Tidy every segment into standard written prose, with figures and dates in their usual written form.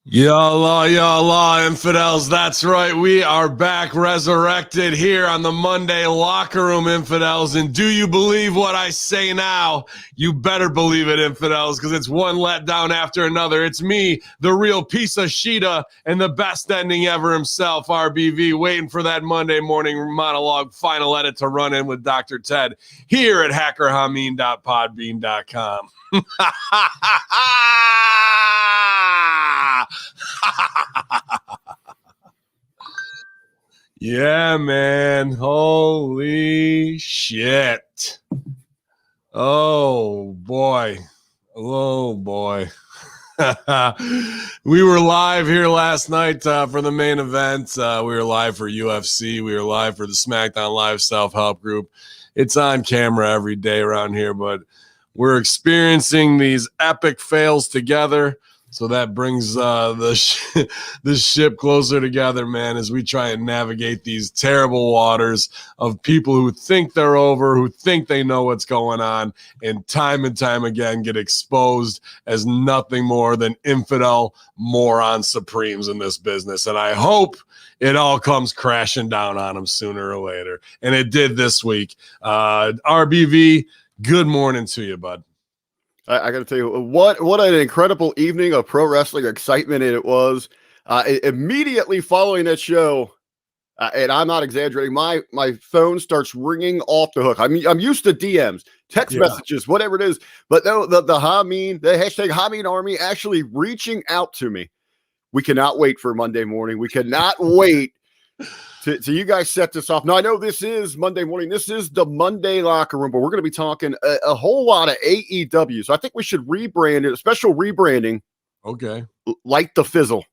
Y'all, infidels. That's right. We are back resurrected here on the Monday Locker Room, infidels. And do you believe what I say now? You better believe it, infidels, because it's one letdown after another. It's me, the real piece of Sheeta, and the best ending ever himself, RBV, waiting for that Monday morning monologue final edit to run in with Dr. Ted here at hackerhamin.podbean.com. Yeah, man. Holy shit. Oh, boy. Oh, boy. We were live here last night for the main event. We were live for UFC. We were live for the SmackDown Live self-help group. It's on camera every day around here, but we're experiencing these epic fails together. So that brings the ship closer together, man, as we try and navigate these terrible waters of people who think they're over, who think they know what's going on, and time again get exposed as nothing more than infidel moron supremes in this business. And I hope it all comes crashing down on them sooner or later. And it did this week. RBV, good morning to you, bud. I got to tell you, what an incredible evening of pro wrestling excitement it was. Immediately following that show, and I'm not exaggerating, my phone starts ringing off the hook. I mean, I'm used to DMs, text messages, whatever it is, but no, the Hamin, the hashtag Hamin Army actually reaching out to me. We cannot wait for Monday morning. We cannot wait to you guys set this off. Now, I know this is Monday morning. This is the Monday Locker Room, but we're going to be talking a whole lot of AEW. So I think we should rebrand it, a special rebranding. Okay. Light the Fizzle.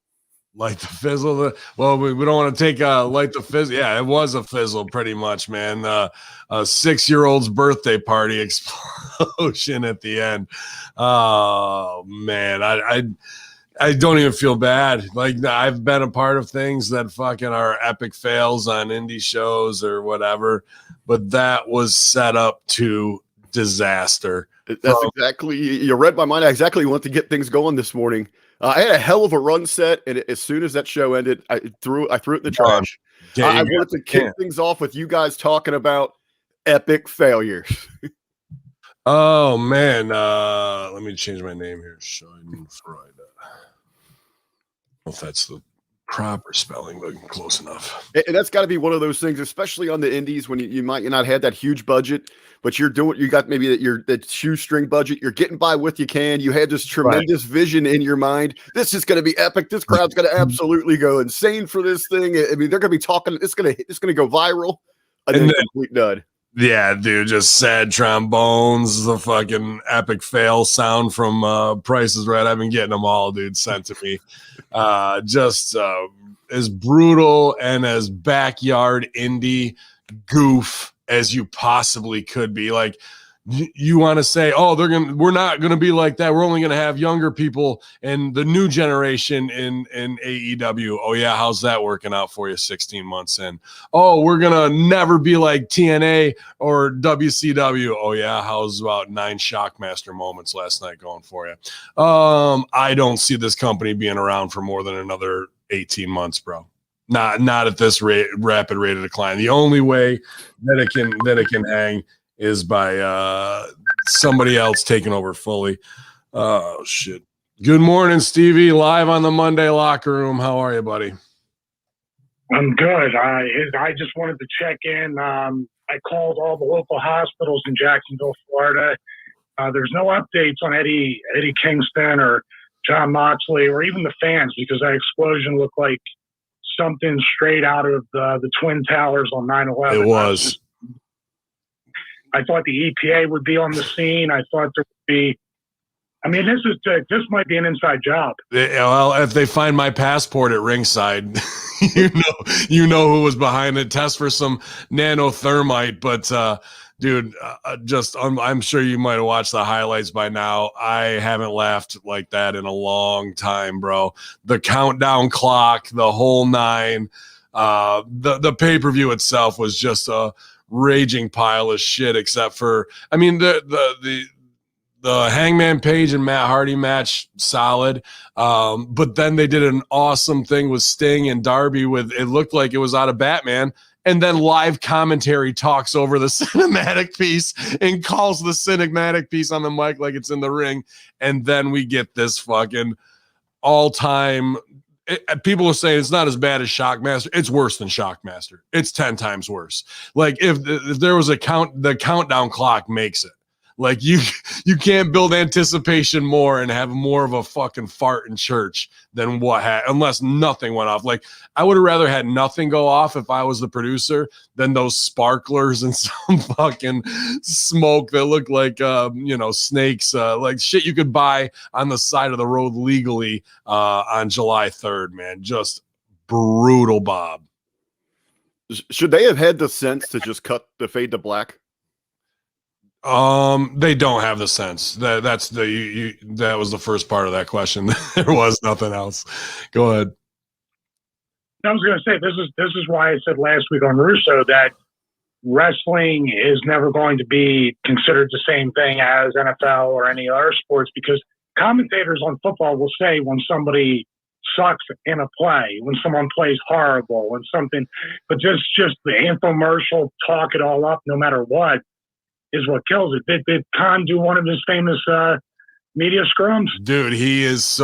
Light the Fizzle. Well, we don't want to take Light the Fizzle. Yeah, it was a fizzle pretty much, man. A 6-year-old's birthday party explosion at the end. Oh, man. I don't even feel bad. Like, I've been a part of things that fucking are epic fails on indie shows or whatever, but that was set up to disaster. That's exactly, you read my mind. I exactly want to get things going this morning. I had a hell of a run set, and as soon as that show ended, I threw it in the trash. I wanted to kick things off with you guys talking about epic failures. Oh, man. Let me change my name here. Schadenfreude. If that's the proper spelling, but close enough. And that's got to be one of those things, especially on the indies, when you might not have that huge budget, but you got maybe that shoestring budget. You're getting by with you can. You had this tremendous vision in your mind. This is going to be epic. This crowd's going to absolutely go insane for this thing. I mean, they're going to be talking. It's going to go viral. And then complete dud. Yeah, dude, just sad trombones, the fucking epic fail sound from Price is Right. I've been getting them all, dude, sent to me. Just as brutal and as backyard indie goof as you possibly could be. Like, you want to say, oh, we're not going to be like that. We're only going to have younger people and the new generation in AEW. Oh yeah. How's that working out for you 16 months in? Oh, we're going to never be like TNA or WCW. Oh yeah. How's about 9 Shockmaster moments last night going for you? I don't see this company being around for more than another 18 months, bro. Not at this rapid rate of decline. The only way that it can hang is by somebody else taking over fully. Oh, shit. Good morning, Stevie, live on the Monday Locker Room. How are you, buddy? I'm good. I just wanted to check in. I called all the local hospitals in Jacksonville, Florida. There's no updates on Eddie Kingston or John Moxley or even the fans, because that explosion looked like something straight out of the Twin Towers on 9/11. It was. I thought the EPA would be on the scene. I thought there would be. I mean, this might be an inside job. Well, if they find my passport at ringside, you know who was behind it. Test for some nanothermite, but dude, I'm sure you might have watched the highlights by now. I haven't laughed like that in a long time, bro. The countdown clock, the whole nine. The pay-per-view itself was just a raging pile of shit, except for, I mean, the The Hangman Page and Matt Hardy match, solid. But then they did an awesome thing with Sting and Darby with, it looked like it was out of Batman. And then live commentary talks over the cinematic piece and calls the cinematic piece on the mic like it's in the ring. And then we get this fucking all-time. People are saying it's not as bad as Shockmaster. It's worse than Shockmaster. It's 10 times worse. Like if there was a the countdown clock makes it. Like you can't build anticipation more and have more of a fucking fart in church than unless nothing went off. Like I would have rather had nothing go off if I was the producer than those sparklers and some fucking smoke that looked like snakes, like shit you could buy on the side of the road legally on July 3rd, man. Just brutal, Bob. Should they have had the sense to just cut the fade to black? They don't have the sense. That was the first part of that question. There was nothing else. Go ahead. I was going to say this is why I said last week on Russo that wrestling is never going to be considered the same thing as NFL or any other sports, because commentators on football will say when somebody sucks in a play, when someone plays horrible, when something, but just the infomercial talk it all up no matter what is what kills it. Did Khan do one of his famous media scrums? Dude, his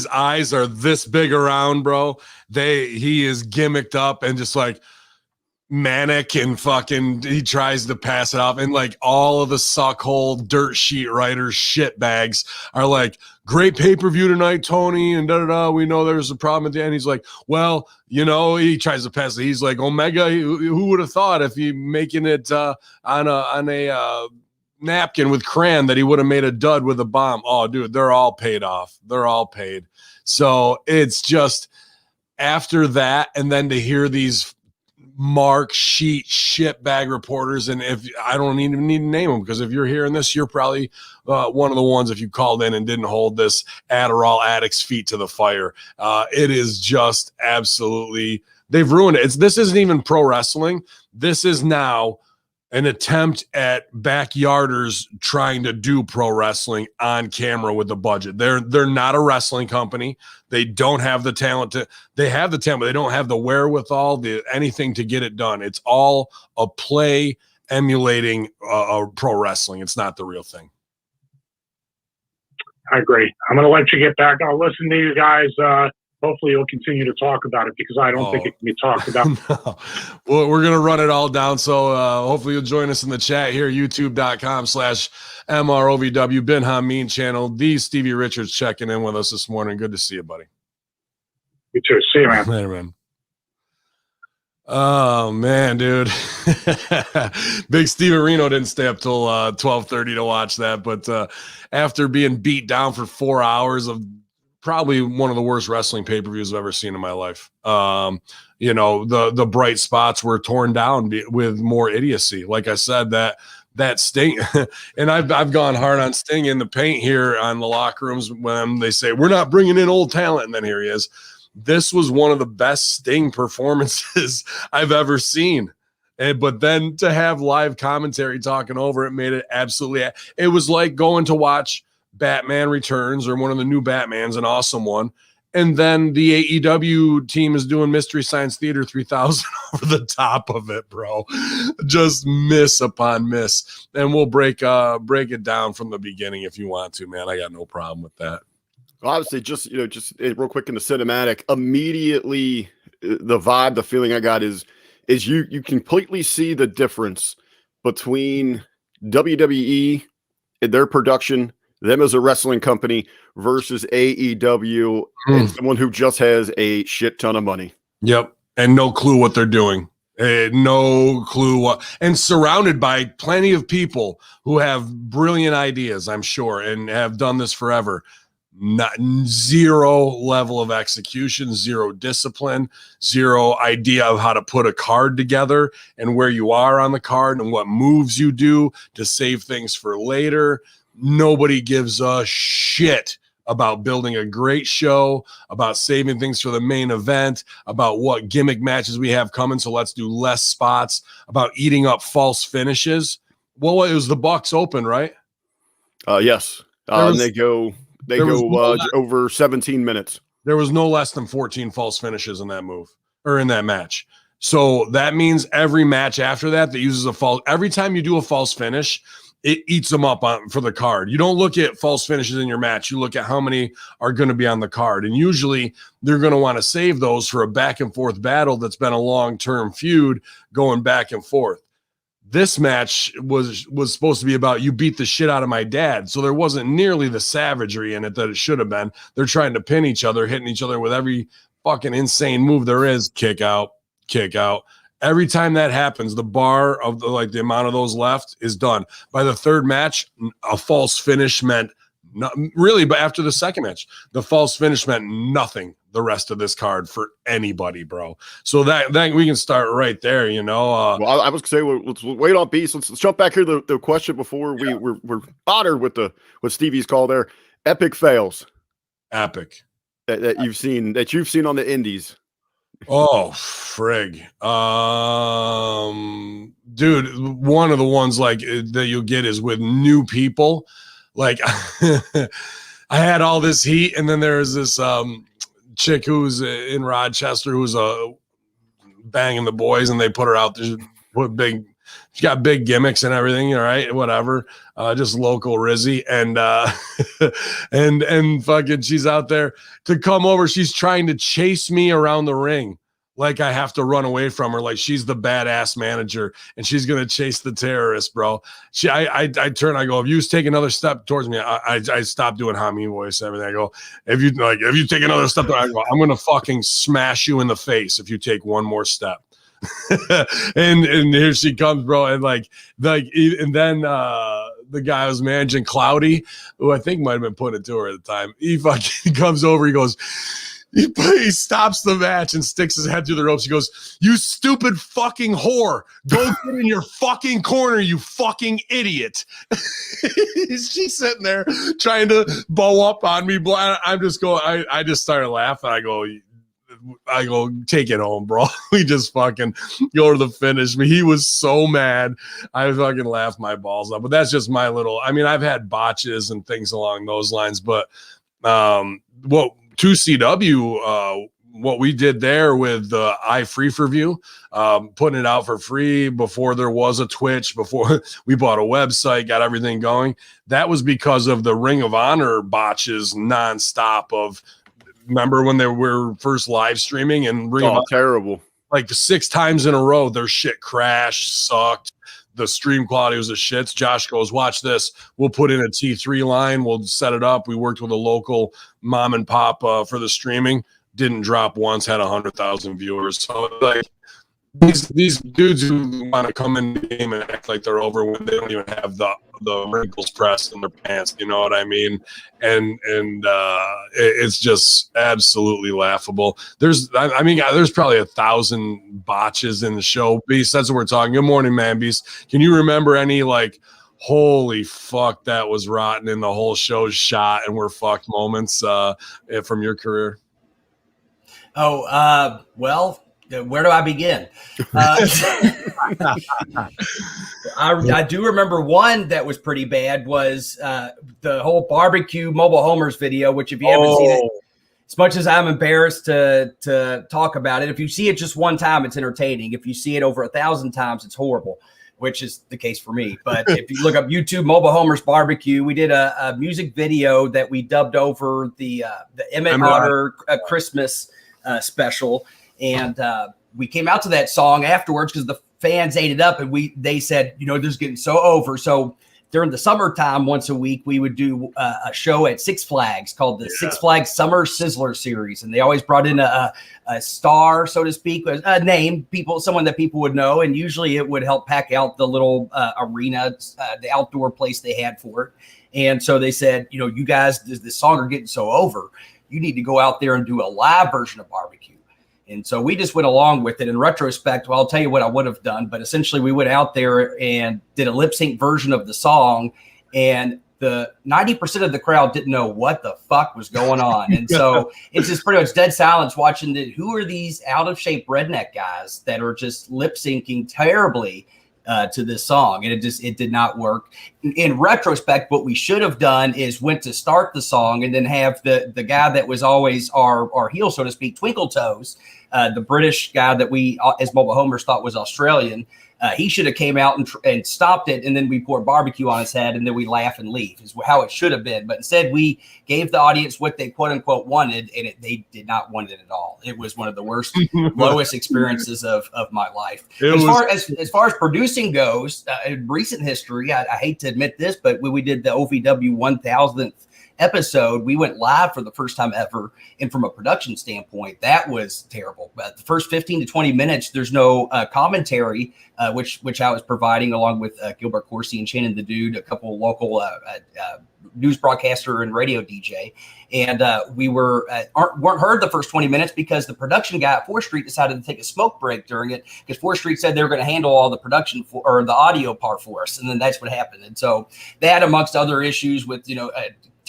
eyes are this big around, bro. He is gimmicked up and just like manic and fucking, he tries to pass it off. And like all of the suckhole dirt sheet writers, shit bags are like, great pay-per-view tonight, Tony, and da-da-da. We know there's a problem at the end. He's like, well, he tries to pass it. He's like, Omega, who would have thought if he making it on a napkin with crayon that he would have made a dud with a bomb? Oh, dude, they're all paid off. They're all paid. So it's just after that, and then to hear these mark sheet shit bag reporters, and if I don't even need to name them, because if you're hearing this, you're probably one of the ones, if you called in and didn't hold this Adderall addict's feet to the fire. It is just absolutely, they've ruined it. This isn't even pro wrestling. This is now an attempt at backyarders trying to do pro wrestling on camera with the budget. They're not a wrestling company. They don't have the talent they have the talent, but they don't have the wherewithal, anything to get it done. It's all a play emulating pro wrestling. It's not the real thing. I agree. I'm going to let you get back. I'll listen to you guys. Hopefully you'll continue to talk about it, because I don't think it can be talked about. No. Well, we're going to run it all down. So hopefully you'll join us in the chat here, youtube.com/MROVW, Ben Hamin channel. The Stevie Richards checking in with us this morning. Good to see you, buddy. You too. See you, man. Later, man. Oh, man, dude. Big Steve Reno didn't stay up till 12:30 to watch that. But after being beat down for 4 hours of probably one of the worst wrestling pay-per-views I've ever seen in my life. The bright spots were torn down with more idiocy. Like I said, that Sting, and I've gone hard on Sting in the paint here on the locker rooms when they say we're not bringing in old talent, and then here he is. This was one of the best Sting performances I've ever seen. But then to have live commentary talking over it made it absolutely. It was like going to watch Batman Returns or one of the new Batmans, an awesome one, and then the AEW team is doing Mystery Science Theater 3000 over the top of it, bro. Just miss upon miss. And we'll break it down from the beginning if you want to, man. I got no problem with that. Well, obviously, just real quick in the cinematic, immediately the vibe, the feeling I got is you completely see the difference between WWE and their production, them as a wrestling company, versus AEW and someone who just has a shit ton of money. Yep. And no clue what they're doing. No clue what, and surrounded by plenty of people who have brilliant ideas, I'm sure, and have done this forever. Zero level of execution, zero discipline, zero idea of how to put a card together and where you are on the card and what moves you do to save things for later. Nobody gives a shit about building a great show, about saving things for the main event, about what gimmick matches we have coming, so let's do less spots, about eating up false finishes. Well, it was the Bucks Open, right? Yes. And they go over 17 minutes. There was no less than 14 false finishes in that move or in that match. So that means every match after that uses a false. Every time you do a false finish, it eats them up for the card. You don't look at false finishes in your match. You look at how many are going to be on the card. And usually they're going to want to save those for a back and forth battle that's been a long-term feud going back and forth. This match was supposed to be about you beat the shit out of my dad. So there wasn't nearly the savagery in it that it should have been. They're trying to pin each other, hitting each other with every fucking insane move there is. Kick out, kick out. Every time that happens, the bar of the amount of those left is done. By the third match, a false finish meant not really, but after the second match, the false finish meant nothing the rest of this card for anybody, bro. So that we can start right there, you know. Well, I was gonna say, let's wait on Beast. Let's jump back here to the question before we're honored with what Stevie's call there. Epic fails. Epic. That you've seen on the indies. Oh, frig. Dude, one of the ones that you'll get is with new people. Like I had all this heat, and then there's this chick who's in Rochester who's banging the boys, and they put her out there with she got big gimmicks and everything, all right, whatever. Just local Rizzy, and and fucking she's out there to come over. She's trying to chase me around the ring. Like I have to run away from her, like she's the badass manager and she's gonna chase the terrorist, bro. I turn, I go, if you take another step towards me, I stop doing Hamin voice, everything. I go, if you take another step, I go, I'm gonna fucking smash you in the face if you take one more step. and here she comes, bro, and and then the guy I was managing, Cloudy, who I think might have been putting it to her at the time, he fucking comes over, he goes, he stops the match and sticks his head through the ropes. He goes, "You stupid fucking whore. Go get in your fucking corner, you fucking idiot." She's sitting there trying to bow up on me. I'm just going, I just started laughing. I go, take it home, bro. We just fucking go to the finish. He was so mad. I fucking laughed my balls up. But that's just my little, I mean, I've had botches and things along those lines. But 2CW, what we did there with the iFree for View, putting it out for free before there was a Twitch, before we bought a website, got everything going. That was because of the Ring of Honor botches nonstop of, remember when they were first live streaming and Ring of Honor, terrible. Like 6 times in a row, their shit crashed, sucked. The stream quality was a shits. Josh goes, watch this. We'll put in a T3 line. We'll set it up. We worked with a local mom and pop for the streaming. Didn't drop once, had 100,000 viewers. So like these dudes who want to come in the game and act like they're over when they don't even have the wrinkles pressed in their pants, you know what I mean? And it's just absolutely laughable. There's probably 1,000 botches in the show. Beast, that's what we're talking. Good morning, man. Beast, can you remember any holy fuck, that was rotten and the whole show's shot and we're fucked moments from your career? Well, where do I begin? I do remember one that was pretty bad was the whole barbecue mobile homers video, which if you haven't seen it, as much as I'm embarrassed to talk about it, if you see it just one time, it's entertaining. If you see it over 1,000 times, it's horrible, which is the case for me. But if you look up YouTube mobile homers barbecue, we did a music video that we dubbed over the Emmett Otter Christmas special. And we came out to that song afterwards because the fans ate it up, and they said, this is getting so over. So during the summertime, once a week, we would do a show at Six Flags called the Six Flags Summer Sizzler Series. And they always brought in a star, so to speak, a name, someone that people would know. And usually it would help pack out the little arena, the outdoor place they had for it. And so they said, you guys, this song are getting so over. You need to go out there and do a live version of barbecue. And so we just went along with it. In retrospect, well, I'll tell you what I would have done. But essentially, we went out there and did a lip sync version of the song. And the 90% of the crowd didn't know what the fuck was going on. And so it's just pretty much dead silence watching who are these out of shape redneck guys that are just lip syncing terribly to this song, and it did not work. In retrospect, what we should have done is went to start the song and then have the guy that was always our heel, so to speak, Twinkle Toes, the British guy that we as mobile homers thought was Australian. He should have came out and stopped it, and then we poured barbecue on his head, and then we laugh and leave is how it should have been. But instead, we gave the audience what they quote unquote wanted, and they did not want it at all. It was one of the worst, lowest experiences of my life. As far as producing goes, in recent history, I hate to admit this, but when we did the OVW 1000th episode, we went live for the first time ever, and from a production standpoint, that was terrible. But the first 15 to 20 minutes, there's no commentary, which I was providing along with Gilbert Corsi and Shannon the Dude, a couple of local news broadcaster and radio DJ, and we weren't heard the first 20 minutes because the production guy at 4th Street decided to take a smoke break during it because 4th Street said they were going to handle all the production or the audio part for us, and then that's what happened. And so that, amongst other issues with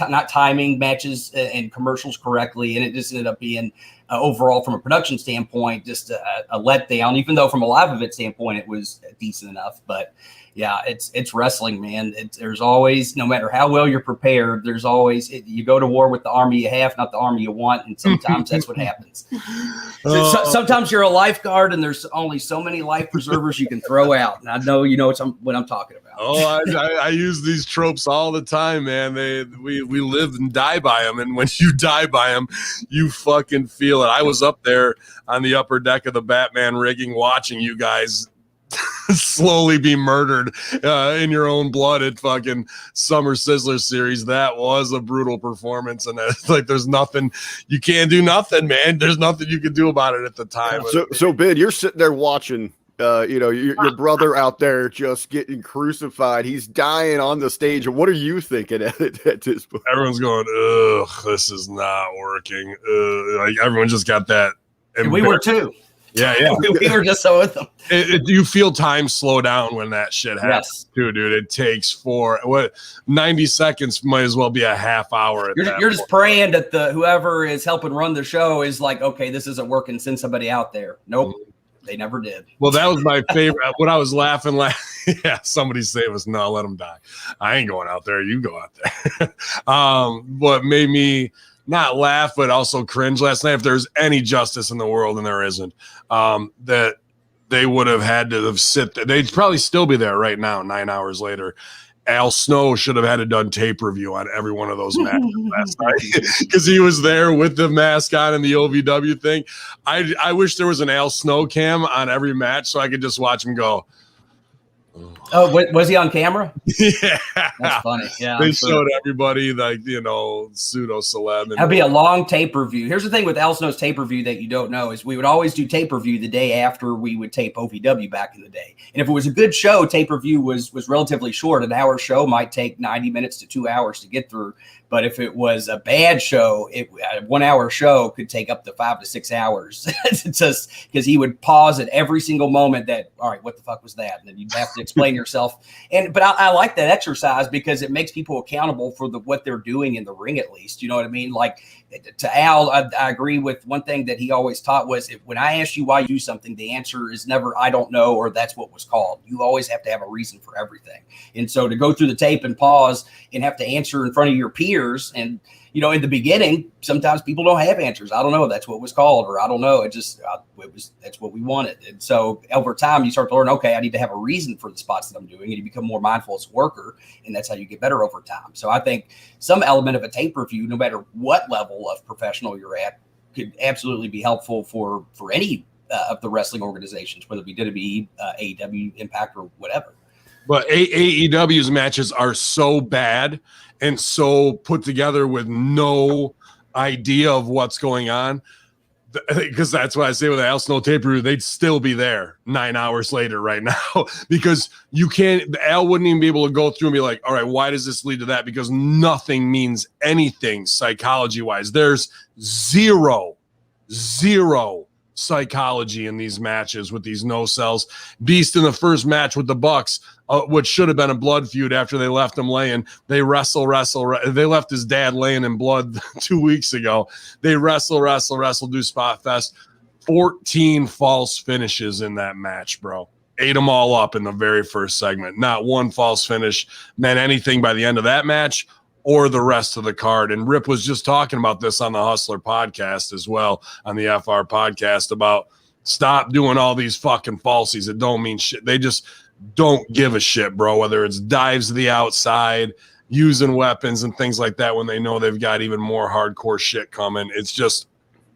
not timing matches and commercials correctly, and it just ended up being overall from a production standpoint just a letdown, even though from a live event standpoint it was decent enough. But yeah, it's wrestling, man. There's always, no matter how well you're prepared, there's always you go to war with the army you have, not the army you want, and sometimes that's what happens. Sometimes you're a lifeguard and there's only so many life preservers you can throw out, and I know what I'm talking about. Oh, I use these tropes all the time, man. We live and die by them, and when you die by them, you fucking feel it. I was up there on the upper deck of the Batman rigging watching you guys slowly be murdered in your own blood at fucking Summer Sizzler series. That was a brutal performance, and it's like there's nothing, you can't do nothing, man. There's nothing you can do about it at the time. So Ben, you're sitting there watching your brother out there just getting crucified. He's dying on the stage. And what are you thinking at this point? Everyone's going, ugh, this is not working. Like everyone just got that. And we were too. Yeah. We were just so with them. You feel time slow down when that shit happens, too, dude. It takes 90 seconds might as well be a half hour. You're just praying that whoever is helping run the show is like, okay, this isn't working. Send somebody out there. Nope. They never did. Well, that was my favorite. When I was laughing, yeah, somebody save us. No, let them die. I ain't going out there. You go out there. What made me not laugh, but also cringe last night, if there's any justice in the world, and there isn't, that they would have had to have sit there. They'd probably still be there right now, 9 hours later. Al Snow should have had a done tape review on every one of those matches last night because he was there with the mask on and the OVW thing. I wish there was an Al Snow cam on every match so I could just watch him go. Oh, was he on camera? Yeah, that's funny. Yeah, they showed everybody pseudo celeb. That'd be a long tape review. Here's the thing with Al Snow's tape review that you don't know is we would always do tape review the day after we would tape OVW back in the day. And if it was a good show, tape review was relatively short. An hour show might take 90 minutes to 2 hours to get through. But if it was a bad show, a 1 hour show could take up to 5 to 6 hours. Just because he would pause at every single moment that, all right, what the fuck was that? And then you'd have to explain yourself. But I like that exercise because it makes people accountable for what they're doing in the ring, at least. You know what I mean? Like to Al, I agree with one thing that he always taught was when I ask you why you do something, the answer is never, I don't know, or that's what was called. You always have to have a reason for everything. And so to go through the tape and pause and have to answer in front of your peers, and in the beginning, sometimes people don't have answers. I don't know. That's what was called, or I don't know. That's what we wanted. And so over time, you start to learn, okay, I need to have a reason for the spots that I'm doing, and you become more mindful as a worker, and that's how you get better over time. So I think some element of a tape review, no matter what level of professional you're at, could absolutely be helpful for any of the wrestling organizations, whether it be WWE, AEW, Impact, or whatever. But AEW's matches are so bad and so put together with no idea of what's going on, because that's why I say with the Al Snow tape review, they'd still be there 9 hours later right now because Al wouldn't even be able to go through and be like, all right, why does this lead to that? Because nothing means anything psychology-wise. There's zero psychology in these matches with these no cells. Beast in the first match with the Bucks, which should have been a blood feud after they left him laying. They wrestle. They left his dad laying in blood 2 weeks ago. They wrestle, do spot fest. 14 false finishes in that match, bro. ate them all up in the very first segment. Not one false finish meant anything by the end of that match or the rest of the card. And Rip was just talking about this on the Hustler podcast as well, on the FR podcast, about stop doing all these fucking falsies that don't mean shit. They just don't give a shit, bro, whether it's dives to the outside, using weapons and things like that when they know they've got even more hardcore shit coming. It's just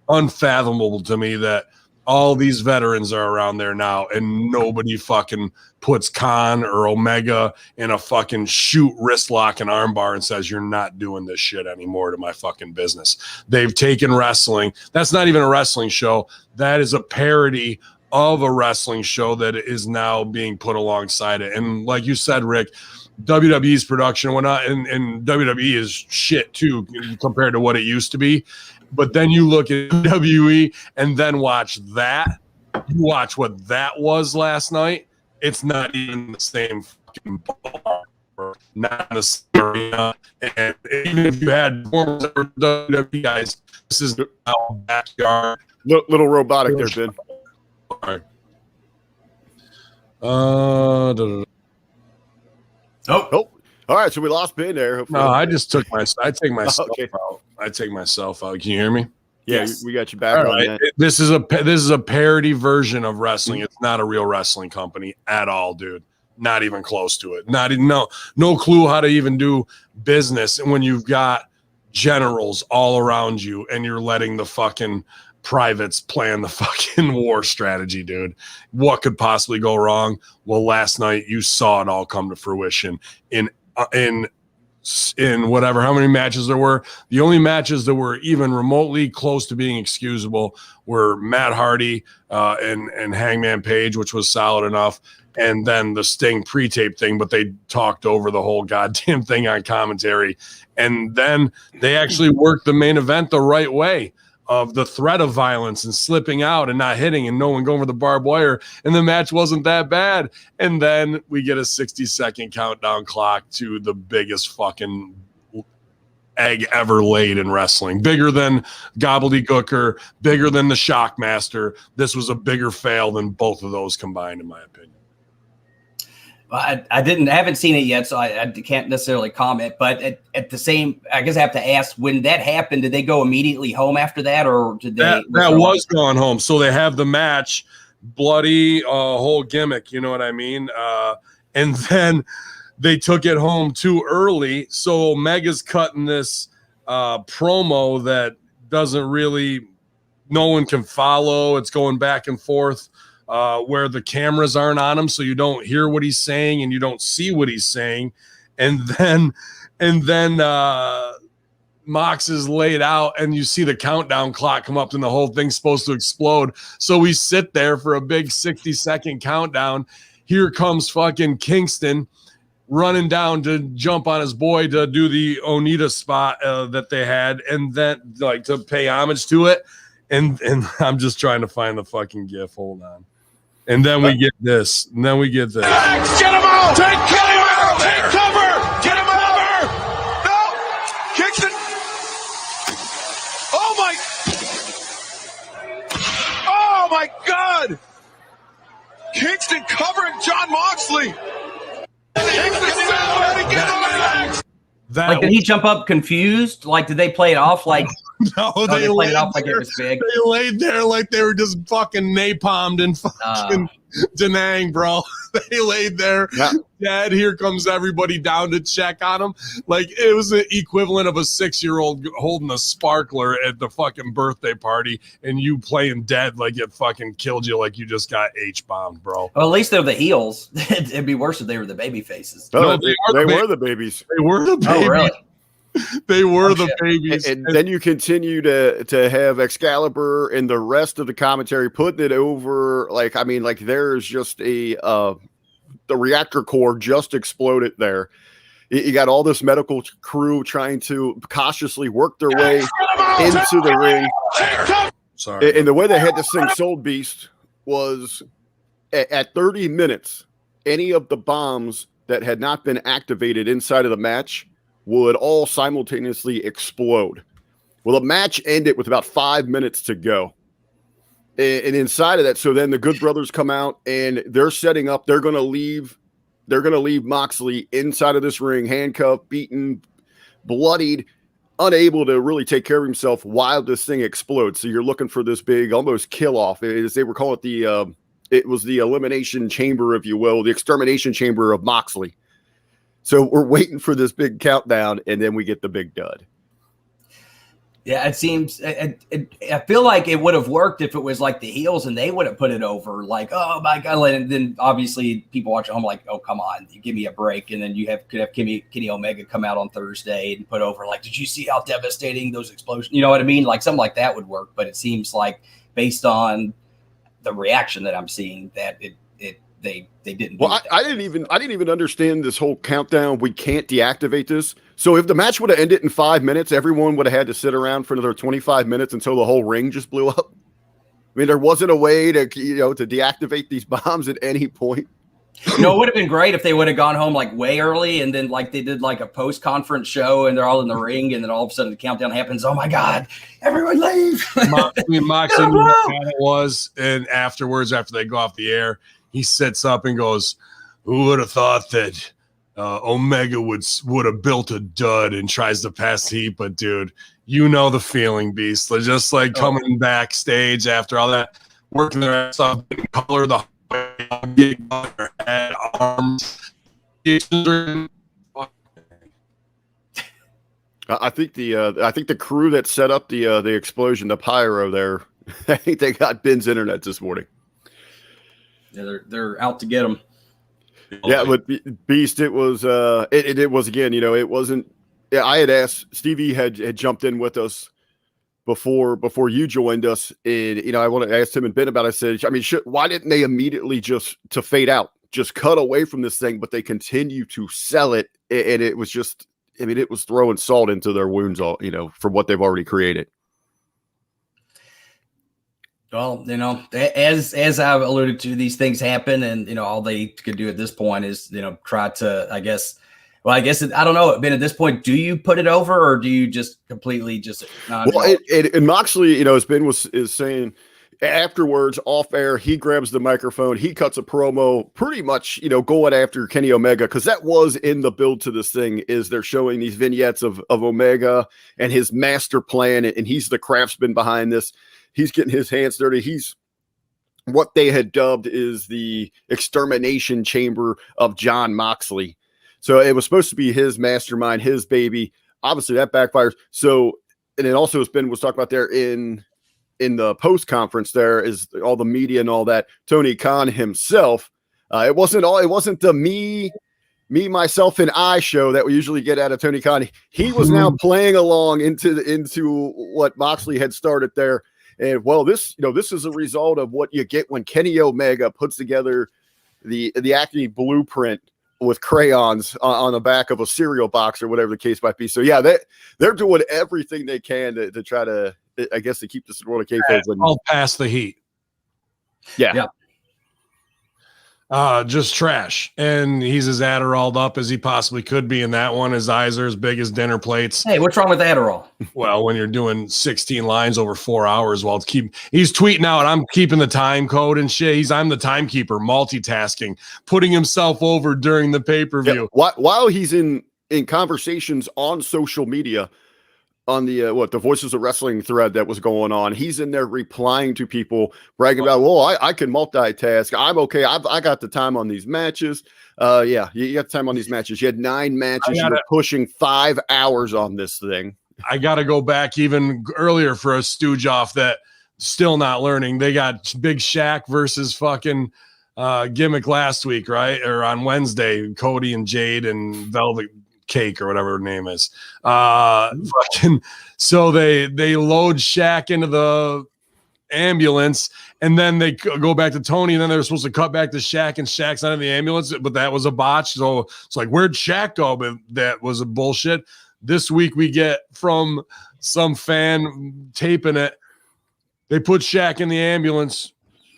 unfathomable to me that all these veterans are around there now and nobody fucking puts Khan or Omega in a fucking shoot wrist lock and armbar and says, you're not doing this shit anymore to my fucking business. They've taken wrestling. That's not even a wrestling show. That is a parody of a wrestling show that is now being put alongside it. And like you said, Rick, WWE's production went on, and WWE is shit too compared to what it used to be. But then you look at WWE and then watch that. You watch what that was last night. It's not even the same fucking ball, not in the same arena. And even if you had former WWE guys, this is our backyard. Little robotic there, Ben. All right. Oh. All right, so we lost Ben there. Hopefully. No, I just took I take myself Okay. out. I take myself out. Can you hear me? Yeah, Yes. we got you back All on right. that. This is a parody version of wrestling. It's not a real wrestling company at all, dude. Not even close to it. Not even no clue how to even do business. And when you've got generals all around you and you're letting the fucking privates plan the fucking war strategy, dude. What could possibly go wrong? Well, last night you saw it all come to fruition in whatever, how many matches there were. The only matches that were even remotely close to being excusable were Matt Hardy and Hangman Page, which was solid enough. And then the Sting pre-tape thing, but they talked over the whole goddamn thing on commentary. And then they actually worked the main event the right way, of the threat of violence and slipping out and not hitting and no one going for the barbed wire. And the match wasn't that bad. And then we get a 60-second countdown clock to the biggest fucking egg ever laid in wrestling. Bigger than Gobbledygooker, bigger than the Shockmaster. This was a bigger fail than both of those combined, in my opinion. I haven't seen it yet, so I can't necessarily comment. But at the same, I guess I have to ask, when that happened, did they go immediately home after that, or did they? That was going home. So they have the match, bloody whole gimmick. You know what I mean? And then they took it home too early. So Omega's cutting this promo that doesn't really, no one can follow. It's going back and forth. Where the cameras aren't on him, so you don't hear what he's saying and you don't see what he's saying. And then Mox is laid out and you see the countdown clock come up and the whole thing's supposed to explode. So we sit there for a big 60-second countdown. Here comes fucking Kingston running down to jump on his boy to do the Onita spot that they had, and then like to pay homage to it. And I'm just trying to find the fucking GIF. Hold on. And then we get this. And then we get this. Get him out! Take cover! Take cover! Get him over! No! Kingston! Oh my God! Kingston covering John Moxley! Like, did he jump up confused? Like, did they play it off like? No, they played it off like it was big. They laid there like they were just fucking napalmed and fucking Da Nang, bro. They laid there. Yeah. Dad, here comes everybody down to check on them. Like it was the equivalent of a 6-year-old holding a sparkler at the fucking birthday party and you playing dead like it fucking killed you, like you just got H-bombed, bro. Well, at least they're the heels. It'd be worse if they were the baby faces. No, they were the babies. They were the babies. Oh, really? They were the babies. And then you continue to have Excalibur and the rest of the commentary putting it over. Like, I mean, like there's just the reactor core just exploded there. You got all this medical crew trying to cautiously work their way into the ring. Sorry. And the way they had to sing Soul Beast was at 30 minutes, any of the bombs that had not been activated inside of the match would all simultaneously explode. Well, the match ended with about 5 minutes to go. And inside of that, so then the Good Brothers come out and they're setting up. They're going to leave Moxley inside of this ring, handcuffed, beaten, bloodied, unable to really take care of himself while this thing explodes. So you're looking for this big, almost kill off. As they were calling it, it was the elimination chamber, if you will, the extermination chamber of Moxley. So we're waiting for this big countdown, and then we get the big dud. Yeah, it seems. I feel like it would have worked if it was like the heels and they would have put it over. Like, oh my god! And then obviously people watching home like, oh come on, you give me a break. And then you could have Kenny Omega come out on Thursday and put over like, did you see how devastating those explosions? You know what I mean? Like something like that would work. But it seems like based on the reaction that I'm seeing, that they didn't. Well, I didn't even understand this whole countdown. We can't deactivate this. So if the match would have ended in 5 minutes, everyone would have had to sit around for another 25 minutes until the whole ring just blew up. I mean, there wasn't a way to to deactivate these bombs at any point. You know, it would have been great if they would have gone home like way early and then like they did like a post-conference show and they're all in the ring and then all of a sudden the countdown happens. Oh my God, everyone leave. Moxley knew how it was. And afterwards, after they go off the air, he sits up and goes, who would have thought that Omega would have built a dud and tries to pass the heat? But dude, you know the feeling, Beast. They're just like coming backstage after all that, working their ass off, color the big head, arms. I think the crew that set up the explosion, the pyro there, I think they got Ben's internet this morning. Yeah, they're out to get them. Yeah, but Beast, it was it was again. It wasn't. Yeah, I had asked Stevie had jumped in with us before you joined us, and I wanted to ask him and Ben about it. I said, I mean, why didn't they immediately just to fade out, just cut away from this thing? But they continue to sell it, and it was just. I mean, it was throwing salt into their wounds, all for what they've already created. Well, as I've alluded to, these things happen, and all they could do at this point is try to, I guess. Well, I guess I don't know. Ben, at this point, do you put it over, or do you just completely just? Well, and Moxley, as Ben is saying. Afterwards, off air, he grabs the microphone. He cuts a promo, pretty much, going after Kenny Omega, because that was in the build to this thing. Is they're showing these vignettes of Omega and his master plan, and he's the craftsman behind this. He's getting his hands dirty. He's what they had dubbed is the extermination chamber of John Moxley. So it was supposed to be his mastermind, his baby. Obviously, that backfires. So, and then also, as Ben was talking about there in the post conference, there is all the media and all that. Tony Khan himself, it wasn't the me, myself, and I show that we usually get out of Tony Khan. He was now playing along into what Moxley had started there. And well, this is a result of what you get when Kenny Omega puts together the acne blueprint with crayons on the back of a cereal box or whatever the case might be. So yeah, they're doing everything they can to try to. I guess to keep this world of kayfabe. I'll pass the heat. Yeah. Just trash. And he's as Adderalled up as he possibly could be in that one. His eyes are as big as dinner plates. Hey, what's wrong with Adderall? Well, when you're doing 16 lines over 4 hours he's tweeting out, I'm keeping the time code and shit. I'm the timekeeper, multitasking, putting himself over during the pay-per-view. Yeah. While he's in conversations on social media, on the the Voices of Wrestling thread that was going on, he's in there replying to people, bragging about, well, I can multitask. I'm okay. I got the time on these matches. Yeah, you got time on these matches. You had 9 matches. You were pushing 5 hours on this thing. I got to go back even earlier for a stooge off that still not learning. They got Big Shaq versus fucking Gimmick last week, right? Or on Wednesday, Cody and Jade and Velvet Cake or whatever her name is. Fucking, so they load Shaq into the ambulance, and then they go back to Tony, and then they're supposed to cut back to Shaq, and Shaq's not in the ambulance, but that was a botch. So it's like, where'd Shaq go? But that was a bullshit. This week we get from some fan taping it. They put Shaq in the ambulance.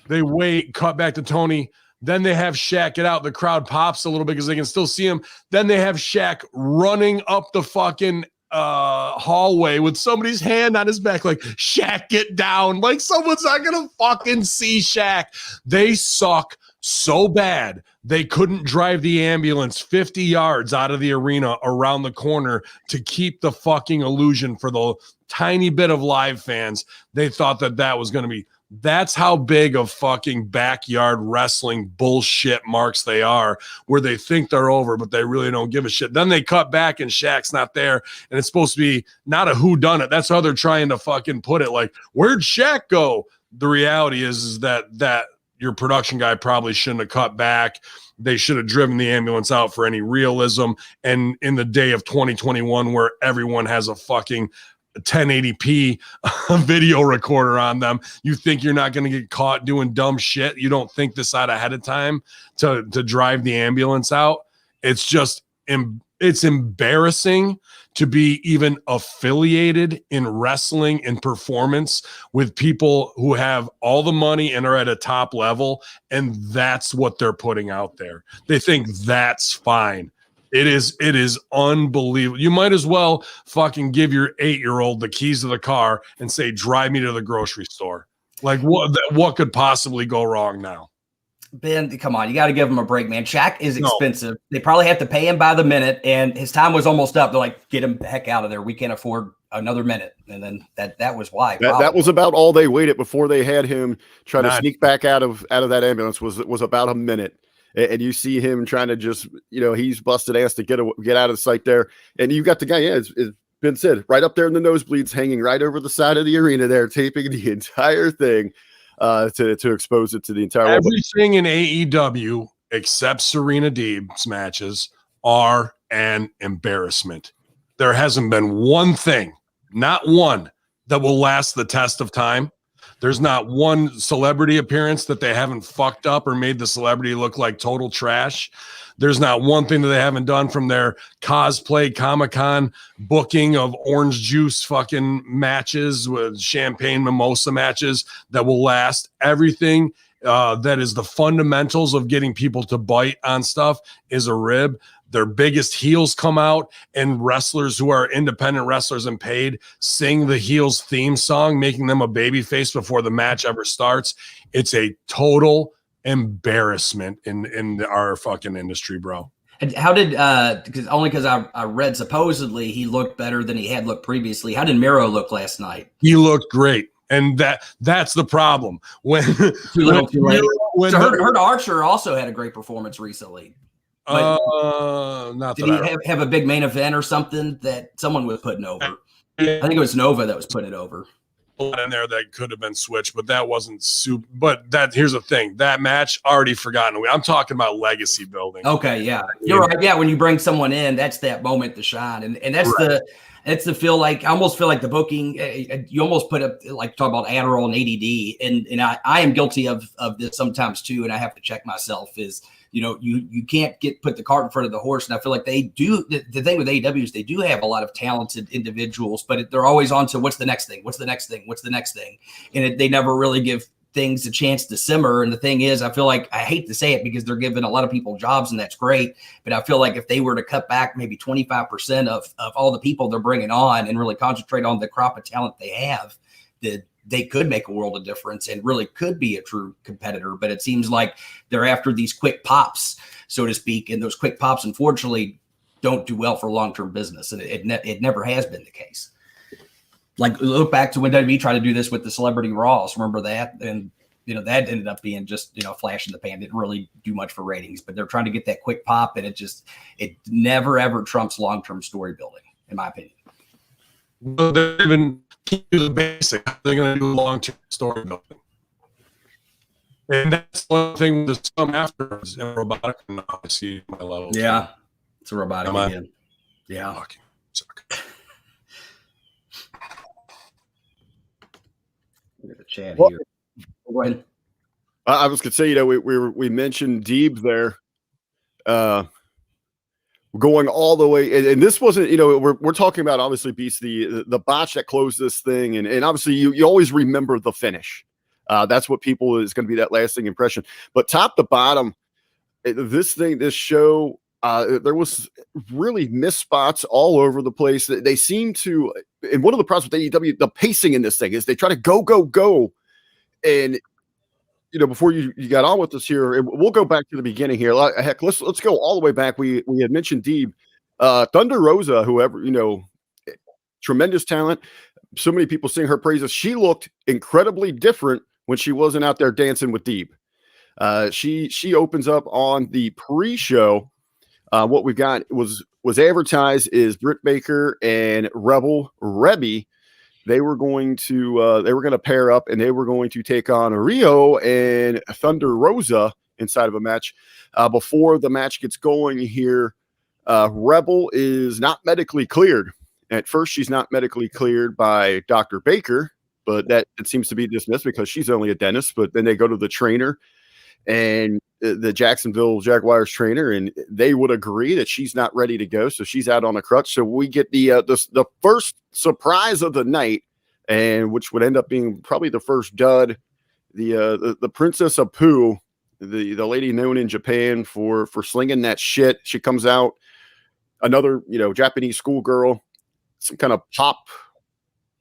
They wait, cut back to Tony. Then they have Shaq get out. The crowd pops a little bit because they can still see him. Then they have Shaq running up the fucking hallway with somebody's hand on his back, like, Shaq, get down. Like, someone's not gonna fucking see Shaq. They suck so bad they couldn't drive the ambulance 50 yards out of the arena around the corner to keep the fucking illusion for the tiny bit of live fans. They thought that was going to be. That's how big of fucking backyard wrestling bullshit marks they are, where they think they're over, but they really don't give a shit. Then they cut back and Shaq's not there, and it's supposed to be not a whodunit. That's how they're trying to fucking put it. Like, where'd Shaq go? The reality is that your production guy probably shouldn't have cut back. They should have driven the ambulance out for any realism. And in the day of 2021, where everyone has a fucking 1080p video recorder on them, you think you're not going to get caught doing dumb shit? You don't think this out ahead of time to drive the ambulance out? It's just it's embarrassing to be even affiliated in wrestling and performance with people who have all the money and are at a top level, and that's what they're putting out there. They think that's fine. It is unbelievable. You might as well fucking give your 8-year-old the keys to the car and say, drive me to the grocery store. Like, what could possibly go wrong now? Ben, come on, you got to give him a break, man. Shaq is expensive. They probably have to pay him by the minute, and his time was almost up. They're like, get him the heck out of there. We can't afford another minute. And then that was why. That was about all they waited before they had him try to sneak back out of that ambulance. Was about a minute. And you see him trying to just, he's busted ass to get out of sight there. And you got the guy, it's Ben said, right up there in the nosebleeds, hanging right over the side of the arena there, taping the entire thing to expose it to the entire world. Everything in AEW except Serena Deeb's matches are an embarrassment. There hasn't been one thing, not one, that will last the test of time. There's not one celebrity appearance that they haven't fucked up or made the celebrity look like total trash. There's not one thing that they haven't done from their cosplay Comic-Con booking of orange juice fucking matches with champagne mimosa matches that will last. Everything that is the fundamentals of getting people to bite on stuff is a rib. Their biggest heels come out, and wrestlers who are independent wrestlers and paid sing the heels theme song, making them a babyface before the match ever starts. It's a total embarrassment in our fucking industry, bro. And how did because I read supposedly he looked better than he had looked previously. How did Miro look last night? He looked great. And that's the problem. When too little, too late. So Hurt Archer also had a great performance recently. Not did he have a big main event or something that someone was putting over? I think it was Nova that was putting it over. In there that could have been switched, but that wasn't super. But here's the thing: that match already forgotten. I'm talking about legacy building. Okay, yeah, you're right. Yeah, when you bring someone in, that's that moment to shine, and that's right. It's the feel like I almost feel like the booking. You almost put up like talk about Adderall and ADD, and I am guilty of this sometimes too, and I have to check myself. Is you can't put the cart in front of the horse, and I feel like they do. The thing with AEW is they do have a lot of talented individuals, but they're always on to what's the next thing, and they never really give things a chance to simmer. And the thing is, I feel like I hate to say it because they're giving a lot of people jobs, and that's great. But I feel like if they were to cut back maybe 25% of all the people they're bringing on and really concentrate on the crop of talent they have, that they could make a world of difference and really could be a true competitor. But it seems like they're after these quick pops, so to speak. And those quick pops, unfortunately, don't do well for long-term business. And it never has been the case. Like, look back to when WWE tried to do this with the Celebrity Raws. Remember that? And, that ended up being just, a flash in the pan. Didn't really do much for ratings. But they're trying to get that quick pop, and it never, ever trumps long-term story building, in my opinion. Well, they're even do the basic. They're going to do long-term story building. And that's one thing with the some afterwards in robotic. No, I see my level. Yeah. It's a robotic again. Yeah. Fucking suck. Look at the chat here. Go ahead. I was going to say, we mentioned Deeb there, going all the way, and this wasn't, we're talking about obviously Beast, the botch that closed this thing, and obviously you always remember the finish. That's what people is going to be that lasting impression. But top to bottom, this show There was really missed spots all over the place. They seem to, and one of the problems with AEW, the pacing in this thing is they try to go. And, before you got on with us here, and we'll go back to the beginning here. Heck, let's go all the way back. We had mentioned Deeb, Thunder Rosa, whoever, tremendous talent. So many people sing her praises. She looked incredibly different when she wasn't out there dancing with Deeb. She opens up on the pre-show. What we've got was advertised is Britt Baker and Rebby. They were going to pair up, and they were going to take on Rio and Thunder Rosa inside of a match. Before the match gets going here, Rebel is not medically cleared. At first, she's not medically cleared by Dr. Baker, but that it seems to be dismissed because she's only a dentist. But then they go to the trainer and the Jacksonville Jaguars trainer, and they would agree that she's not ready to go, so she's out on a crutch. So we get the first surprise of the night, and which would end up being probably the first dud. The Princess of Pooh, the lady known in Japan for slinging that shit. She comes out, another Japanese schoolgirl, some kind of pop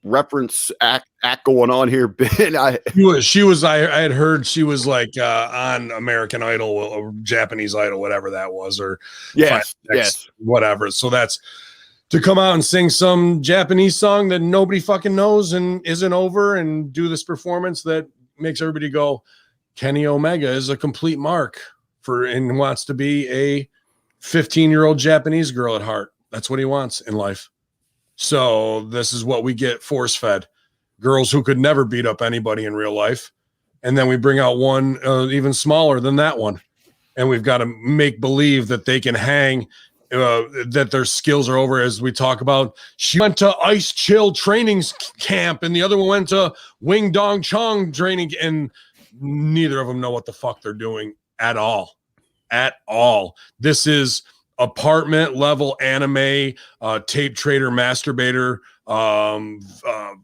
reference act going on here. Ben, she was I had heard she was like on American Idol or Japanese Idol, whatever that was, or yes, whatever. So that's to come out and sing some Japanese song that nobody fucking knows and isn't over, and do this performance that makes everybody go, Kenny Omega is a complete mark and wants to be a 15-year-old Japanese girl at heart. That's what he wants in life. So this is what we get force-fed. Girls who could never beat up anybody in real life. And then we bring out one even smaller than that one. And we've got to make believe that they can hang, that their skills are over, as we talk about. She went to Ice Chill training camp, and the other one went to Wing Dong Chong training, and neither of them know what the fuck they're doing at all. At all. This is apartment level anime, tape trader, masturbator,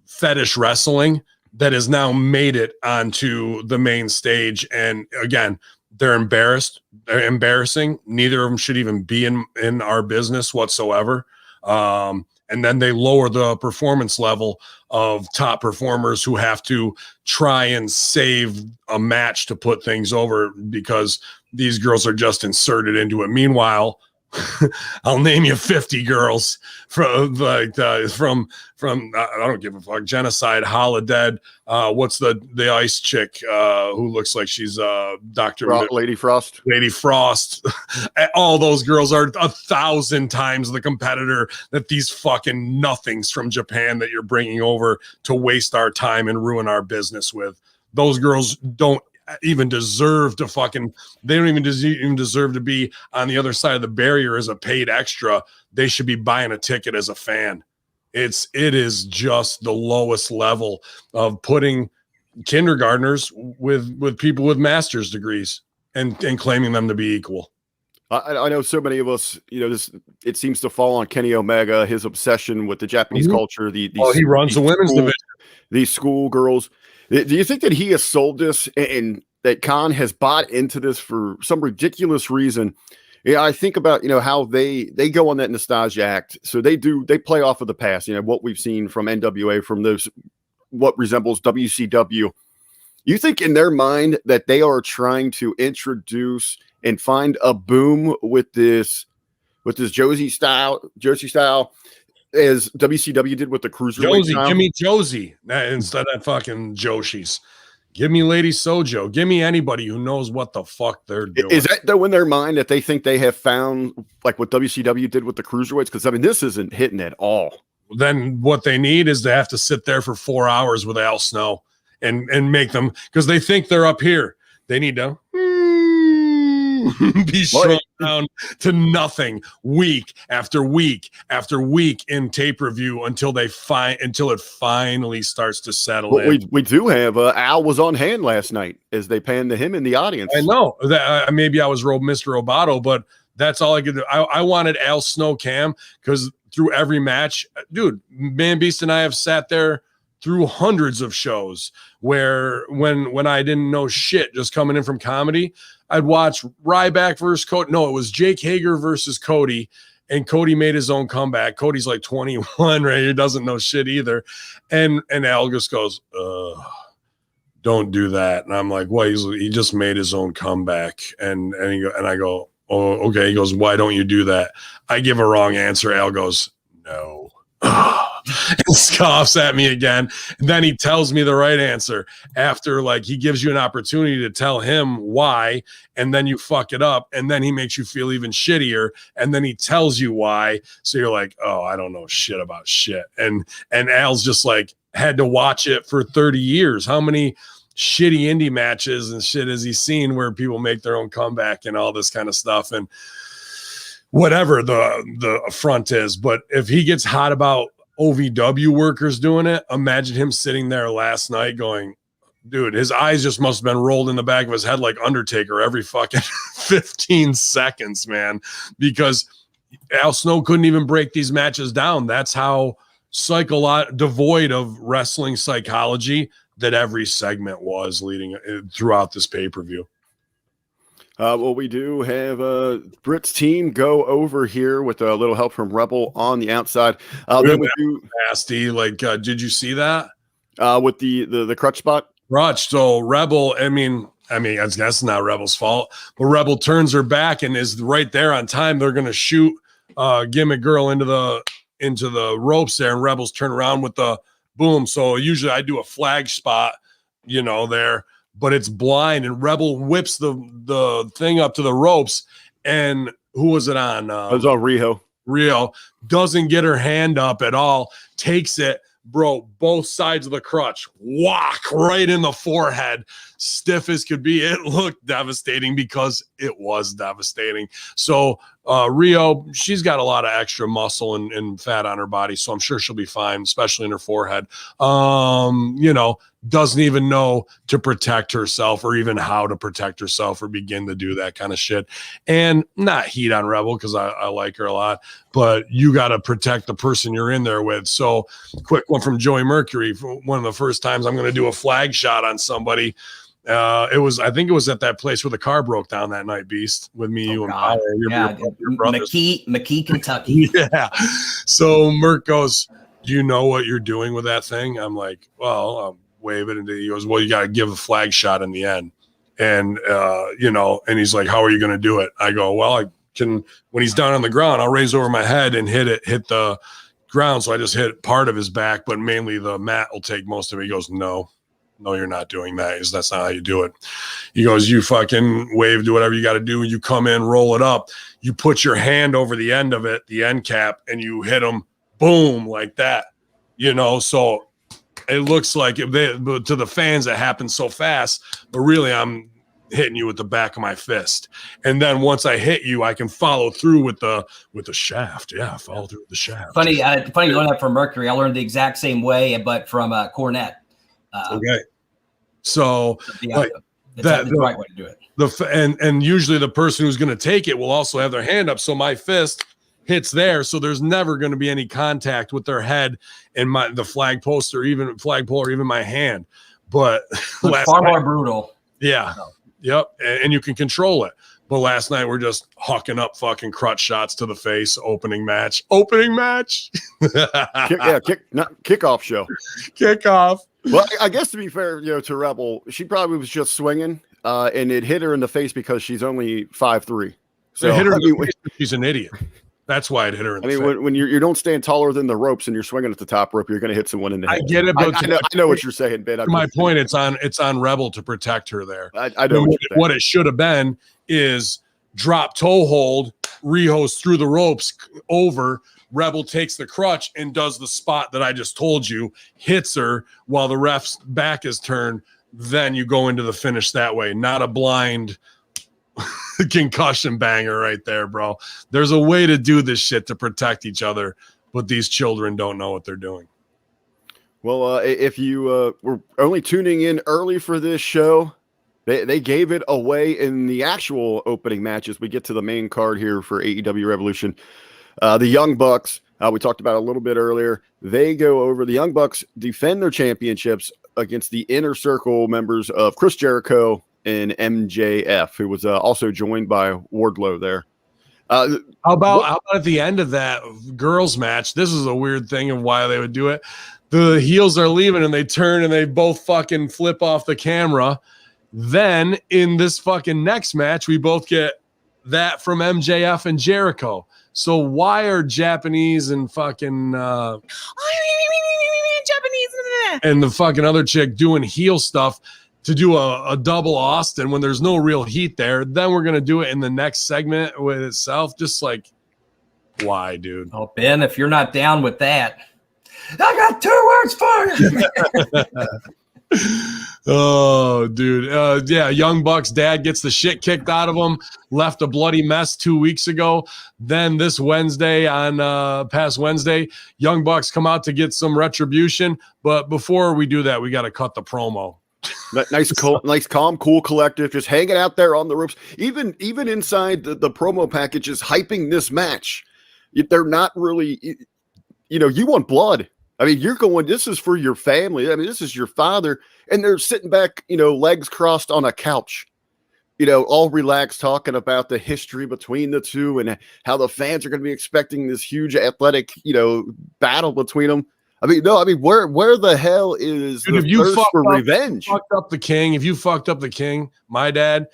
fetish wrestling that has now made it onto the main stage. And again, they're embarrassed. They're embarrassing. Neither of them should even be in our business whatsoever. And then they lower the performance level of top performers who have to try and save a match to put things over because these girls are just inserted into it. Meanwhile, I'll name you 50 girls from I don't give a fuck. Genocide, Holodead. What's the ice chick who looks like she's Dr. Lady Frost. Lady Frost. All those girls are 1,000 times the competitor that these fucking nothings from Japan that you're bringing over to waste our time and ruin our business with. Those girls don't even deserve to they don't even deserve to be on the other side of the barrier as a paid extra. They should be buying a ticket as a fan. It is just the lowest level of putting kindergartners with people with master's degrees and claiming them to be equal. I know so many of us, it seems to fall on Kenny Omega, his obsession with the Japanese culture. He runs the women's division. These school girls. Do you think that he has sold this and that Khan has bought into this for some ridiculous reason? Yeah, I think about, how they go on that nostalgia act. So they play off of the past, what we've seen from NWA, from those, what resembles WCW. You think in their mind that they are trying to introduce and find a boom with this Josie style, as WCW did with the cruiserweight style? Give me Josie instead of fucking Joshi's. Give me Lady Sojo. Give me anybody who knows what the fuck they're doing. Is that though in their mind that they think they have found like what WCW did with the cruiserweights? Because this isn't hitting at all. Then what they need is they have to sit there for 4 hours with Al Snow and make them, because they think they're up here. They need to be struck down to nothing week after week after week in tape review until it finally starts to settle in. We do have Al was on hand last night as they panned to him in the audience. I know that maybe I was Mr. Roboto, but that's all I could do. I wanted Al Snow Cam because through every match, dude, Man Beast and I have sat there through hundreds of shows where when I didn't know shit, just coming in from comedy, I'd watch Ryback versus Cody. No, it was Jake Hager versus Cody. And Cody made his own comeback. Cody's like 21, right? He doesn't know shit either. And Al just goes, don't do that. And I'm like, well, he just made his own comeback. And I go, oh, okay. He goes, why don't you do that? I give a wrong answer. Al goes, no. And scoffs at me again. And then he tells me the right answer after, like, he gives you an opportunity to tell him why, and then you fuck it up, and then he makes you feel even shittier, and then he tells you why. So you're like, oh, I don't know shit about shit. And Al's just like had to watch it for 30 years. How many shitty indie matches and shit has he seen where people make their own comeback and all this kind of stuff? And whatever the front is, but if he gets hot about OVW workers doing it, imagine him sitting there last night going, dude, his eyes just must have been rolled in the back of his head like Undertaker every fucking 15 seconds, man, because Al Snow couldn't even break these matches down. That's how devoid of wrestling psychology that every segment was leading throughout this pay-per-view. Well, we do have Britt's team go over here with a little help from Rebel on the outside. Then we do nasty. Like, did you see that? With the crutch spot? Crutch. So Rebel, I mean, that's not Rebel's fault, but Rebel turns her back and is right there on time. They're gonna shoot Gimmick Girl into the ropes there, and Rebel's turn around with the boom. So usually I do a flag spot, there. But it's blind, and Rebel whips the thing up to the ropes. And who was it on? It was on Rio. Rio doesn't get her hand up at all, takes it, bro, both sides of the crutch, whack right in the forehead, stiff as could be. It looked devastating because it was devastating. So Rio, she's got a lot of extra muscle and fat on her body, so I'm sure she'll be fine, especially in her forehead. Doesn't even know to protect herself or even how to protect herself or begin to do that kind of shit. And not heat on Rebel because I like her a lot, but you got to protect the person you're in there with. So quick one from Joey Mercury. One of the first times I'm going to do a flag shot on somebody. I think it was at that place where the car broke down that night, Beast, with me, you, and Power, your brothers. McKee, Kentucky. Yeah. So Merc goes, do you know what you're doing with that thing? I'm like, well, wave it. And he goes, well, you got to give a flag shot in the end. And, and he's like, how are you going to do it? I go, well, I can, when he's down on the ground, I'll raise over my head and hit the ground. So I just hit part of his back, but mainly the mat will take most of it. He goes, no, you're not doing that. That's not how you do it. He goes, you fucking wave, do whatever you got to do. You come in, roll it up. You put your hand over the end of it, the end cap, and you hit them, boom, like that, so it looks like to the fans, it happens so fast, but really I'm hitting you with the back of my fist. And then once I hit you, I can follow through with the shaft. Yeah, follow through with the shaft. Funny you learned that from Mercury. I learned the exact same way, but from Cornette. Okay. So that's the right way to do it. And usually the person who's going to take it will also have their hand up. So my fist hits there. So there's never going to be any contact with their head and the flagpole or even my hand. But far more brutal. Yeah. So. Yep. And you can control it. But last night we're just hawking up fucking crutch shots to the face. Opening match. Kickoff show. Kickoff. Well, I guess to be fair, to Rebel, she probably was just swinging, and it hit her in the face because she's only 5'3". So it hit her in the face because she's an idiot. That's why it hit her in the face. When you don't stand taller than the ropes and you're swinging at the top rope, you're going to hit someone in the head. I get it, but I know what you're saying, Ben. My point, it's on Rebel to protect her there. I know what it should have been is drop toe hold, Riho's through the ropes over. Rebel takes the crutch and does the spot that I just told you, hits her while the ref's back is turned. Then you go into the finish that way, not a blind concussion banger right there, bro. There's a way to do this shit to protect each other, but these children don't know what they're doing. Well, if you were only tuning in early for this show, they gave it away in the actual opening matches. We get to the main card here for AEW Revolution. The Young Bucks we talked about a little bit earlier. They go over, the Young Bucks defend their championships against the Inner Circle members of Chris Jericho and MJF, who was also joined by Wardlow there. How about at the end of that girls match? This is a weird thing of why they would do it. The heels are leaving and they turn and they both fucking flip off the camera. Then in this fucking next match, we both get that from MJF and Jericho. So why are Japanese and fucking Japanese and the fucking other chick doing heel stuff to do a double Austin when there's no real heat there? Then we're gonna do it in the next segment with itself. Just like, why, dude? Oh, Ben, if you're not down with that, I got 2 words for you. Oh, dude. Yeah, Young Bucks dad gets the shit kicked out of him, left a bloody mess 2 weeks ago. Then this Wednesday, past Wednesday, Young Bucks come out to get some retribution. But before we do that, we got to cut the promo. Nice, calm, cool collective, just hanging out there on the ropes. Even inside the promo package is hyping this match. They're not really, you want blood. I mean, you're going, this is for your family. I mean, this is your father. And they're sitting back, legs crossed on a couch, all relaxed, talking about the history between the two and how the fans are going to be expecting this huge athletic, battle between them. I mean, no, where the hell is dude, the thirst for revenge? If you fucked up the king, my dad,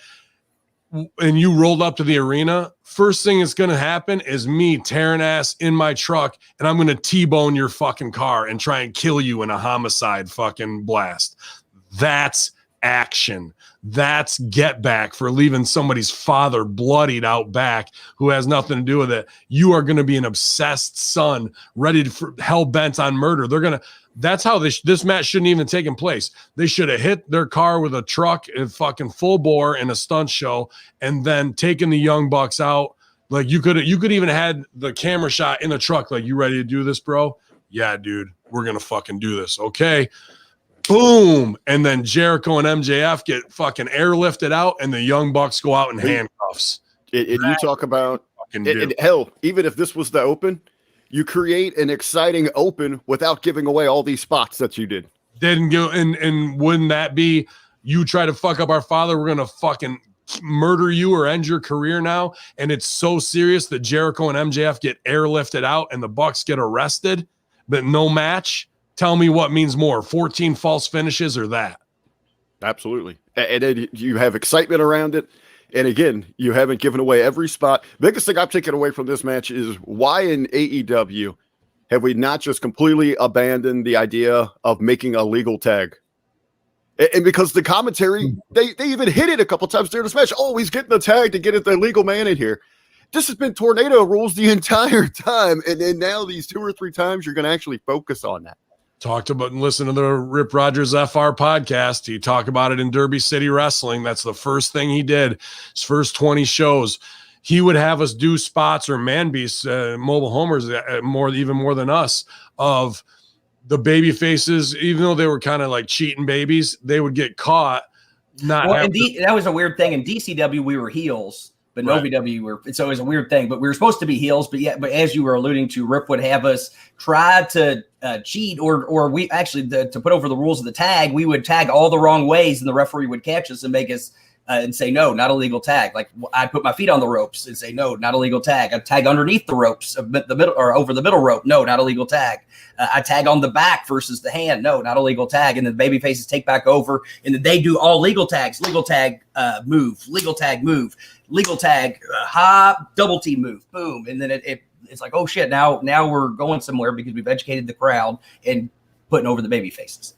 and you rolled up to the arena, first thing that's going to happen is me tearing ass in my truck, and I'm going to T-bone your fucking car and try and kill you in a homicide fucking blast. That's action. That's get back for leaving somebody's father bloodied out back who has nothing to do with it. You are going to be an obsessed son ready for hell bent on murder. That's how this match shouldn't even taken place. They should have hit their car with a truck and fucking full bore in a stunt show and then taken the Young Bucks out. Like you could even had the camera shot in the truck. Like, you ready to do this, bro? Yeah, dude, we're going to fucking do this. Okay. Boom. And then Jericho and MJF get fucking airlifted out and the Young Bucks go out in handcuffs. And you talk about, hell, even if this was the open, you create an exciting open without giving away all these spots that you did. Didn't go, and wouldn't that be, you try to fuck up our father, we're gonna fucking murder you or end your career now? And it's so serious that Jericho and MJF get airlifted out and the Bucks get arrested, but no match. Tell me what means more, 14 false finishes or that? Absolutely. And then you have excitement around it. And again, you haven't given away every spot. Biggest thing I've taken away from this match is why in AEW have we not just completely abandoned the idea of making a legal tag? And because the commentary, they even hit it a couple times during this match. Oh, he's getting the tag to get the legal man in here. This has been tornado rules the entire time. And then now these 2 or 3 times you're going to actually focus on that. Talked about and listen to the Rip Rogers FR podcast. He talked about it in Derby City Wrestling. That's the first thing he did. His first 20 shows, he would have us do spots or man beasts, mobile homers, even more than us, of the baby faces. Even though they were kind of like cheating babies, they would get caught. That was a weird thing. In DCW, we were heels. But in OVW, so it was a weird thing. But we were supposed to be heels. But as you were alluding to, Rip would have us try to cheat, or we actually to put over the rules of the tag. We would tag all the wrong ways, and the referee would catch us and make us and say no, not a legal tag. Like I'd put my feet on the ropes and say no, not a legal tag. I'd tag underneath the ropes, the middle or over the middle rope. No, not a legal tag. I tag on the back versus the hand. No, not a legal tag. And then baby faces take back over, and then they do all legal tags. Legal tag, move. Legal tag, move. Legal tag, hop, double T move, boom. And then it's like, oh shit, now we're going somewhere because we've educated the crowd and putting over the baby faces.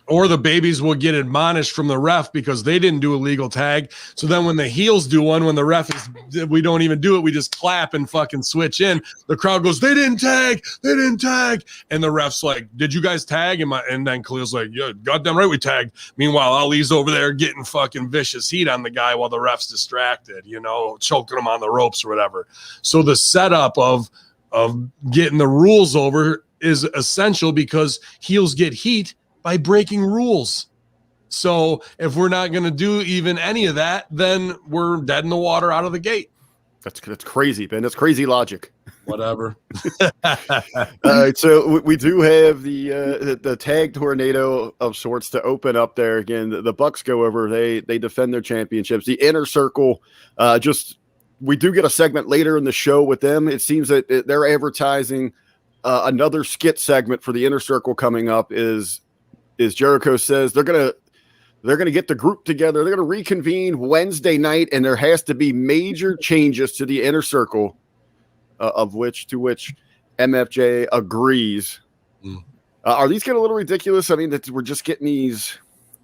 Or the babies will get admonished from the ref because they didn't do a legal tag. So then when the heels do one, when the ref is, we don't even do it. We just clap and fucking switch in. The crowd goes, they didn't tag. And the ref's like, did you guys tag? And then Khalil's like, yeah, goddamn right we tagged. Meanwhile, Ali's over there getting fucking vicious heat on the guy while the ref's distracted, choking him on the ropes or whatever. So the setup of getting the rules over is essential because heels get heat by breaking rules. So if we're not going to do even any of that, then we're dead in the water out of the gate. That's crazy, Ben. That's crazy logic. Whatever. All right, so we do have the tag tornado of sorts to open up there again. The Bucks go over; they defend their championships. The Inner Circle, we do get a segment later in the show with them. It seems that they're advertising another skit segment for the Inner Circle coming up. Is Jericho says they're gonna get the group together. They're gonna reconvene Wednesday night, and there has to be major changes to the Inner Circle. To which MFJ agrees. Are these getting a little ridiculous? I mean, that we're just getting these,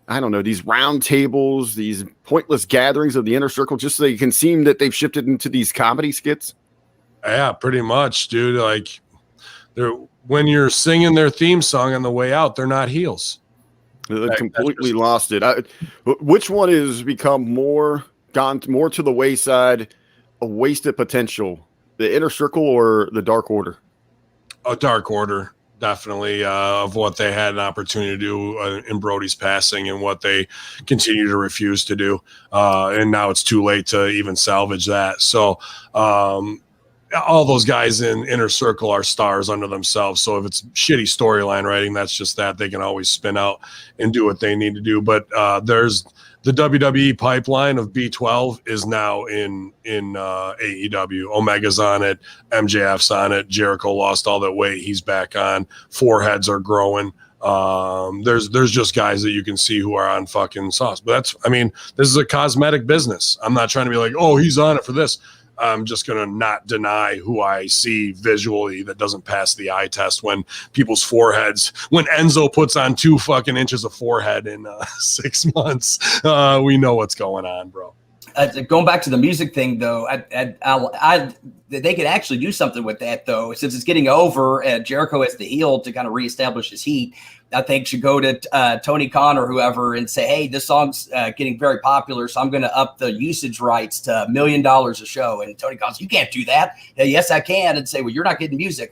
I don't know, these round tables, these pointless gatherings of the Inner Circle, just so you can seem that they've shifted into these comedy skits. Yeah, pretty much, dude. Like, when you're singing their theme song on the way out, they're not heels. They completely lost it. Which one has become gone more to the wayside, a wasted potential? The Inner Circle or the Dark Order? A Dark Order, definitely, of what they had an opportunity to do in Brody's passing and what they continue to refuse to do. And now it's too late to even salvage that. So all those guys in Inner Circle are stars unto themselves. So if it's shitty storyline writing, that's just that. They can always spin out and do what they need to do. But there's the WWE pipeline of B12 is now in AEW. Omega's on it. MJF's on it. Jericho lost all that weight. He's back on. Foreheads are growing. There's just guys that you can see who are on fucking sauce. But this is a cosmetic business. I'm not trying to be like, oh, he's on it for this. I'm just going to not deny who I see visually that doesn't pass the eye test when people's foreheads, when Enzo puts on 2 fucking inches of forehead in 6 months, we know what's going on, bro. Going back to the music thing, though, they could actually do something with that, though. Since it's getting over, Jericho as the heel to kind of reestablish his heat, I think should go to Tony Khan or whoever and say, hey, this song's getting very popular, so I'm going to up the usage rights to $1 million a show. And Tony Khan says, you can't do that. Yes, I can. And say, well, you're not getting music.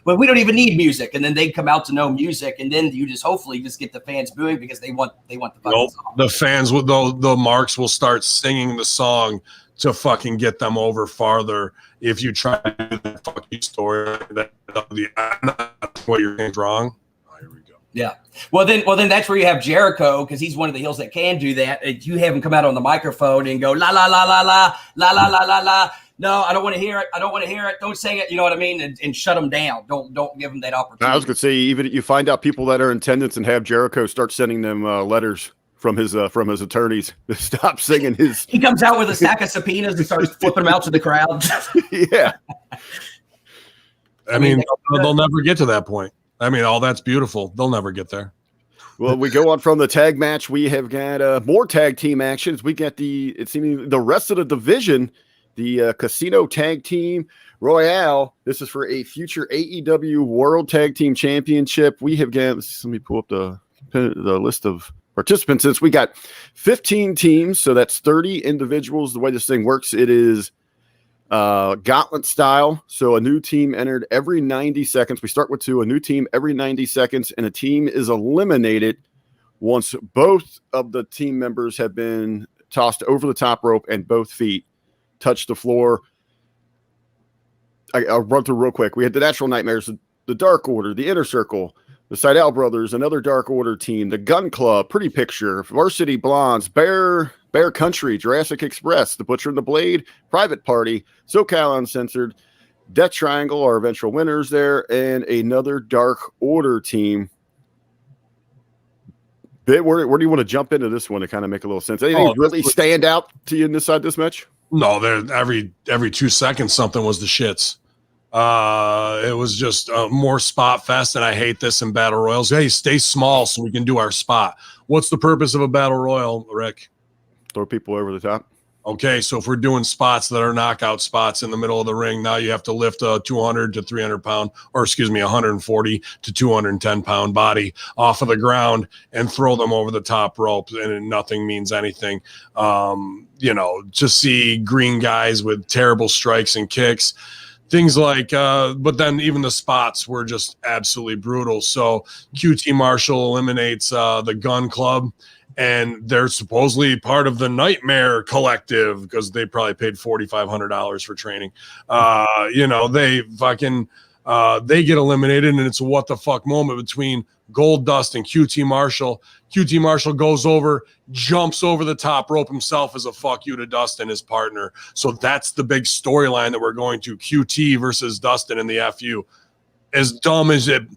Well, we don't even need music. And then they come out to no music. And then you just hopefully just get the fans booing because they want the fucking song. The fans, the marks will start singing the song to fucking get them over farther. If you try to do that fuck you story, what you're doing wrong. Here we go. Yeah. Well, then that's where you have Jericho, because he's one of the heels that can do that. You have him come out on the microphone and go la la la la la la la la la la. No, I don't want to hear it. I don't want to hear it. Don't sing it. You know what I mean? And shut them down. Don't give them that opportunity. I was going to say, even you find out people that are in attendance and have Jericho start sending them letters from his attorneys to stop singing his. He comes out with a stack of subpoenas and starts flipping them out to the crowd. Yeah. I mean, they'll never get to that point. I mean, all that's beautiful. They'll never get there. Well, we go on from the tag match. We have got more tag team actions. We got the rest of the division, the Casino Tag Team Royale. This is for a future AEW World Tag Team Championship. We have got, let me pull up the list of participants. Since we got 15 teams, so that's 30 individuals. The way this thing works, it is gauntlet style. So a new team entered every 90 seconds. We start with 2, a new team every 90 seconds, and a team is eliminated once both of the team members have been tossed over the top rope and both feet touch the floor. I'll run through real quick. We had the Natural Nightmares, the Dark Order, the Inner Circle, the Seidel Brothers, another Dark Order team, the Gun Club, Pretty Picture, Varsity Blondes, Bear Country, Jurassic Express, The Butcher and the Blade, Private Party, SoCal Uncensored, Death Triangle, our eventual winners there, and another Dark Order team. Where do you want to jump into this one to kind of make a little sense? Anything really stand out to you inside this match? No, every 2 seconds something was the shits. It was just more spot fest, and I hate this in battle royals. Hey, stay small so we can do our spot. What's the purpose of a battle royal, Rick? Throw people over the top. Okay, so if we're doing spots that are knockout spots in the middle of the ring, now you have to lift a 200 to 300 pound, or excuse me, 140 to 210 pound body off of the ground and throw them over the top rope, and nothing means anything. To see green guys with terrible strikes and kicks, things like, but then even the spots were just absolutely brutal. So QT Marshall eliminates the Gun Club, and they're supposedly part of the Nightmare Collective because they probably paid $4,500 for training. They fucking they get eliminated, and it's a what the fuck moment between Goldust and QT Marshall. QT Marshall goes over, jumps over the top rope himself as a fuck you to Dustin, his partner. So that's the big storyline that we're going to. QT versus Dustin in the FU. As dumb as it,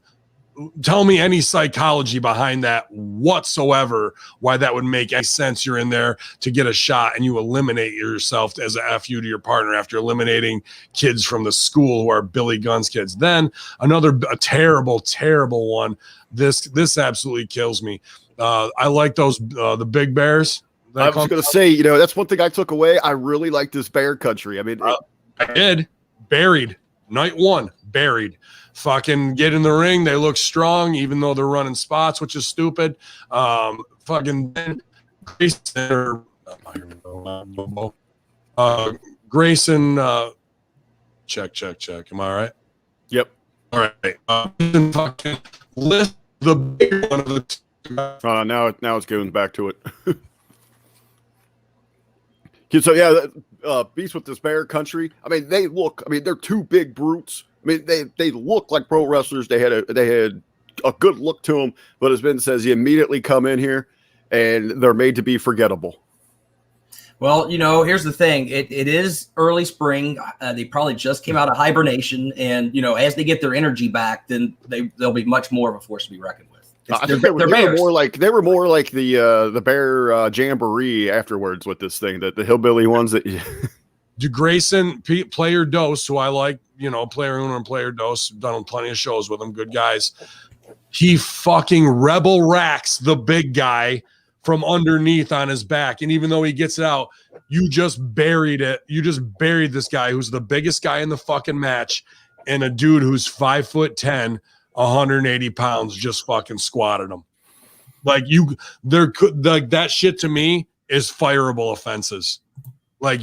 tell me any psychology behind that whatsoever, why that would make any sense. You're in there to get a shot and you eliminate yourself as a FU to your partner after eliminating kids from the school who are Billy Gunn's kids. Then a terrible, terrible one. This absolutely kills me. I like those, the Big Bears. I was going to say, that's one thing I took away. I really like this bear country. I mean, I did. Buried. Night one, buried. Fucking get in the ring. They look strong, even though they're running spots, which is stupid. Fucking Grayson, Grayson, check. Am I all right? Yep. All right. Fucking lift the big one of the. Now it's going back to it. So yeah, beast with this bear country. I mean, they're two big brutes. I mean, they look like pro wrestlers. They had a good look to them, but as Ben says, you immediately come in here and they're made to be forgettable. Well, here's the thing. It is early spring. They probably just came out of hibernation, and as they get their energy back, then they'll be much more of a force to be reckoned with. I think they were more like the bear jamboree afterwards with this thing, that the hillbilly ones that. Grayson, Player Dose, who I like, Player Uno and Player Dose, done plenty of shows with them, good guys. He fucking rebel racks the big guy from underneath on his back, and even though he gets it out, you just buried it. You just buried this guy who's the biggest guy in the fucking match, and a dude who's 5'10", 180 pounds, just fucking squatted him. That shit to me is fireable offenses. I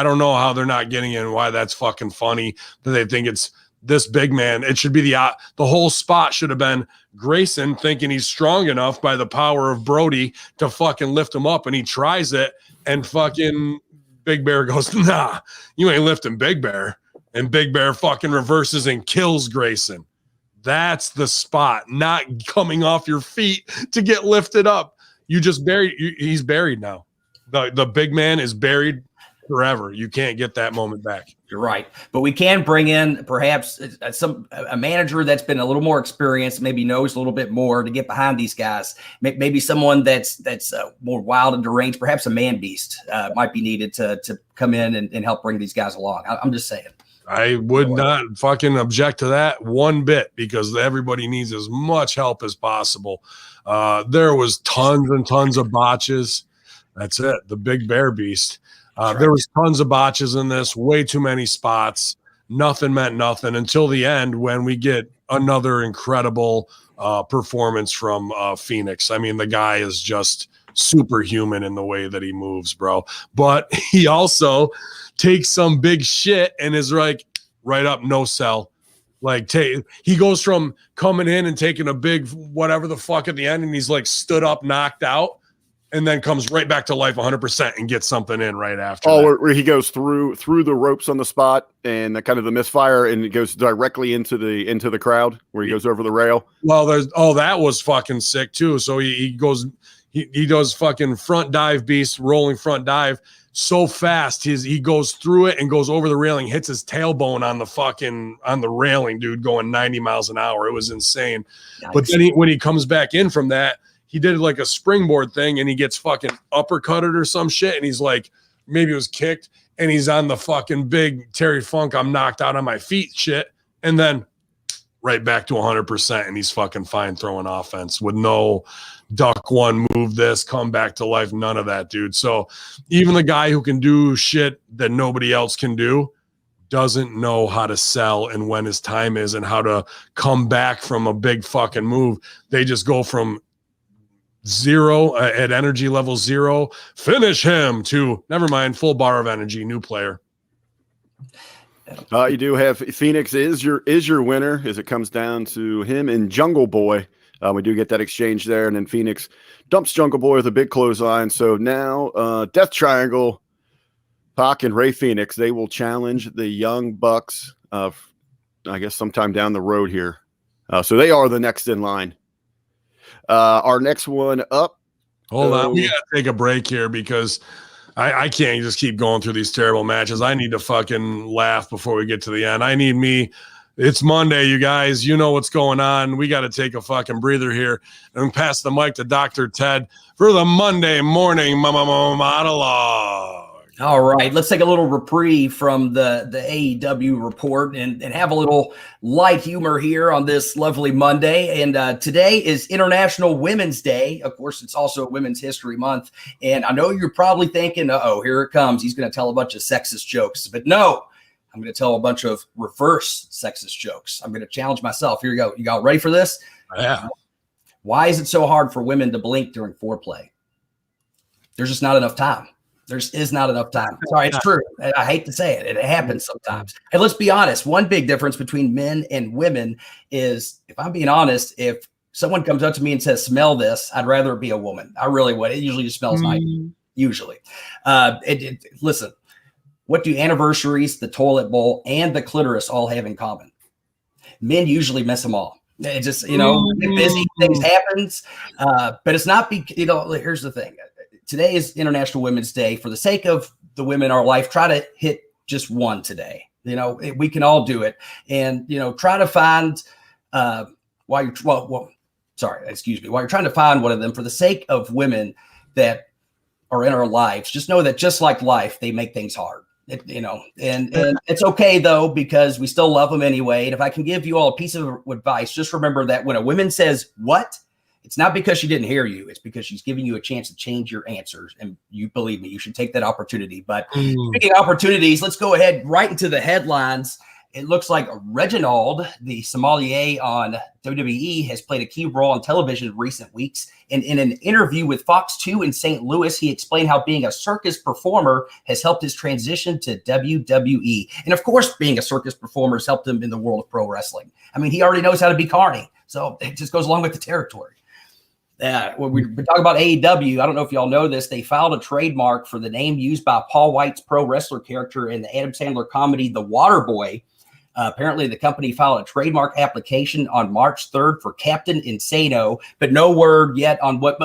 don't know how they're not getting in, why that's fucking funny that they think it's this big man. It should be the whole spot should have been Grayson thinking he's strong enough by the power of Brody to fucking lift him up, and he tries it, and fucking Big Bear goes, nah, you ain't lifting Big Bear. And Big Bear fucking reverses and kills Grayson. That's the spot, not coming off your feet to get lifted up. You just buried. He's buried now. The big man is buried forever. You can't get that moment back. You're right, but we can bring in perhaps a manager that's been a little more experienced, maybe knows a little bit more to get behind these guys. Maybe someone that's more wild and deranged. Perhaps a man beast might be needed to come in and help bring these guys along. I'm just saying. I would not fucking object to that one bit, because everybody needs as much help as possible. There was tons and tons of botches. That's it. The big bear beast. There was tons of botches in this, way too many spots. Nothing meant nothing until the end, when we get another incredible performance from Phoenix. I mean, the guy is just superhuman in the way that he moves, bro. But he also takes some big shit and is like, right up, no sell. He goes from coming in and taking a big whatever the fuck at the end, and he's like stood up, knocked out, and then comes right back to life 100% and gets something in right after. Where he goes through the ropes on the spot and kind of the misfire, and it goes directly into the crowd where he goes over the rail. Well, that was fucking sick too. So he does fucking front dive beast, rolling front dive so fast. He goes through it and goes over the railing, hits his tailbone on the railing, dude, going 90 miles an hour. It was insane. Nice. But then when he comes back in from that, he did like a springboard thing, and he gets fucking uppercutted or some shit. And he's like, maybe it was kicked, and he's on the fucking big Terry Funk, I'm knocked out on my feet shit. And then right back to 100%. And he's fucking fine throwing offense with no duck one, move this, come back to life. None of that, dude. So even the guy who can do shit that nobody else can do doesn't know how to sell and when his time is and how to come back from a big fucking move. They just go from zero at energy level 0, finish him, to never mind, full bar of energy, new player. You do have Phoenix is your winner, as it comes down to him and Jungle Boy. We do get that exchange there, and then Phoenix dumps Jungle Boy with a big clothesline. So now Death Triangle, Pac and Ray Phoenix, they will challenge the Young Bucks, I guess sometime down the road here. So they are the next in line. Our next one up. Hold on. We got to take a break here because I can't just keep going through these terrible matches. I need to fucking laugh before we get to the end. I need me. It's Monday, you guys. You know what's going on. We got to take a fucking breather here and pass the mic to Dr. Ted for the Monday morning monologue. All right, let's take a little reprieve from the AEW report and have a little light humor here on this lovely Monday. And today is International Women's Day. Of course, it's also Women's History Month. And I know you're probably thinking, uh-oh, here it comes. He's going to tell a bunch of sexist jokes. But no, I'm going to tell a bunch of reverse sexist jokes. I'm going to challenge myself. Here you go. You all ready for this? Yeah. Why is it so hard for women to blink during foreplay? There's just not enough time. There is not enough time. Sorry, it's true. I hate to say it. It happens sometimes. And let's be honest. One big difference between men and women is, if I'm being honest, if someone comes up to me and says, smell this, I'd rather it be a woman. I really would. It usually just smells nice. Usually. Listen, what do anniversaries, the toilet bowl, and the clitoris all have in common? Men usually miss them all. It just, busy things happens. But it's not, here's the thing. Today is International Women's Day. For the sake of the women in our life, try to hit just one today. We can all do it. And, try to find while you're trying to find one of them, for the sake of women that are in our lives, just know that just like life, they make things hard. And it's okay though, because we still love them anyway. And if I can give you all a piece of advice, just remember that when a woman says what, it's not because she didn't hear you. It's because she's giving you a chance to change your answers. And you believe me, you should take that opportunity. But speaking of opportunities, let's go ahead right into the headlines. It looks like Reginald, the sommelier on WWE, has played a key role on television in recent weeks. And in an interview with Fox 2 in St. Louis, he explained how being a circus performer has helped his transition to WWE. And of course, being a circus performer has helped him in the world of pro wrestling. I mean, he already knows how to be Carney. So it just goes along with the territory. When we're talking about AEW, I don't know if y'all know this, they filed a trademark for the name used by Paul White's pro wrestler character in the Adam Sandler comedy The Waterboy. Apparently, the company filed a trademark application on March 3rd for Captain Insano, but no word yet on what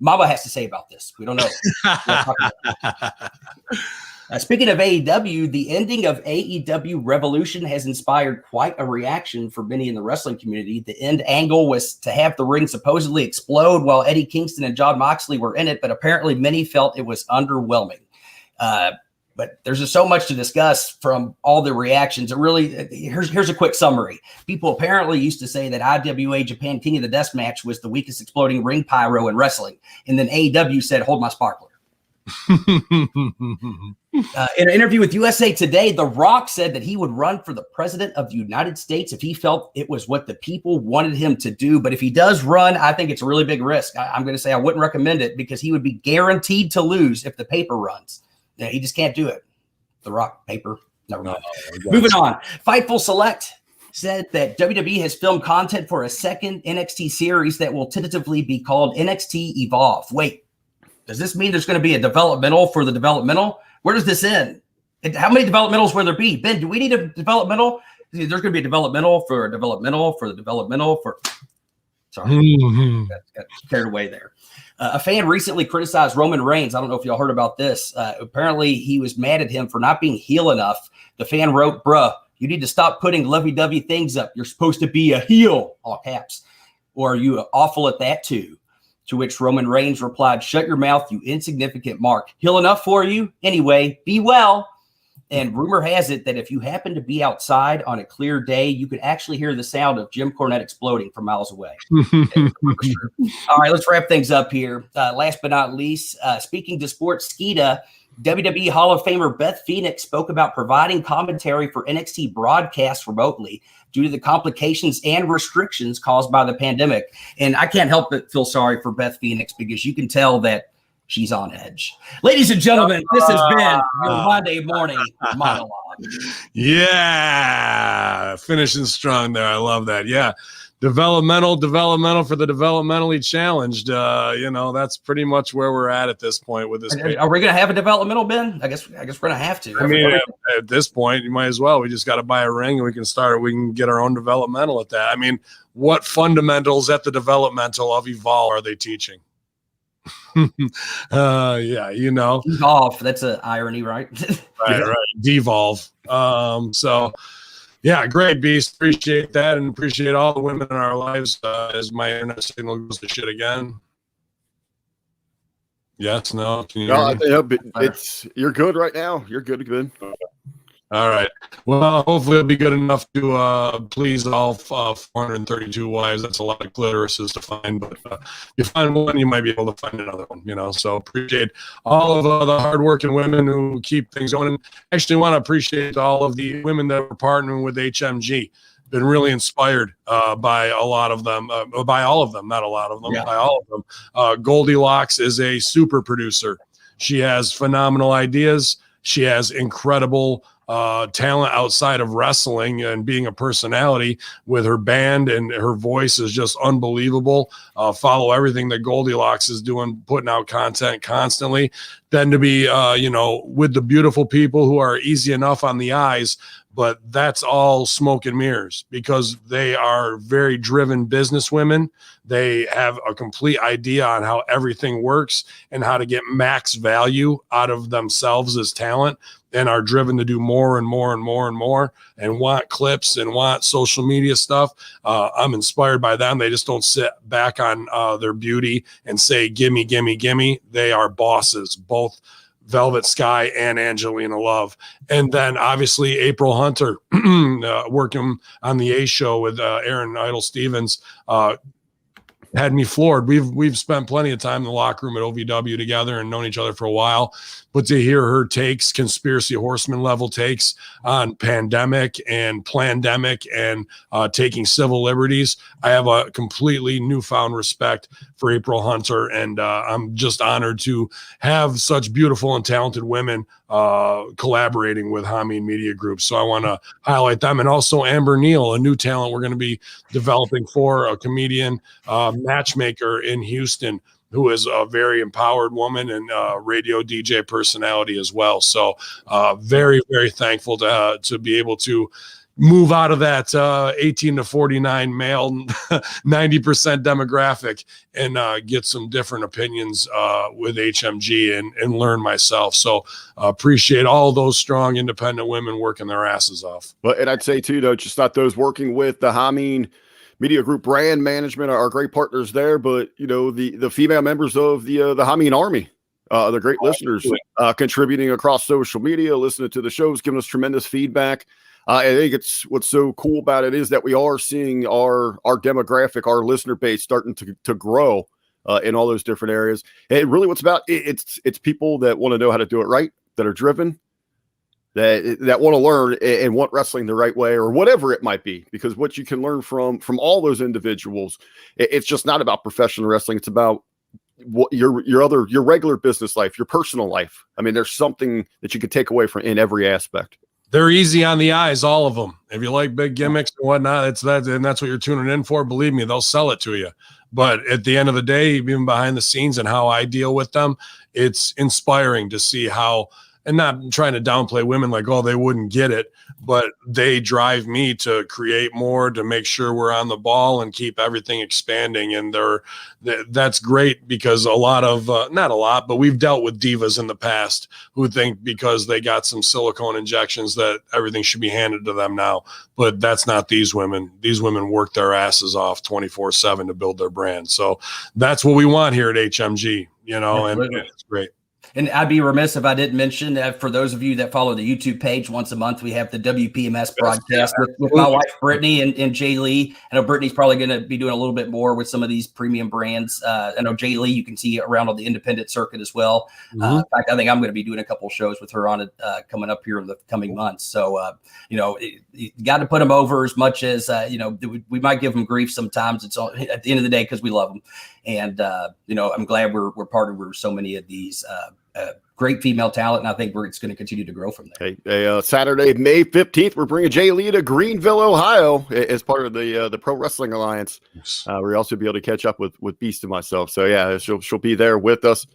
Mama has to say about this. We don't know. Speaking of AEW, the ending of AEW Revolution has inspired quite a reaction for many in the wrestling community. The end angle was to have the ring supposedly explode while Eddie Kingston and Jon Moxley were in it, but apparently many felt it was underwhelming. But there's just so much to discuss from all the reactions. Here's a quick summary. People apparently used to say that IWA Japan King of the Death match was the weakest exploding ring pyro in wrestling. And then AEW said, hold my sparkler. In an interview with USA Today, The Rock said that he would run for the president of the United States if he felt it was what the people wanted him to do. But if he does run, I think it's a really big risk. I'm going to say I wouldn't recommend it because he would be guaranteed to lose if the paper runs. Yeah, he just can't do it. The Rock paper. Never mind. Moving on. Fightful Select said that WWE has filmed content for a second NXT series that will tentatively be called NXT Evolve. Wait, does this mean there's going to be a developmental for the developmental? Where does this end? How many developmentals will there be? Ben, do we need a developmental? There's going to be a developmental for a developmental for the developmental for. Sorry, got carried away there. A fan recently criticized Roman Reigns. I don't know if y'all heard about this. Apparently, he was mad at him for not being heel enough. The fan wrote, bruh, you need to stop putting lovey-dovey things up. You're supposed to be a heel, all caps. Or are you awful at that too? To which Roman Reigns replied, shut your mouth, you insignificant mark. Heel enough for you? Anyway, be well. And rumor has it that if you happen to be outside on a clear day, you could actually hear the sound of Jim Cornette exploding from miles away. All right, let's wrap things up here. Last but not least, speaking to Sports Skeeta, WWE Hall of Famer Beth Phoenix spoke about providing commentary for NXT broadcasts remotely due to the complications and restrictions caused by the pandemic. And I can't help but feel sorry for Beth Phoenix because you can tell that she's on edge. Ladies and gentlemen, this has been your Monday morning monologue. Yeah, finishing strong there. I love that. Yeah, developmental for the developmentally challenged. That's pretty much where we're at this point with this. Are we going to have a developmental, Ben? I guess we're going to have to. I mean, at this point, you might as well. We just got to buy a ring and we can get our own developmental at that. I mean, what fundamentals at the developmental of Evolve are they teaching? Evolve. That's an irony, right? right. Devolve. So yeah, great, Beast. Appreciate that, and appreciate all the women in our lives. As my internet signal goes to shit again. Yes, no. Can you hear me? You're good right now. You're good. All right. Well, hopefully it'll be good enough to please all 432 wives. That's a lot of clitorises to find, but you find one, you might be able to find another one, So appreciate all of the hardworking women who keep things going. And actually want to appreciate all of the women that were partnering with HMG. Been really inspired by a lot of them, by all of them, not a lot of them, by all of them. Goldilocks is a super producer. She has phenomenal ideas. She has incredible talent outside of wrestling and being a personality with her band, and her voice is just unbelievable. Follow everything that Goldilocks is doing, putting out content constantly. Then to be, with the beautiful people who are easy enough on the eyes, but that's all smoke and mirrors because they are very driven business women. They have a complete idea on how everything works and how to get max value out of themselves as talent, and are driven to do more and more and more and more, and want clips and want social media stuff. I'm inspired by them. They just don't sit back on their beauty and say, gimme, gimme, gimme. They are bosses, both Velvet Sky and Angelina Love. And then obviously April Hunter, working on the A show with Aaron Idol Stevens, had me floored. We've spent plenty of time in the locker room at OVW together and known each other for a while, but to hear her takes, conspiracy horseman level takes on pandemic and plandemic and taking civil liberties, I have a completely newfound respect for April Hunter, and I'm just honored to have such beautiful and talented women collaborating with Hamin Media Group. So I want to highlight them. And also Amber Neal, a new talent we're going to be developing for, a comedian, matchmaker in Houston, who is a very empowered woman and radio DJ personality as well. So very, very thankful to be able to move out of that 18 to 49 male 90% demographic and get some different opinions with HMG and learn myself. So appreciate all those strong independent women working their asses off. Well, and I'd say too, though, just not those working with the Hamin Media Group brand management are great partners there, but the female members of the Hamin Army, the great listeners, contributing across social media, listening to the shows, giving us tremendous feedback. I think what's so cool about it is that we are seeing our demographic, our listener base starting to grow in all those different areas. And really what's about it's people that want to know how to do it right, that are driven, that want to learn and want wrestling the right way, or whatever it might be, because what you can learn from all those individuals, it's just not about professional wrestling. It's about what your regular business life, your personal life. I mean, there's something that you could take away from in every aspect. They're easy on the eyes, all of them. If you like big gimmicks and whatnot, and that's what you're tuning in for. Believe me, they'll sell it to you. But at the end of the day, even behind the scenes and how I deal with them, it's inspiring to see how, and not trying to downplay women like, oh, they wouldn't get it, but they drive me to create more, to make sure we're on the ball and keep everything expanding. And that's great, because a lot of, not a lot, but we've dealt with divas in the past who think because they got some silicone injections that everything should be handed to them now. But that's not these women. These women work their asses off 24/7 to build their brand. So that's what we want here at HMG, and it's great. And I'd be remiss if I didn't mention that for those of you that follow the YouTube page, once a month, we have the WPMS broadcast with my wife, Brittany, and Jay Lee. I know Brittany's probably going to be doing a little bit more with some of these premium brands. I know Jay Lee, you can see around on the independent circuit as well. In fact, I think I'm going to be doing a couple of shows with her on it coming up here in the coming months. So, you got to put them over as much as, we might give them grief sometimes. It's all, at the end of the day, because we love them. And, I'm glad we're partnered with so many of these great female talent, and I think it's going to continue to grow from there. Hey, Saturday, May 15th, we're bringing Jay Lee to Greenville, Ohio, as part of the Pro Wrestling Alliance. We'll also be able to catch up with Beast and myself. So yeah, she'll be there with us.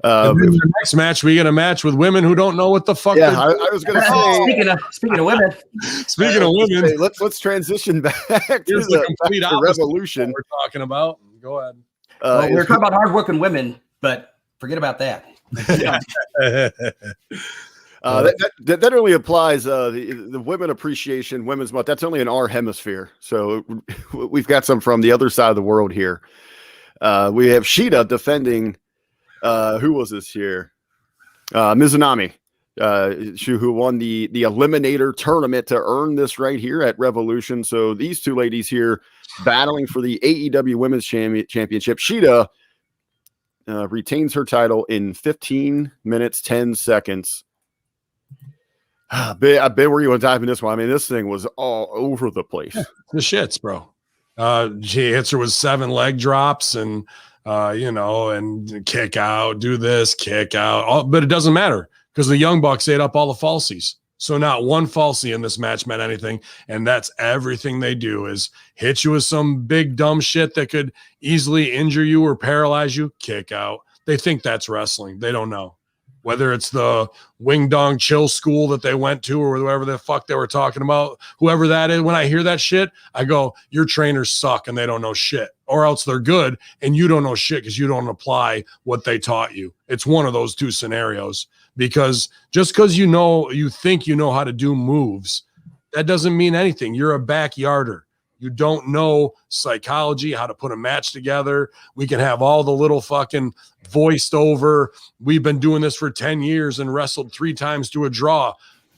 The next match, we get a match with women who don't know what the fuck. Yeah, I was going to say. Speaking of women, let's transition back to the complete Revolution we're talking about. Go ahead. We're talking about hardworking women, but forget about that. That only applies the Women Appreciation Women's Month. That's only in our hemisphere. So we've got some from the other side of the world here. We have Shida defending. Who was this here? Mizunami, who won the Eliminator tournament to earn this right here at Revolution. So these two ladies here battling for the AEW Women's Championship. Shida retains her title in 15 minutes, 10 seconds. I bet where you want to dive in this one. I mean, this thing was all over the place. The shits, bro. She hits her with 7 leg drops and and kick out, do this, kick out. But it doesn't matter because the Young Bucks ate up all the falsies. So not one falsie in this match meant anything. And that's everything they do is hit you with some big dumb shit that could easily injure you or paralyze you, kick out. They think that's wrestling. They don't know. Whether it's the Wing Dong Chill School that they went to or whatever the fuck they were talking about, whoever that is, when I hear that shit, I go, your trainers suck and they don't know shit. Or else they're good and you don't know shit because you don't apply what they taught you. It's one of those two scenarios. Because just because you think you know how to do moves, that doesn't mean anything. You're a backyarder. You don't know psychology, how to put a match together. We can have all the little fucking voiced over. We've been doing this for 10 years and wrestled 3 times to a draw.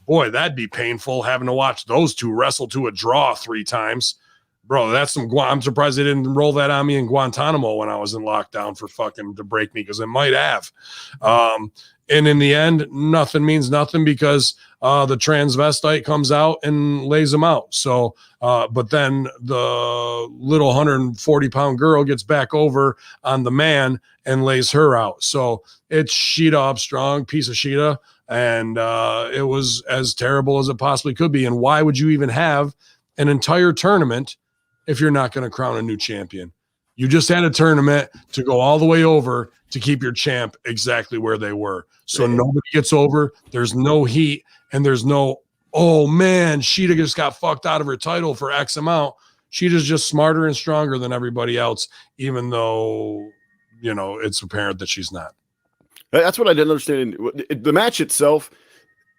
Boy, that'd be painful having to watch those two wrestle to a draw 3 times. Bro, that's I'm surprised they didn't roll that on me in Guantanamo when I was in lockdown for fucking to break me because it might have. And in the end, nothing means nothing because the transvestite comes out and lays them out. So, but then the little 140-pound girl gets back over on the man and lays her out. So it's Shida up strong, piece of Shida. And it was as terrible as it possibly could be. And why would you even have an entire tournament if you're not going to crown a new champion? You just had a tournament to go all the way over to keep your champ exactly where they were. So nobody gets over. There's no heat and there's no, oh man, Shida just got fucked out of her title for X amount. Shida's just smarter and stronger than everybody else, even though, it's apparent that she's not. That's what I didn't understand. The match itself,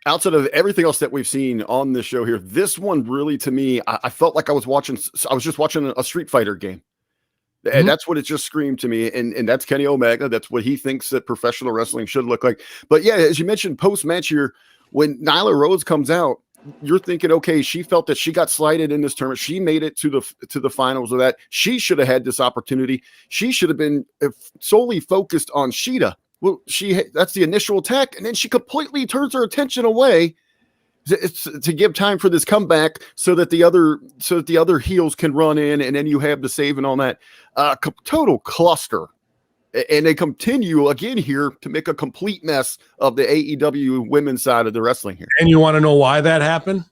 outside of everything else that we've seen on this show here, this one really, to me, I felt like I was just watching a Street Fighter game. And that's what it just screamed to me. And that's Kenny Omega. That's what he thinks that professional wrestling should look like. But yeah, as you mentioned, post-match here, when Nyla Rose comes out, you're thinking, okay, she felt that she got slighted in this tournament. She made it to the finals of that. She should have had this opportunity. She should have been solely focused on Shida. Well, that's the initial attack. And then she completely turns her attention away to give time for this comeback so that the other heels can run in, and then you have the save and all that. Total cluster. And they continue again here to make a complete mess of the AEW women's side of the wrestling here. And you want to know why that happened?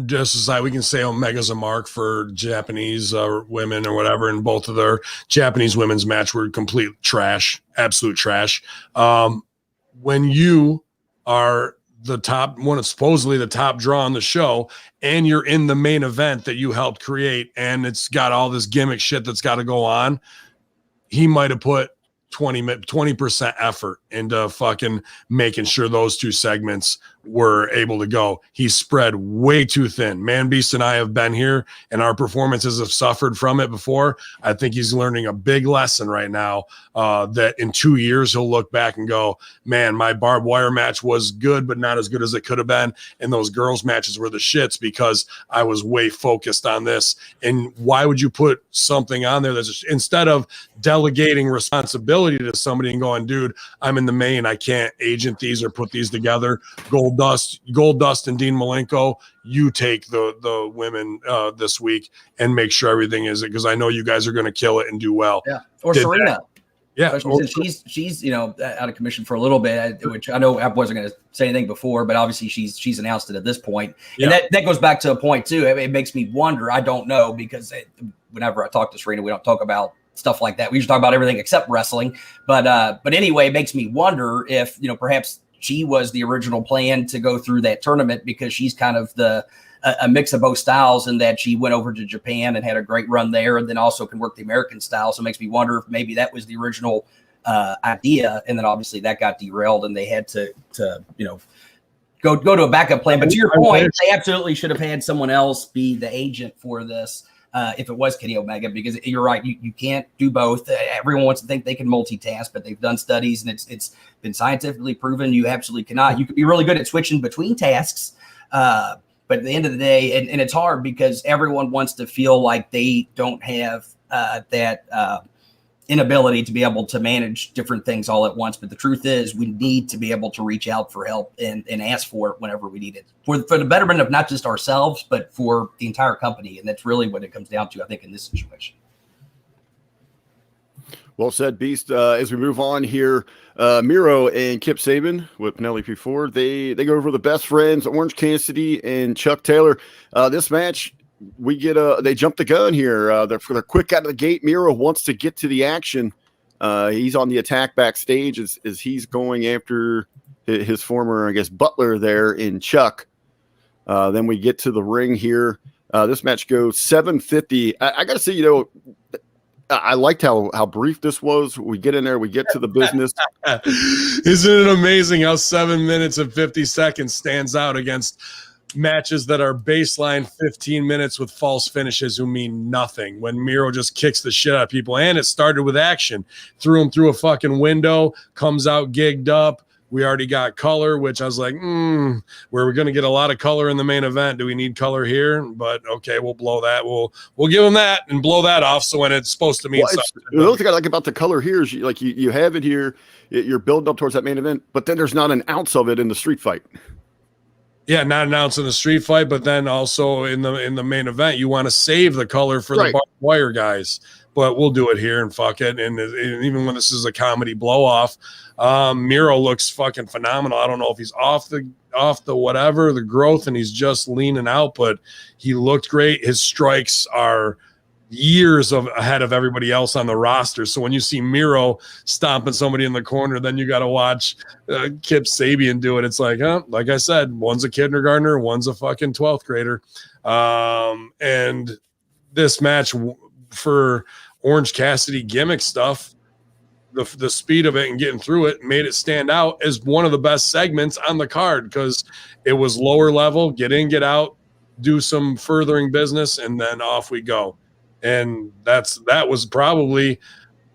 Just as we can say Omega's a mark for Japanese women or whatever, and both of their Japanese women's match were complete trash, absolute trash. When you are the top one, it's supposedly the top draw on the show, and you're in the main event that you helped create, and it's got all this gimmick shit that's got to go on, he might have put 20% effort into fucking making sure those 2 segments were able to go. He's spread way too thin. Man Beast and I have been here and our performances have suffered from it before. I think he's learning a big lesson right now that in 2 years he'll look back and go, man, my barbed wire match was good, but not as good as it could have been. And those girls matches were the shits because I was way focused on this. And why would you put something on there that's instead of delegating responsibility to somebody and going, dude, I'm in the main, I can't agent these or put these together. Gold Dust and Dean Malenko, you take the women this week and make sure everything is it, because I know you guys are going to kill it and do well. Yeah, or Serena. Yeah, Especially since she's out of commission for a little bit, which I know I wasn't going to say anything before, but obviously she's announced it at this point. And that goes back to a point too. It makes me wonder. I don't know, because whenever I talk to Serena, we don't talk about stuff like that. We usually talk about everything except wrestling. But anyway, it makes me wonder if perhaps she was the original plan to go through that tournament, because she's kind of a mix of both styles, in that she went over to Japan and had a great run there, and then also can work the American style. So it makes me wonder if maybe that was the original idea, and then obviously that got derailed, and they had to go to a backup plan. But to your point, they absolutely should have had someone else be the agent for this if it was Kenny Omega, because you're right, you can't do both. Everyone wants to think they can multitask, but they've done studies, and it's been scientifically proven you absolutely cannot. You could be really good at switching between tasks, but at the end of the day, and it's hard because everyone wants to feel like they don't have that inability to be able to manage different things all at once. But the truth is, we need to be able to reach out for help and ask for it whenever we need it, for the betterment of not just ourselves, but for the entire company. And that's really what it comes down to, I think, in this situation. Well said, Beast. As we move on here, Miro and Kip Sabian with Penelope Ford, they go over the best friends, Orange Cassidy and Chuck Taylor. This match, we get they jump the gun here. They're quick out of the gate. Miro wants to get to the action. He's on the attack backstage as he's going after his former, I guess, butler there in Chuck. Then we get to the ring here. This match goes 7:50. I got to say, I liked how brief this was. We get in there, we get to the business. Isn't it amazing how 7 minutes and 50 seconds stands out against matches that are baseline 15 minutes with false finishes who mean nothing, when Miro just kicks the shit out of people? And it started with action. Threw him through a fucking window, comes out gigged up. We already got color, which I was like, we're going to get a lot of color in the main event. Do we need color here? But okay, we'll blow that. We'll give him that and blow that off. So when it's supposed to mean something. The other thing I like about the color here is you have it here. You're building up towards that main event, but then there's not an ounce of it in the street fight. Yeah, not announcing the street fight, but then also in the main event, you want to save the color for the barbed wire guys. But we'll do it here and fuck it. And even when this is a comedy blow off, Miro looks fucking phenomenal. I don't know if he's off the whatever, the growth, and he's just leaning out, but he looked great. His strikes are years ahead of everybody else on the roster. So when you see Miro stomping somebody in the corner, then you got to watch Kip Sabian do it. It's like, like I said, one's a kindergartner, one's a fucking 12th grader. And this match for Orange Cassidy gimmick stuff, the speed of it and getting through it made it stand out as one of the best segments on the card, because it was lower level, get in, get out, do some furthering business, and then off we go. And that was probably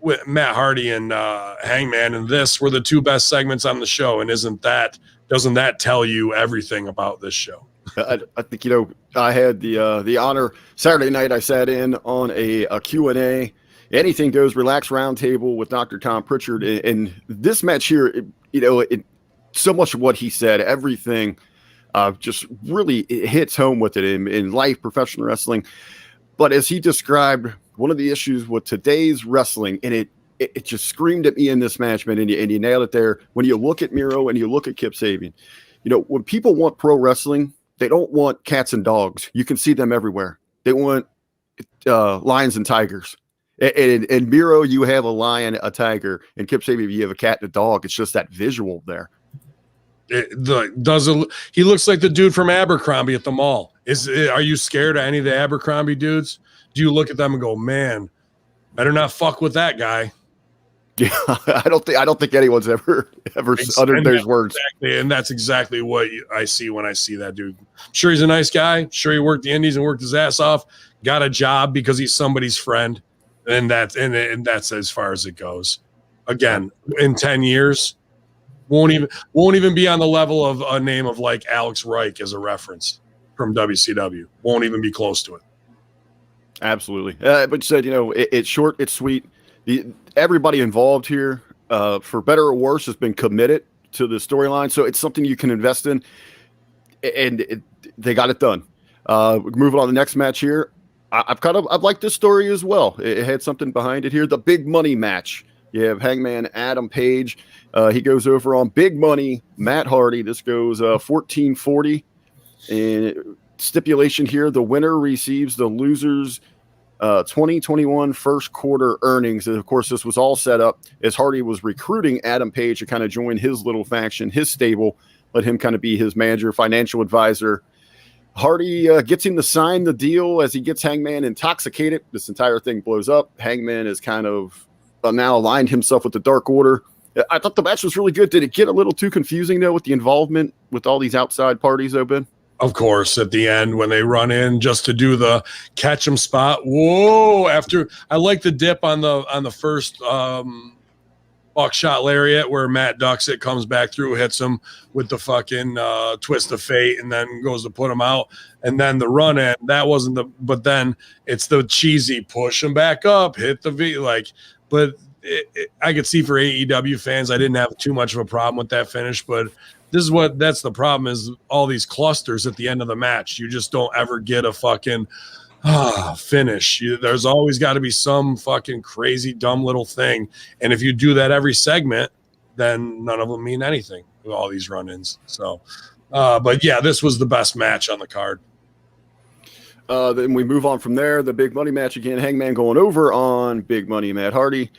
with Matt Hardy and Hangman, and this were the two best segments on the show. And doesn't that tell you everything about this show? I think, I had the honor Saturday night. I sat in on a Q&A, anything goes relaxed roundtable with Dr. Tom Pritchard. And this match here, so much of what he said, everything just really hits home with it in life, professional wrestling. But as he described, one of the issues with today's wrestling, and it just screamed at me in this match, man, and you nailed it there. When you look at Miro and you look at Kip Sabian, when people want pro wrestling, they don't want cats and dogs. You can see them everywhere. They want lions and tigers. And Miro, you have a lion, a tiger, and Kip Sabian, you have a cat and a dog. It's just that visual there. He looks like the dude from Abercrombie at the mall. Are you scared of any of the Abercrombie dudes? Do you look at them and go, man, better not fuck with that guy? Yeah, I don't think anyone's ever uttered those words. Exactly, and that's exactly what I see when I see that dude. Sure, he's a nice guy. Sure, he worked the indies and worked his ass off. Got a job because he's somebody's friend, and that's as far as it goes. Again, in 10 years, won't even be on the level of a name of like Alex Reich as a reference from WCW. Won't even be close to it. Absolutely, but you said it's short, it's sweet. Everybody involved here, for better or worse, has been committed to the storyline, so it's something you can invest in, and they got it done. Moving on to the next match here, I've liked this story as well. It had something behind it here. The big money match You have Hangman Adam Page. He goes over on Big Money Matt Hardy. This goes 1440. And stipulation here, the winner receives the loser's 2021 first quarter earnings. And of course, this was all set up as Hardy was recruiting Adam Page to kind of join his little faction, his stable, let him kind of be his manager, financial advisor. Hardy gets him to sign the deal as he gets Hangman intoxicated. This entire thing blows up. Hangman is kind of now aligned himself with the Dark Order. I thought the match was really good. Did it get a little too confusing, though, with the involvement with all these outside parties, though, Ben? Of course, at the end when they run in just to do the catch 'em spot. Whoa! After I like the dip on the first buckshot lariat where Matt ducks it, comes back through, hits him with the fucking twist of fate, and then goes to put him out. And then the run in, that wasn't the, but then it's the cheesy push him back up, hit the V, like, but I could see for AEW fans, I didn't have too much of a problem with that finish, but that's the problem is all these clusters at the end of the match. You just don't ever get a fucking finish. There's always got to be some fucking crazy, dumb little thing. And if you do that every segment, then none of them mean anything with all these run-ins. So, but yeah, this was the best match on the card. Then we move on from there. The Big Money match again. Hangman going over on Big Money Matt Hardy.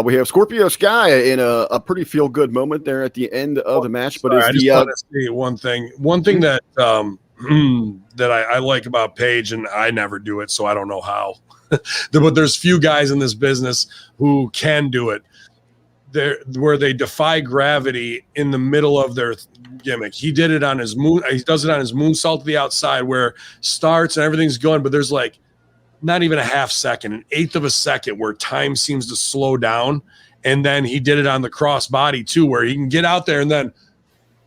We have Scorpio Sky in a pretty feel-good moment there at the end of the match. But I just want to say one thing. One thing that that I like about Paige, and I never do it, so I don't know how. But there's few guys in this business who can do it. Where they defy gravity in the middle of their gimmick. He did it on his moon. He does it on his moonsault to the outside where starts and everything's going, but there's like not even a half second, an eighth of a second where time seems to slow down. And then he did it on the cross body too, where he can get out there and then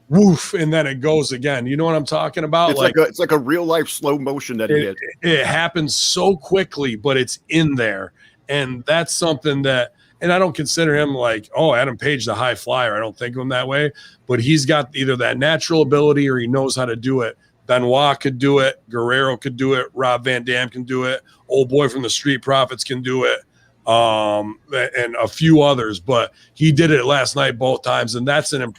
woof, and then it goes again. You know what I'm talking about? It's like a real life slow motion that he did. It happens so quickly, but it's in there. And that's something that, and I don't consider him like, oh, Adam Page, the high flyer. I don't think of him that way, but he's got either that natural ability or he knows how to do it. Benoit could do it. Guerrero could do it. Rob Van Dam can do it. Old boy from the Street Profits can do it. And a few others, but he did it last night both times. And that's an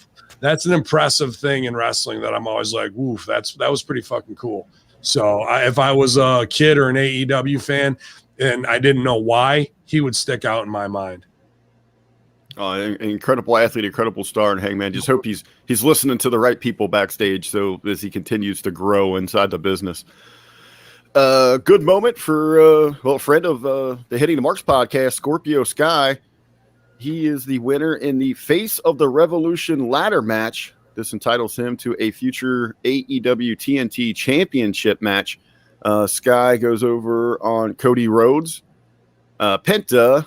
impressive thing in wrestling that I'm always like, oof, that was pretty fucking cool. So if I was a kid or an AEW fan and I didn't know why, he would stick out in my mind. An incredible athlete, incredible star, and Hangman. Just hope he's listening to the right people backstage, so as he continues to grow inside the business. Good moment for a friend of the Hitting the Marks podcast, Scorpio Sky. He is the winner in the Face of the Revolution ladder match. This entitles him to a future AEW TNT Championship match. Sky goes over on Cody Rhodes. Penta.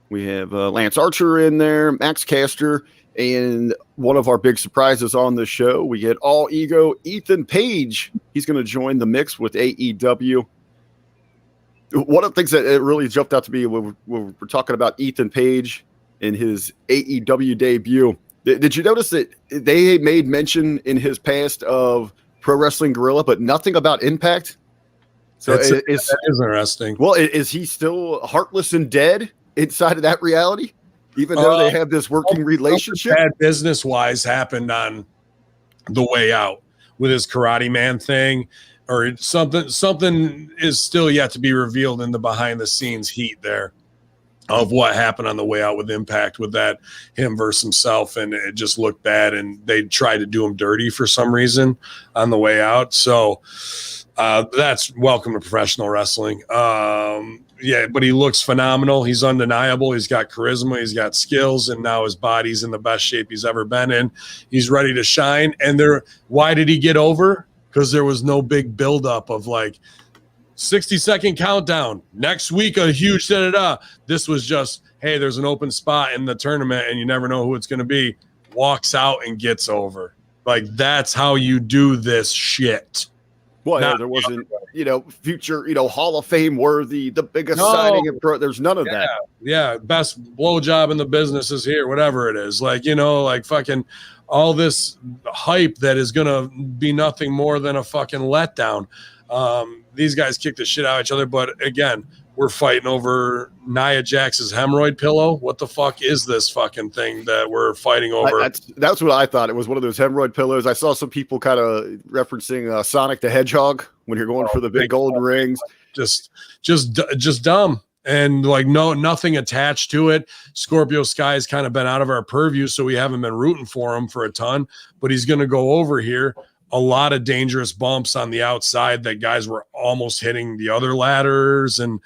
We have Lance Archer in there, Max Caster, and one of our big surprises on the show, we get All Ego Ethan Page. He's going to join the mix with AEW. One of the things that it really jumped out to me when we're talking about Ethan Page in his AEW debut. Did you notice that they made mention in his past of Pro Wrestling Guerrilla, but nothing about Impact? So that is interesting. Well, is he still heartless and dead inside of that reality, even though they have this working relationship? Bad business wise happened on the way out with his Karate Man thing, or something is still yet to be revealed in the behind the scenes heat there of what happened on the way out with Impact with that him versus himself, and it just looked bad, and they tried to do him dirty for some reason on the way out. So that's welcome to professional wrestling. Yeah, but he looks phenomenal. He's undeniable. He's got charisma. He's got skills, and now his body's in the best shape he's ever been in. He's ready to shine. And why did he get over? Because there was no big buildup of like 60-second countdown. Next week, a huge da-da-da. This was just, hey, there's an open spot in the tournament, and you never know who it's going to be. Walks out and gets over. Like, that's how you do this shit. Well, yeah, there wasn't, future, Hall of Fame worthy, the biggest signing in pro. There's none of that. Yeah, best blowjob in the business is here, whatever it is. Like, like fucking all this hype that is going to be nothing more than a fucking letdown. These guys kick the shit out of each other. But again, we're fighting over Nia Jax's hemorrhoid pillow. What the fuck is this fucking thing that we're fighting over? That's what I thought. It was one of those hemorrhoid pillows. I saw some people kind of referencing Sonic the Hedgehog when you're going for the big golden rings. Just dumb. And like nothing attached to it. Scorpio Sky's kind of been out of our purview, so we haven't been rooting for him for a ton, but he's going to go over here. A lot of dangerous bumps on the outside that guys were almost hitting the other ladders, and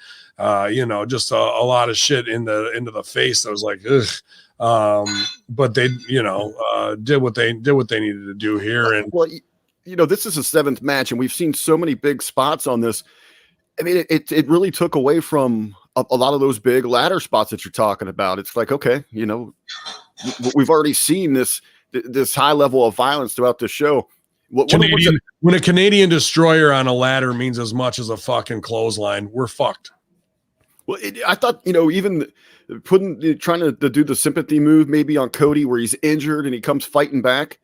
just a lot of shit into the face. I was like, ugh. But they, did what they needed to do here. And well, this is the 7th match, and we've seen so many big spots on this. I mean, it really took away from a lot of those big ladder spots that you're talking about. It's like, okay, we've already seen this high level of violence throughout the show. When a Canadian destroyer on a ladder means as much as a fucking clothesline, we're fucked. Well, I thought, even trying to do the sympathy move maybe on Cody where he's injured and he comes fighting back.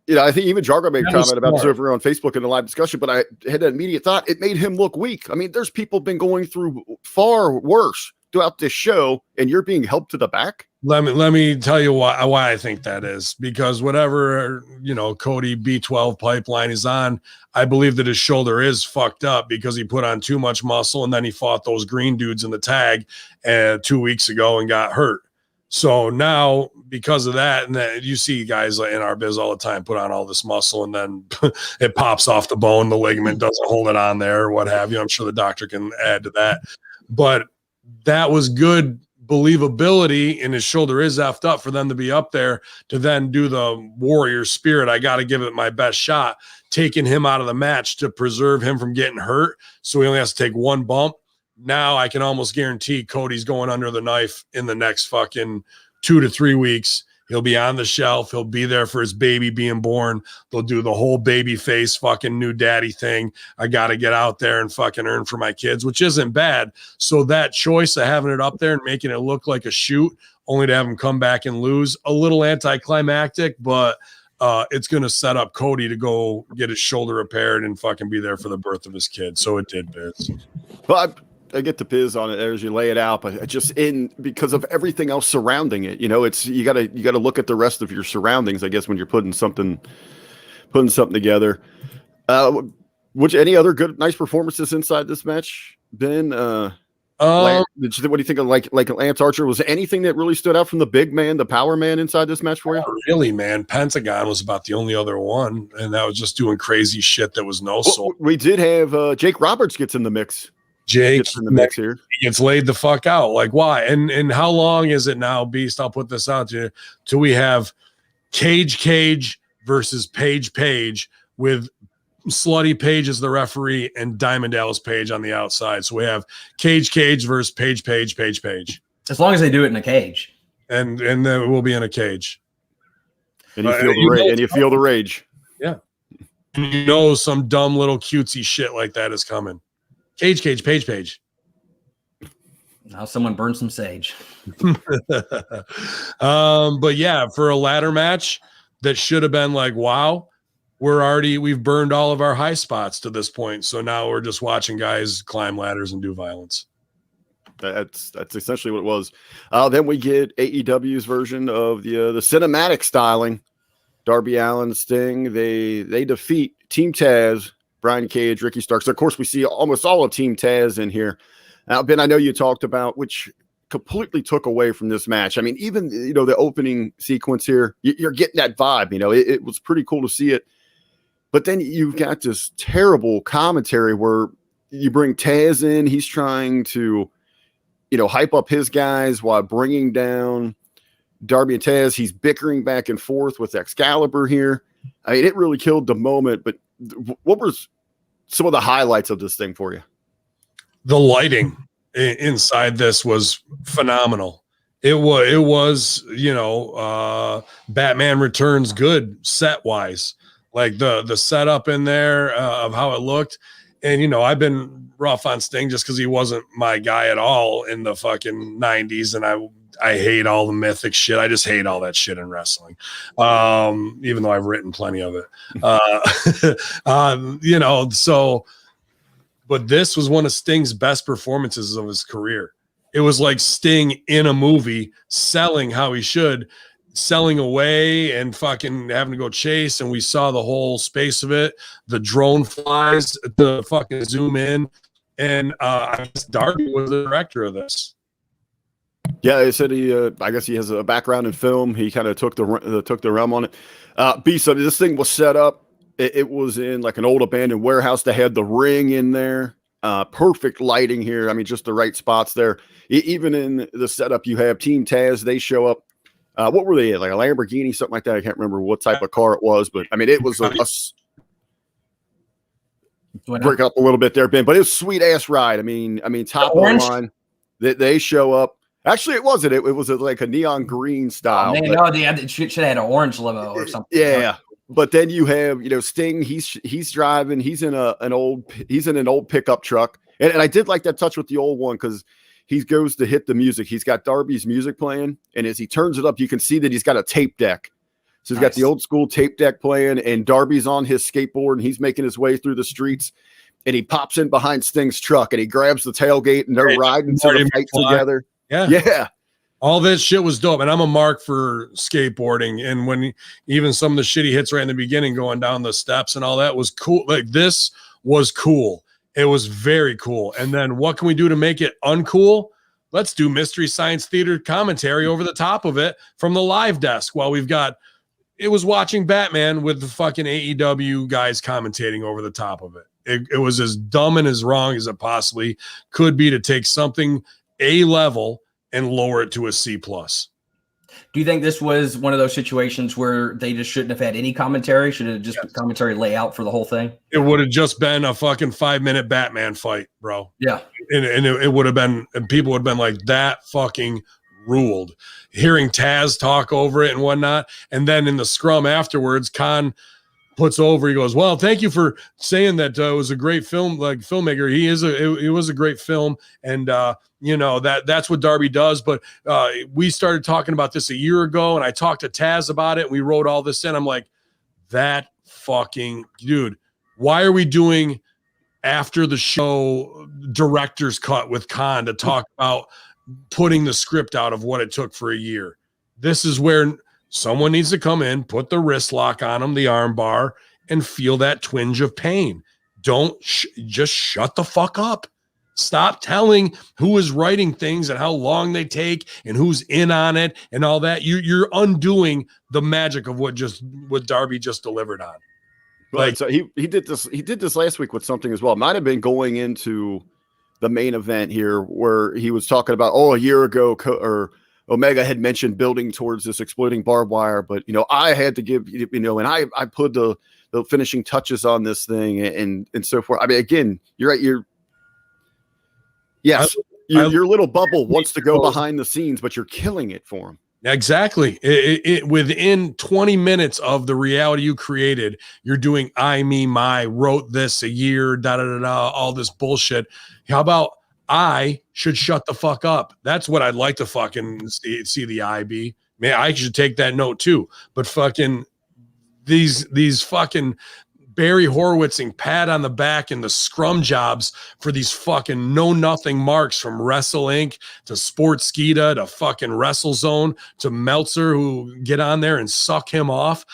I think even Jargo made a comment about this over on Facebook in the live discussion, but I had that immediate thought. It made him look weak. I mean, there's people been going through far worse throughout this show, and you're being helped to the back. Let me tell you why I think that is, because whatever, Cody B12 pipeline is on, I believe that his shoulder is fucked up because he put on too much muscle, and then he fought those green dudes in the tag 2 weeks ago and got hurt. So now, because of that, and then you see guys in our biz all the time put on all this muscle, and then it pops off the bone, the ligament doesn't hold it on there, or what have you. I'm sure the doctor can add to that. But that was good believability, and his shoulder is effed up for them to be up there to then do the warrior spirit. I got to give it my best shot, taking him out of the match to preserve him from getting hurt. So he only has to take one bump. Now I can almost guarantee Cody's going under the knife in the next fucking 2 to 3 weeks. He'll be on the shelf. He'll be there for his baby being born. They'll do the whole baby face fucking new daddy thing. I got to get out there and fucking earn for my kids, which isn't bad. So that choice of having it up there and making it look like a shoot, only to have him come back and lose, a little anticlimactic, but it's going to set up Cody to go get his shoulder repaired and fucking be there for the birth of his kid. So it did, Biz. But I get the biz on it as you lay it out, but just because of everything else surrounding it, it's you gotta look at the rest of your surroundings, I guess, when you're putting something together. Any other nice performances inside this match, Ben? What do you think of like Lance Archer? Was there anything that really stood out from the big man, the power man inside this match for you? Not really, man. Pentagon was about the only other one, and that was just doing crazy shit that was no soul. We did have Jake Roberts gets in the mix. Jake gets in the mix here. He gets laid the fuck out. Like, why? And how long is it now, Beast? I'll put this out to you. Till we have Cage versus Page with Slutty Page as the referee and Diamond Dallas Page on the outside. So we have Cage versus Page. As long as they do it in a cage. And then we'll be in a cage. And you feel the rage. Yeah. And some dumb little cutesy shit like that is coming. Cage, Page. Now someone burned some sage. But yeah, for a ladder match that should have been like, wow, we've burned all of our high spots to this point. So now we're just watching guys climb ladders and do violence. That's essentially what it was. Then we get AEW's version of the cinematic styling. Darby Allin, Sting, they defeat Team Taz, Brian Cage, Ricky Starks. Of course, we see almost all of Team Taz in here. Now, Ben, I know you talked about, which completely took away from this match. I mean, even, the opening sequence here, you're getting that vibe, it was pretty cool to see it. But then you've got this terrible commentary where you bring Taz in. He's trying to, hype up his guys while bringing down Darby and Taz. He's bickering back and forth with Excalibur here. I mean, it really killed the moment, but what was some of the highlights of this thing for you? The lighting inside this was phenomenal. It was Batman Returns good set wise, like the setup in there of how it looked. And, I've been rough on Sting just because he wasn't my guy at all in the fucking 90s. And I hate all the mythic shit. I just hate all that shit in wrestling. Even though I've written plenty of it. So but this was one of Sting's best performances of his career. It was like Sting in a movie, selling how he should, selling away and fucking having to go chase. And we saw the whole space of it. The drone flies, the fucking zoom in. And I guess Darby was the director of this. Yeah, they said I guess he has a background in film. He kind of took the realm on it. B, so this thing was set up. It was in like an old abandoned warehouse. They had the ring in there. Perfect lighting here. I mean, just the right spots there. Even in the setup, you have Team Taz. They show up. What were they in? Like a Lamborghini, something like that. I can't remember what type of car it was, but I mean, it was break up a little bit there, Ben. But it was a sweet ass ride. I mean, top of the line. They show up. Actually, it wasn't. It was like a neon green style. Oh, man, no, they should have had an orange limo or something. Yeah. But then you have, Sting. He's driving. He's in an old pickup truck, and I did like that touch with the old one because he goes to hit the music. He's got Darby's music playing, and as he turns it up, you can see that he's got a tape deck. So he's got the old school tape deck playing, and Darby's on his skateboard, and he's making his way through the streets, and he pops in behind Sting's truck, and he grabs the tailgate, and they're riding to the fight together. Yeah. All this shit was dope, and I'm a mark for skateboarding. And when even some of the shitty hits right in the beginning, going down the steps and all that was cool. Like this was cool. It was very cool. And then what can we do to make it uncool? Let's do Mystery Science Theater commentary over the top of it from the live desk while it was watching Batman with the fucking AEW guys commentating over the top of it. It was as dumb and as wrong as it possibly could be to take something A level and lower it to a C+. Do you think this was one of those situations where they just shouldn't have had any commentary? Should have just commentary layout for the whole thing? It would have just been a fucking 5-minute Batman fight, bro. Yeah. And it would have been, and people would have been like, that fucking ruled. Hearing Taz talk over it and whatnot. And then in the scrum afterwards, Khan puts over, he goes, well, thank you for saying that it was a great film, like filmmaker. It was a great film. And, that's what Darby does. But we started talking about this a year ago, and I talked to Taz about it. And we wrote all this in. I'm like, that fucking dude, why are we doing after the show director's cut with Khan to talk about putting the script out of what it took for a year? This is where someone needs to come in, put the wrist lock on him, the arm bar, and feel that twinge of pain. Don't just shut the fuck up. Stop telling who is writing things and how long they take and who's in on it and all that. You're undoing the magic of what Darby just delivered on. Like, so he did this last week with something as well. It might have been going into the main event here where he was talking about, a year ago, or Omega had mentioned building towards this exploding barbed wire, but I had to give, and I put the finishing touches on this thing and so forth. I mean, again, you're right. Your little bubble wants to go behind the scenes, but you're killing it for him. Exactly. It within 20 minutes of the reality you created, you're doing I, me, my, wrote this a year, all this bullshit. How about I should shut the fuck up? That's what I'd like to fucking see the I be. Man, I should take that note too. But fucking these fucking Barry Horowitzing pat on the back and the scrum jobs for these fucking know-nothing marks from Wrestle Inc. to Sportskeeda to fucking WrestleZone to Meltzer who get on there and suck him off.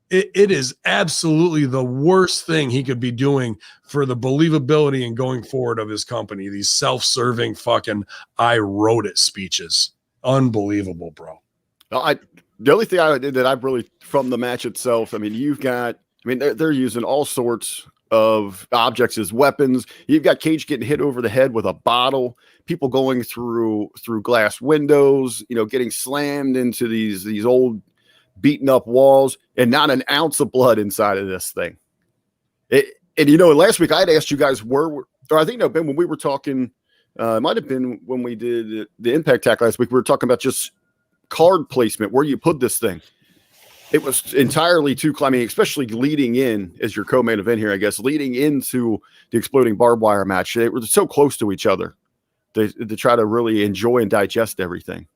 It is absolutely the worst thing he could be doing for the believability and going forward of his company. These self-serving fucking I wrote it speeches. Unbelievable, bro. The only thing that I really from the match itself, I mean, they're using all sorts of objects as weapons. You've got Cage getting hit over the head with a bottle, people going through glass windows, getting slammed into these old beaten up walls, and not an ounce of blood inside of this thing. Last week I had asked you guys Ben, when we were talking, it might have been when we did the Impact Tech last week, we were talking about just card placement, where you put this thing. It was entirely too climbing, especially leading in as your co-main event here, I guess, leading into the exploding barbed wire match. They were so close to each other to try to really enjoy and digest everything.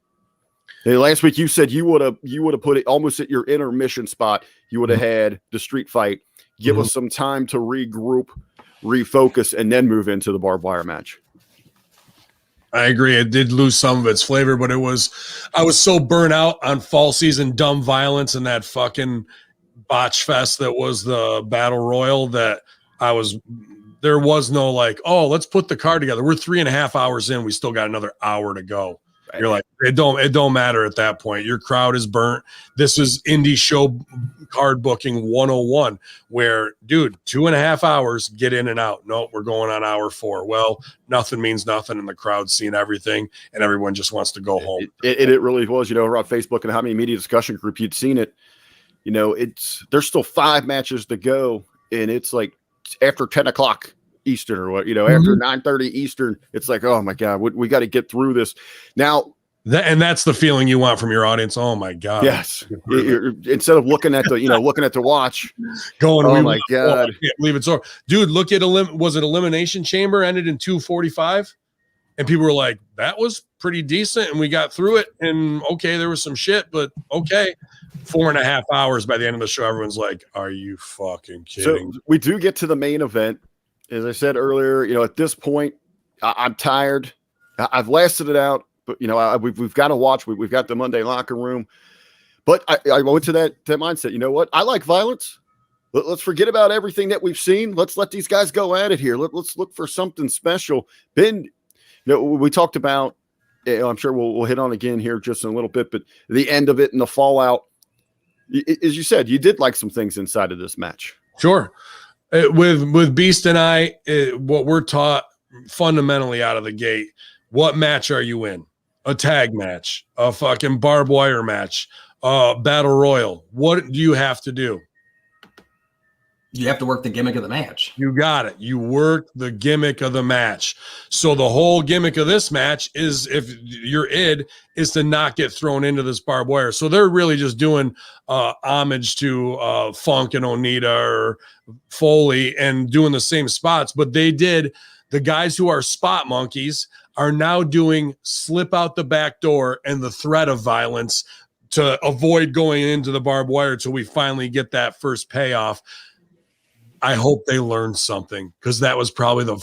Last week you said you would have put it almost at your intermission spot. You would have had the street fight. Give us some time to regroup. refocus, and then move into the barbed wire match. I agree. It did lose some of its flavor, but I was so burnt out on fall season dumb violence and that fucking Botchfest that was the battle royal that there was no like, oh, let's put the card together. We're 3.5 hours in. We still got another hour to go. You're like, it don't matter at that point. Your crowd is burnt. This is indie show card booking 101 where, dude, 2.5 hours, get in and out. No, we're going on hour 4. Well, nothing means nothing, and the crowd's seeing everything, and everyone just wants to go home. It really was. Around Facebook and the Hamin Media discussion group, you'd seen it. There's still 5 matches to go, and it's like after 10 o'clock Eastern or what, after 9:30 Eastern, it's like, oh my God, we got to get through this now. And that's the feeling you want from your audience. Oh my God. Yes. Instead of looking at the watch, going, oh my God, I can't believe it's over. Dude, look at was it Elimination Chamber ended in 2:45? And people were like, that was pretty decent. And we got through it. And okay, there was some shit, but okay. 4.5 hours by the end of the show. Everyone's like, are you fucking kidding? So we do get to the main event. As I said earlier, at this point, I'm tired. I've lasted it out, but we've got to watch. We've got the Monday locker room, but I went to that mindset. You know what? I like violence. Let's forget about everything that we've seen. Let's let these guys go at it here. Let's look for something special. Ben, we talked about. I'm sure we'll hit on again here just in a little bit, but the end of it and the fallout. As you said, you did like some things inside of this match. Sure. With Beast and I, what we're taught fundamentally out of the gate, what match are you in? A tag match, a fucking barbed wire match, battle royal. What do you have to do? You have to work the gimmick of the match. You got it. You work the gimmick of the match. So the whole gimmick of this match is, if your id is to not get thrown into this barbed wire. So they're really just doing homage to Funk and Onita or Foley and doing the same spots. But the guys who are spot monkeys are now doing slip out the back door and the threat of violence to avoid going into the barbed wire till we finally get that first payoff. I hope they learned something, because that was probably the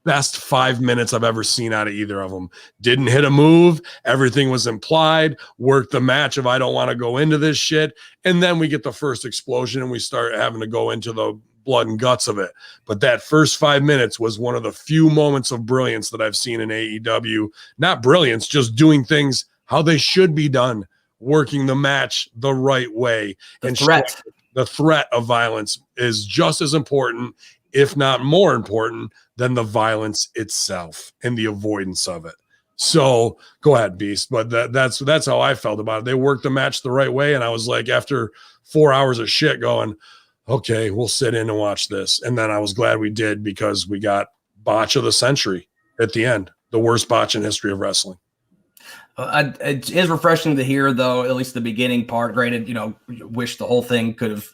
best 5 minutes I've ever seen out of either of them. Didn't hit a move. Everything was implied. Worked the match of I don't want to go into this shit. And then we get the first explosion and we start having to go into the blood and guts of it. But that first 5 minutes was one of the few moments of brilliance that I've seen in AEW. Not brilliance, just doing things how they should be done. Working the match the right way. The threat of violence is just as important, if not more important, than the violence itself and the avoidance of it. So go ahead, Beast. But that's how I felt about it. They worked the match the right way. And I was like, after 4 hours of shit going, okay, we'll sit in and watch this. And then I was glad we did, because we got botch of the century at the end, the worst botch in history of wrestling. It is refreshing to hear, though, at least the beginning part. Granted, wish the whole thing could have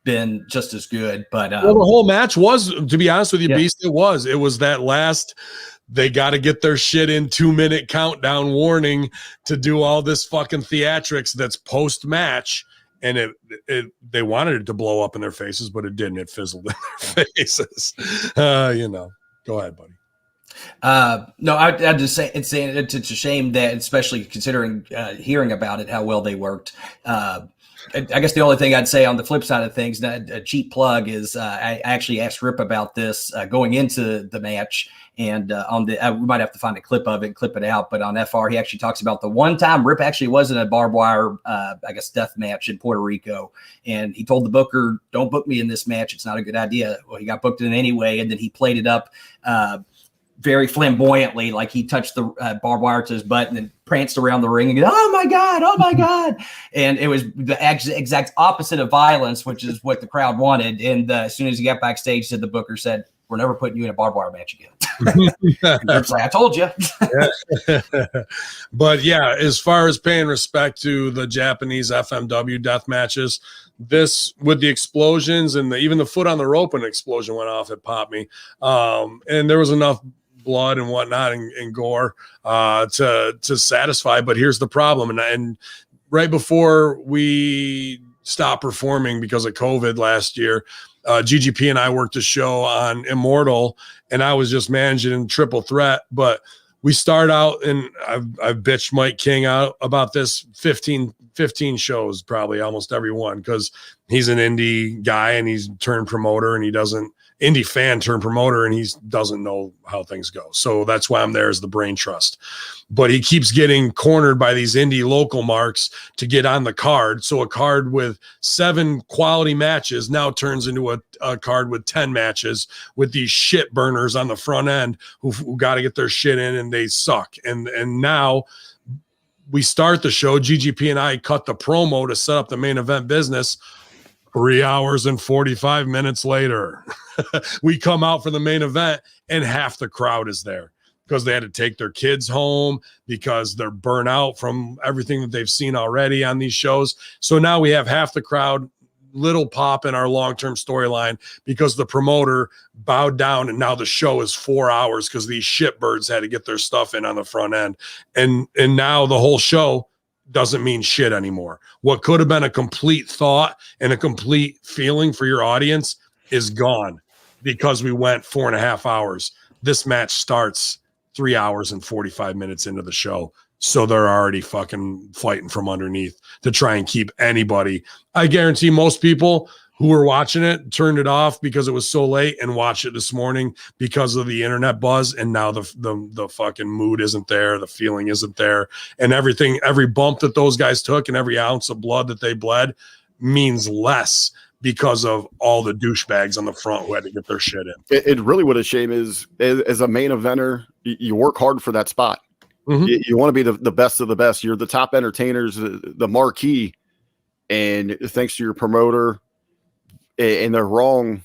been just as good. But the whole match was, to be honest with you, Beast, it was that last. They got to get their shit in 2-minute countdown warning to do all this fucking theatrics that's post match. And they wanted it to blow up in their faces, but it didn't. It fizzled in their faces. Go ahead, buddy. No, I'd just say it's a shame that, especially considering hearing about it, how well they worked. I guess the only thing I'd say on the flip side of things, a cheap plug, is I actually asked Rip about this going into the match, and we might have to find a clip of it and clip it out. But on FR, he actually talks about the one time Rip actually was in a barbed wire, death match in Puerto Rico, and he told the booker, "Don't book me in this match. It's not a good idea." Well, he got booked in anyway, and then he played it up very flamboyantly, like he touched the barbed wire to his butt and then pranced around the ring and go, oh my God. And it was the exact opposite of violence, which is what the crowd wanted. And as soon as he got backstage, the booker said, we're never putting you in a barbed wire match again. It's like, I told you. But yeah, as far as paying respect to the Japanese FMW death matches, this, with the explosions and even the foot on the rope, an explosion went off, it popped me. And there was enough blood and whatnot and gore to satisfy. But here's the problem. And right before we stopped performing because of COVID last year. GGP and I worked a show on Immortal, and I was just managing Triple Threat. But we start out, and I've bitched Mike King out about this 15 shows, probably almost every one, because he's an indie guy and he's turned promoter, and he doesn't indie fan turned promoter, and he doesn't know how things go. So that's why I'm there as the brain trust. But he keeps getting cornered by these indie local marks to get on the card. So a card with 7 quality matches now turns into a card with 10 matches with these shit burners on the front end who got to get their shit in, and they suck. And now we start the show. GGP and I cut the promo to set up the main event business. 3 hours and 45 minutes later, we come out for the main event, and half the crowd is there because they had to take their kids home because they're burnt out from everything that they've seen already on these shows. So now we have half the crowd, little pop in our long-term storyline because the promoter bowed down, and now the show is 4 hours because these shitbirds had to get their stuff in on the front end. And now the whole show doesn't mean shit anymore. What could have been a complete thought and a complete feeling for your audience is gone because we went 4.5 hours. This match starts 3 hours and 45 minutes into the show. So they're already fucking fighting from underneath to try and keep anybody. I guarantee most people who were watching it turned it off because it was so late and watched it this morning because of the internet buzz. And now the fucking mood isn't there. The feeling isn't there. And everything, every bump that those guys took and every ounce of blood that they bled means less because of all the douchebags on the front who had to get their shit in. It really what a shame is, as a main eventer, you work hard for that spot. Mm-hmm. You want to be the best of the best. You're the top entertainers, the marquee. And thanks to your promoter, and they're wrong.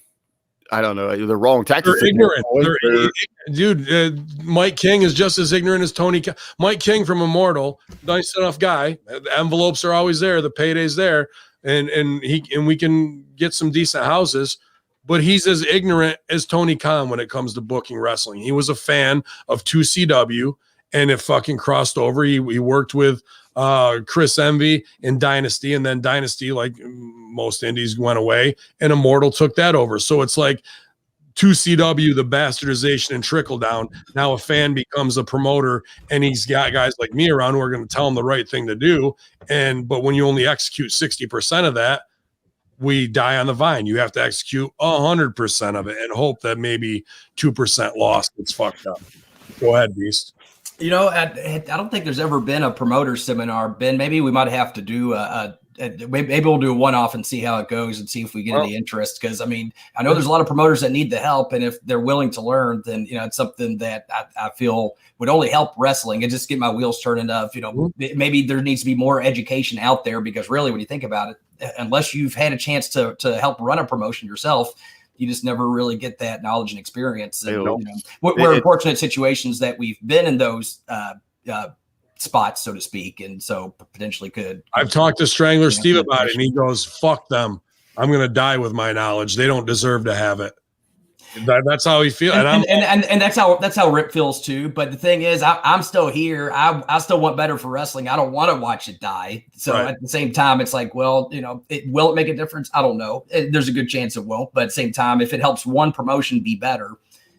I don't know. They're wrong tactics. They're ignorant. Dude, Mike King is just as ignorant as Tony. Mike King from Immortal, nice enough guy. The envelopes are always there. The payday's there, and we can get some decent houses. But he's as ignorant as Tony Khan when it comes to booking wrestling. He was a fan of 2CW, and it fucking crossed over. He worked with Chris Envy in Dynasty, and then Dynasty, like most indies, went away, and Immortal took that over. So it's like 2CW, the bastardization and trickle down. Now a fan becomes a promoter, and he's got guys like me around who are going to tell him the right thing to do. But when you only execute 60% of that, we die on the vine. You have to execute 100% of it and hope that maybe 2% lost gets fucked up. Go ahead, Beast. You know, I don't think there's ever been a promoter seminar, Ben. Maybe we might have to do maybe we'll do a one-off and see how it goes and see if we get any interest. Because, I mean, I know there's a lot of promoters that need the help, and if they're willing to learn, then, you know, it's something that I feel would only help wrestling and just get my wheels turning of, you know, maybe there needs to be more education out there, because really when you think about it, unless you've had a chance to help run a promotion yourself, you just never really get that knowledge and experience. And, you know, we're in fortunate situations that we've been in those spots, so to speak, and so potentially could. I've talked to Strangler Steve about it, and he goes, "Fuck them. I'm going to die with my knowledge. They don't deserve to have it." That's how he feels, and that's how Rip feels too. But the thing is, I'm still here. I still want better for wrestling. I don't want to watch it die. So at the same time, it's like, well, you know, will it make a difference? I don't know. There's a good chance it won't. But at the same time, if it helps one promotion be better,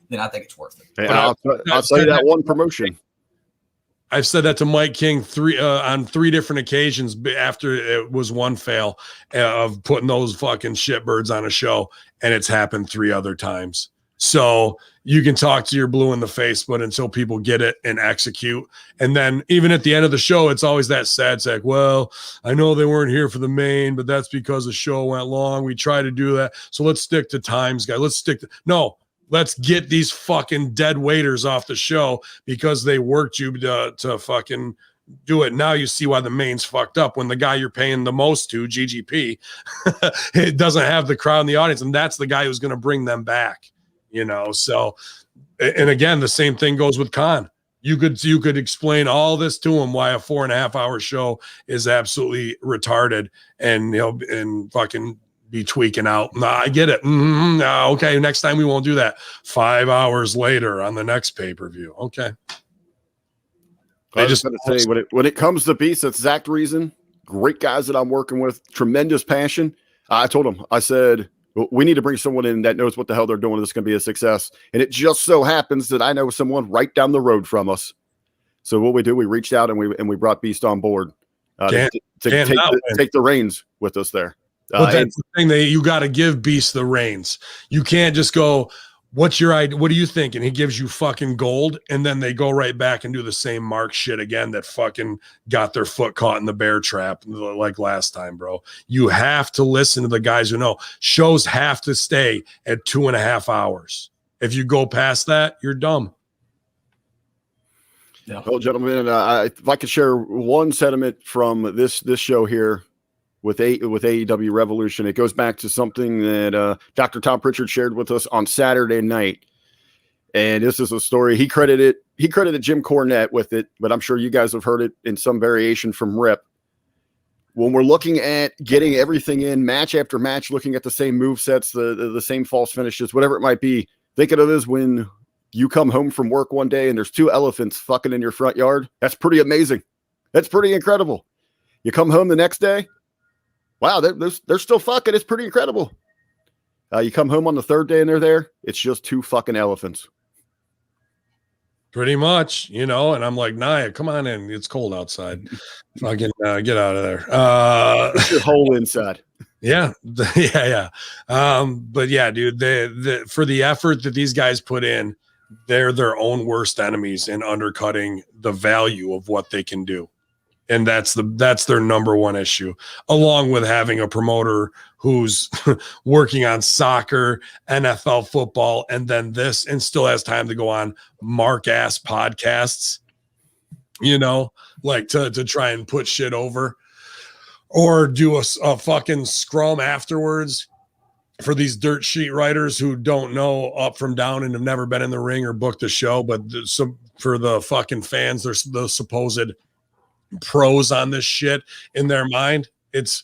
then I think it's worth it. Hey, I'll say that one promotion. I've said that to Mike King on 3 different occasions after it was one fail of putting those fucking shitbirds on a show, and it's happened 3 other times. So you can talk to your blue in the face, but until people get it and execute, and then even at the end of the show, it's always that sad sack. Well, I know they weren't here for the main, but that's because the show went long. We try to do that, so let's stick to times, guys. Let's get these fucking dead waiters off the show because they worked you to fucking do it. Now you see why the main's fucked up when the guy you're paying the most to, GGP, it doesn't have the crowd in the audience, and that's the guy who's going to bring them back, you know? So, and again, the same thing goes with Khan. You could explain all this to him, why a 4.5 hour show is absolutely retarded, and, you know, and fucking be tweaking out. Nah, I get it. Okay, next time we won't do that. 5 hours later on the next pay-per-view. Okay. I just want to say, when it comes to Beast, that's Zach Reason. great guys that I'm working with, tremendous passion. I told them, I said, we need to bring someone in that knows what the hell they're doing. This is going to be a success. And it just so happens that I know someone right down the road from us. So what we do, we reached out and we brought Beast on board to take the reins with us there. But that's the thing, that you got to give Beast the reins. You can't just go, what's your idea? What do you think? And he gives you fucking gold, and then they go right back and do the same Mark shit again that fucking got their foot caught in the bear trap like last time, bro. You have to listen to the guys who know. Shows have to stay at 2.5 hours. If you go past that, you're dumb. Yeah. Well, gentlemen, if I could share one sentiment from this show here with AEW Revolution, it goes back to something that Dr. Tom Pritchard shared with us on Saturday night. And this is a story he credited Jim Cornette with it, but I'm sure you guys have heard it in some variation from Rip. When we're looking at getting everything in match after match, looking at the same move sets, the same false finishes, whatever it might be, think of it as when you come home from work one day and there's 2 elephants fucking in your front yard. That's pretty amazing. That's pretty incredible. You come home the next day, wow, they're still fucking. It's pretty incredible. You come home on the 3rd day and they're there. It's just 2 fucking elephants. Pretty much, and I'm like, Nia, come on in. It's cold outside. Fucking get out of there. It's your hole inside. Yeah. Yeah. But yeah, dude, for the effort that these guys put in, they're their own worst enemies in undercutting the value of what they can do. And that's their number one issue, along with having a promoter who's working on soccer, NFL football, and then this, and still has time to go on mark-ass podcasts, like to try and put shit over, or do a fucking scrum afterwards for these dirt sheet writers who don't know up from down and have never been in the ring or booked a show. But for the fucking fans, there's the supposed pros on this shit in their mind. It's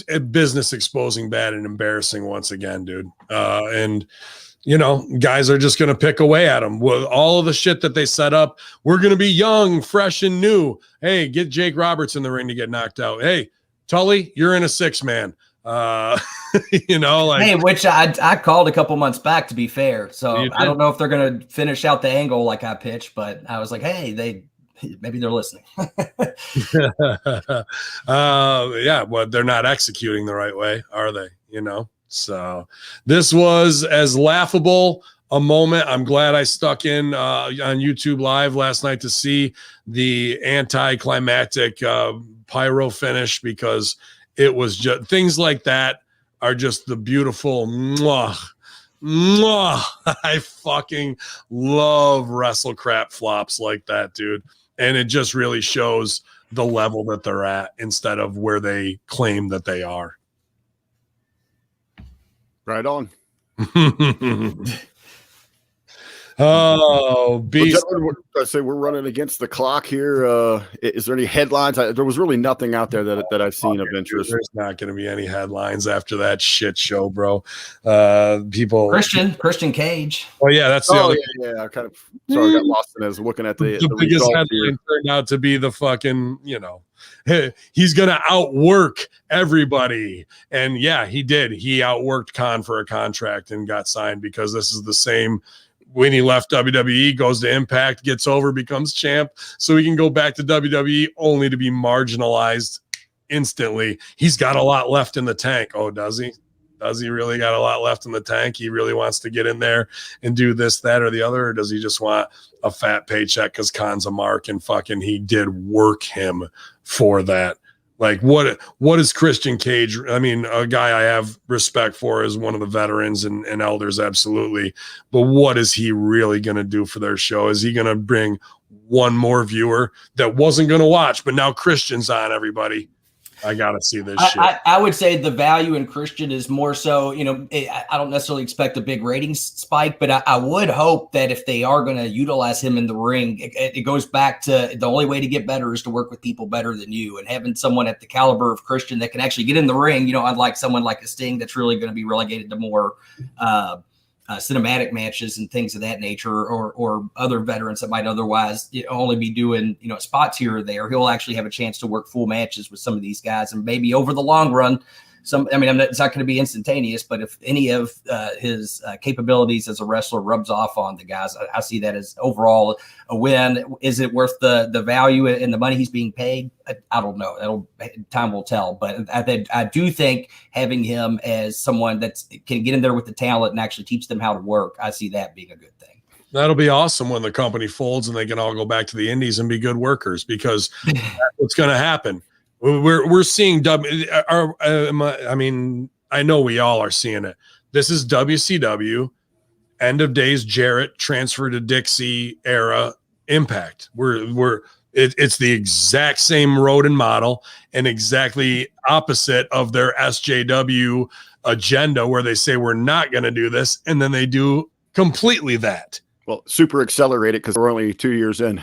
a business exposing bad and embarrassing once again, dude. And guys are just going to pick away at them with all of the shit that they set up. We're going to be young, fresh, and new. Hey, get Jake Roberts in the ring to get knocked out. Hey, Tully, you're in a 6-man. Hey, which I called a couple months back, to be fair. So I don't know if they're going to finish out the angle like I pitched, but I was like, hey, maybe they're listening. Yeah, well, they're not executing the right way, are they? So this was as laughable a moment. I'm glad I stuck in on YouTube Live last night to see the anticlimactic pyro finish, because it was just things like that are just the beautiful mwah. I fucking love wrestle crap flops like that, dude. And it just really shows the level that they're at instead of where they claim that they are. Right on. Oh, beast. I say we're running against the clock here. Is there any headlines? There was really nothing out there that I've seen of interest. There's not going to be any headlines after that shit show, bro. People. Christian Cage. Oh yeah, that's the other. Yeah. I kind of sorry, I got lost in as looking at the biggest headline turned out to be the fucking, he's going to outwork everybody. And yeah, he did. He outworked Khan for a contract and got signed, because this is the same. When he left WWE, goes to Impact, gets over, becomes champ, so he can go back to WWE only to be marginalized instantly. He's got a lot left in the tank. Oh, does he? Does he really got a lot left in the tank? He really wants to get in there and do this, that, or the other, or does he just want a fat paycheck because Khan's a mark and fucking he did work him for that? Like, what is Christian Cage? I mean, a guy I have respect for is one of the veterans and elders, absolutely. But what is he really going to do for their show? Is he going to bring one more viewer that wasn't going to watch, but now Christian's on, everybody? I got to see this shit. I would say the value in Christian is more so, I don't necessarily expect a big ratings spike, but I would hope that if they are going to utilize him in the ring, it goes back to the only way to get better is to work with people better than you, and having someone at the caliber of Christian that can actually get in the ring, unlike someone like a Sting that's really going to be relegated to more, cinematic matches and things of that nature, or other veterans that might otherwise only be doing spots here or there. He'll actually have a chance to work full matches with some of these guys, and maybe over the long run, it's not going to be instantaneous, but if any of his capabilities as a wrestler rubs off on the guys, I see that as overall a win. Is it worth the value and the money he's being paid? I don't know. Time will tell. But I do think having him as someone that can get in there with the talent and actually teach them how to work, I see that being a good thing. That'll be awesome when the company folds and they can all go back to the indies and be good workers, because that's what's going to happen. We're seeing I mean, I know we all are seeing it. This is WCW, end of days Jarrett, transfer to Dixie era Impact. It's the exact same road and model, and exactly opposite of their SJW agenda, where they say we're not going to do this, and then they do completely that. Well, super accelerated because we're only 2 years in.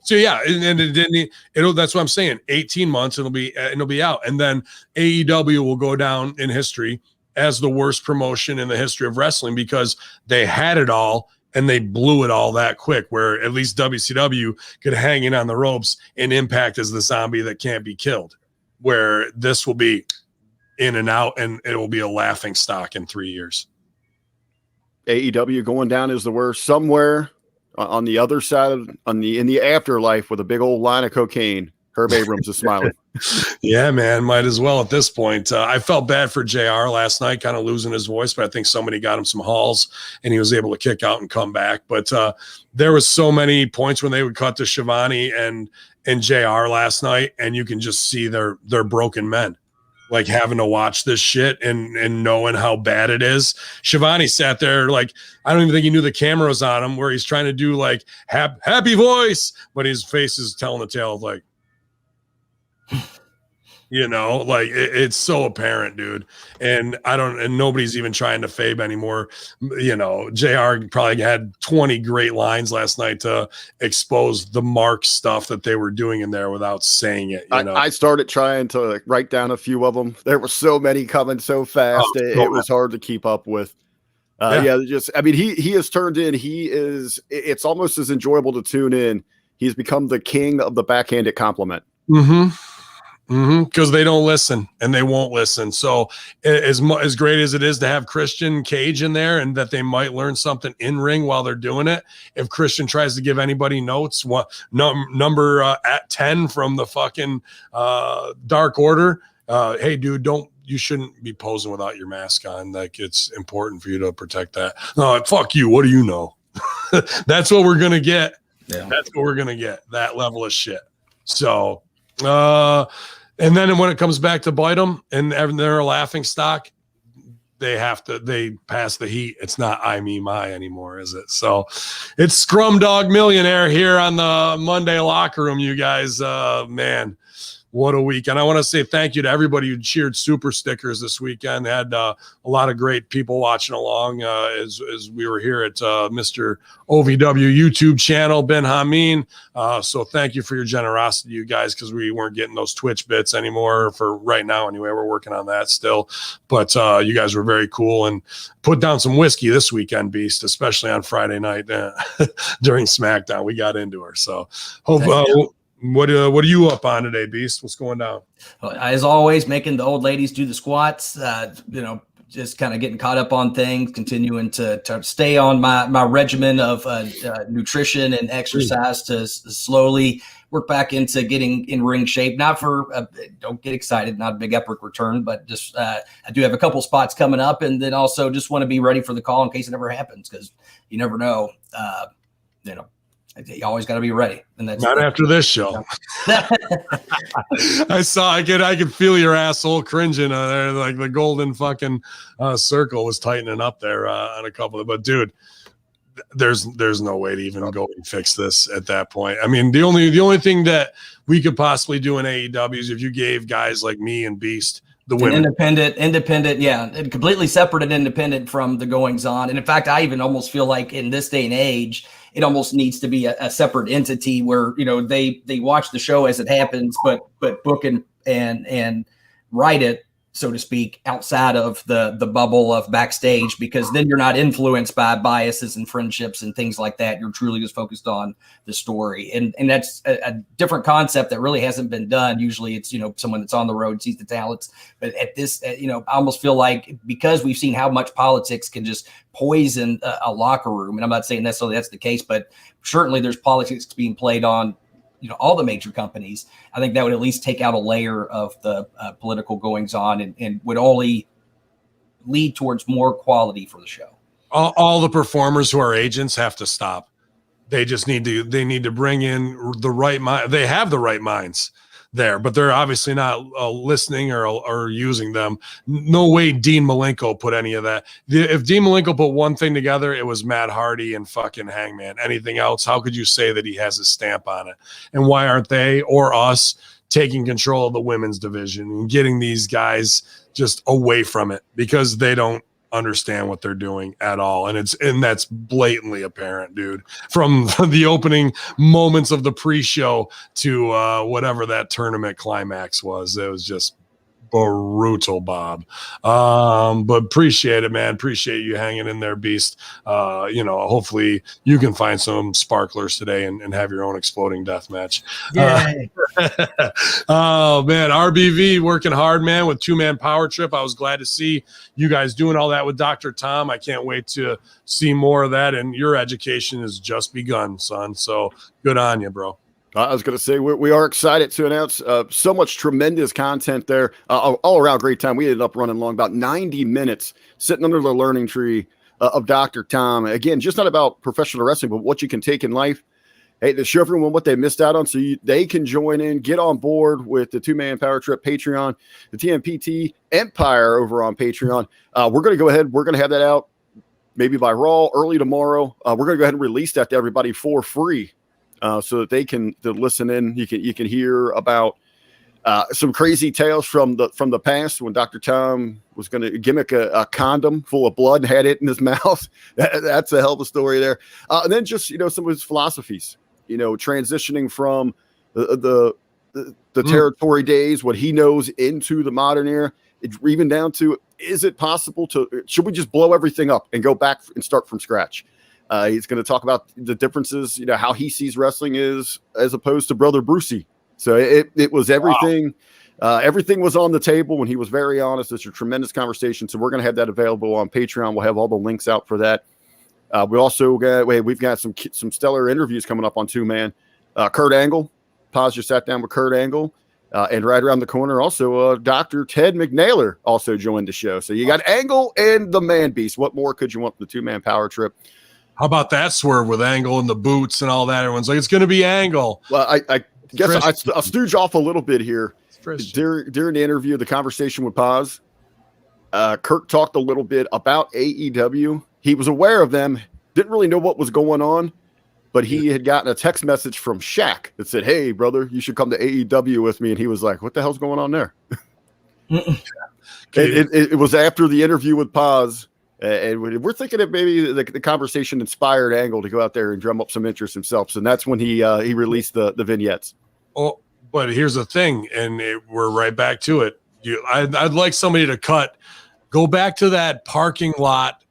So yeah, and it didn't. That's what I'm saying. 18 months, it'll be out, and then AEW will go down in history as the worst promotion in the history of wrestling, because they had it all and they blew it all that quick. Where at least WCW could hang in on the ropes, and Impact is the zombie that can't be killed. Where this will be in and out, and it will be a laughing stock in 3 years. AEW going down is the worst. Somewhere on the other side in the afterlife with a big old line of cocaine, Herb Abrams is smiling. Yeah, man, might as well at this point. I felt bad for JR last night, kind of losing his voice, but I think somebody got him some halls and he was able to kick out and come back. But there was so many points when they would cut to Shivani and JR last night, and you can just see they're broken men, like having to watch this shit and knowing how bad it is. Shivani sat there like, I don't even think he knew the camera was on him, where he's trying to do like happy voice, but his face is telling the tale of like, like it's so apparent, dude. And nobody's even trying to fabe anymore. JR probably had 20 great lines last night to expose the Mark stuff that they were doing in there without saying it. I started trying to write down a few of them. There were so many coming so fast. It was hard to keep up with. He has turned in. It's almost as enjoyable to tune in. He's become the king of the backhanded compliment. Because they don't listen and they won't listen. So as great as it is to have Christian Cage in there, and that they might learn something in ring while they're doing it, if Christian tries to give anybody notes, number at 10 from the fucking Dark Order, hey dude, you shouldn't be posing without your mask on. Like, it's important for you to protect that. No, fuck you. What do you know? That's what we're gonna get. Yeah. That's what we're gonna get. That level of shit. So. And then when it comes back to bite them and they're a laughing stock, they pass the heat. It's not I, me, my anymore, is it? So it's Scrum Dog Millionaire here on the Monday Locker Room, you guys. Man, what a week. And I want to say thank you to everybody who cheered Super Stickers this weekend. Had a lot of great people watching along as we were here at Mr. OVW YouTube channel, Ben Hamin. So thank you for your generosity, you guys, because we weren't getting those Twitch bits anymore for right now anyway. We're working on that still. But you guys were very cool and put down some whiskey this weekend, Beast, especially on Friday night during SmackDown. We got into her. So hope What are you up on today, Beast? What's going down? As always, making the old ladies do the squats. Just kind of getting caught up on things, continuing to stay on my regimen of nutrition and exercise to slowly work back into getting in ring shape. Not for don't get excited, not a big epic return, but just I do have a couple spots coming up, and then also just want to be ready for the call in case it ever happens, because you never know. You always got to be ready, and that's not after this show. I could feel your asshole cringing there, like the golden fucking circle was tightening up there on a couple of. But dude, there's no way to even go and fix this at that point. I mean, the only thing that we could possibly do in AEW is if you gave guys like me and Beast the women. Independent, yeah, and completely separate and independent from the goings on. And in fact, I even almost feel like in this day and age, it almost needs to be a separate entity where they watch the show as it happens, but book and write it so to speak, outside of the bubble of backstage, because then you're not influenced by biases and friendships and things like that. You're truly just focused on the story. And that's a different concept that really hasn't been done. Usually it's, someone that's on the road sees the talents. But at this, I almost feel like, because we've seen how much politics can just poison a locker room, and I'm not saying necessarily that's the case, but certainly there's politics being played on all the major companies. I think that would at least take out a layer of the political goings on and would only lead towards more quality for the show. All the performers who are agents have to stop. They just need to bring in the right mind. They have the right minds there, but they're obviously not listening or using them. No way Dean Malenko put any of that. If Dean Malenko put one thing together, it was Matt Hardy and fucking Hangman. Anything else, how could you say that he has his stamp on it? And why aren't they or us taking control of the women's division and getting these guys just away from it, because they don't understand what they're doing at all, and that's blatantly apparent, dude, from the opening moments of the pre-show to whatever that tournament climax was. It was just brutal, Bob. But appreciate it, man. Appreciate you hanging in there, Beast. Hopefully you can find some sparklers today and have your own exploding death match. Yay. Oh man, RBV working hard, man, with 2-man power trip. I was glad to see you guys doing all that with Dr. Tom. I can't wait to see more of that, and your education has just begun, son. So good on you, bro. I was going to say, we are excited to announce so much tremendous content there. All around great time. We ended up running long, about 90 minutes, sitting under the learning tree of Dr. Tom. Again, just not about professional wrestling, but what you can take in life. Hey, to show everyone what they missed out on, so they can join in, get on board with the 2-man power trip Patreon, the TMPT Empire over on Patreon. We're going to go ahead. We're going to have that out maybe by Raw early tomorrow. We're going to go ahead and release that to everybody for free. So that they can listen in. You can hear about some crazy tales from the past when Dr. Tom was going to gimmick a condom full of blood and had it in his mouth. That's a hell of a story there. And then just some of his philosophies. Transitioning from the territory days, what he knows, into the modern era. Even down to, is it possible should we just blow everything up and go back and start from scratch? He's going to talk about the differences, how he sees wrestling is as opposed to Brother Brucey. So it was everything. Wow. Everything was on the table when he was very honest. It's a tremendous conversation. So we're going to have that available on Patreon. We'll have all the links out for that. We've got some stellar interviews coming up on 2-man. Kurt Angle, Paz just sat down with Kurt Angle, and right around the corner also Dr. Ted McNaylor also joined the show. So you got Angle and the Man Beast. What more could you want from the 2-man power trip? How about that swerve with Angle and the boots and all that? Everyone's like, it's going to be Angle. Well, I guess I'll stooge off a little bit here. During the interview, the conversation with Paz, Kurt talked a little bit about AEW. He was aware of them, didn't really know what was going on, but he had gotten a text message from Shaq that said, "Hey, brother, you should come to AEW with me." And he was like, "What the hell's going on there?" It was after the interview with Paz. And we're thinking that maybe the conversation inspired Angle to go out there and drum up some interest himself. And that's when he released the vignettes. Oh, but here's the thing, and we're right back to it. I'd like somebody to go back to that parking lot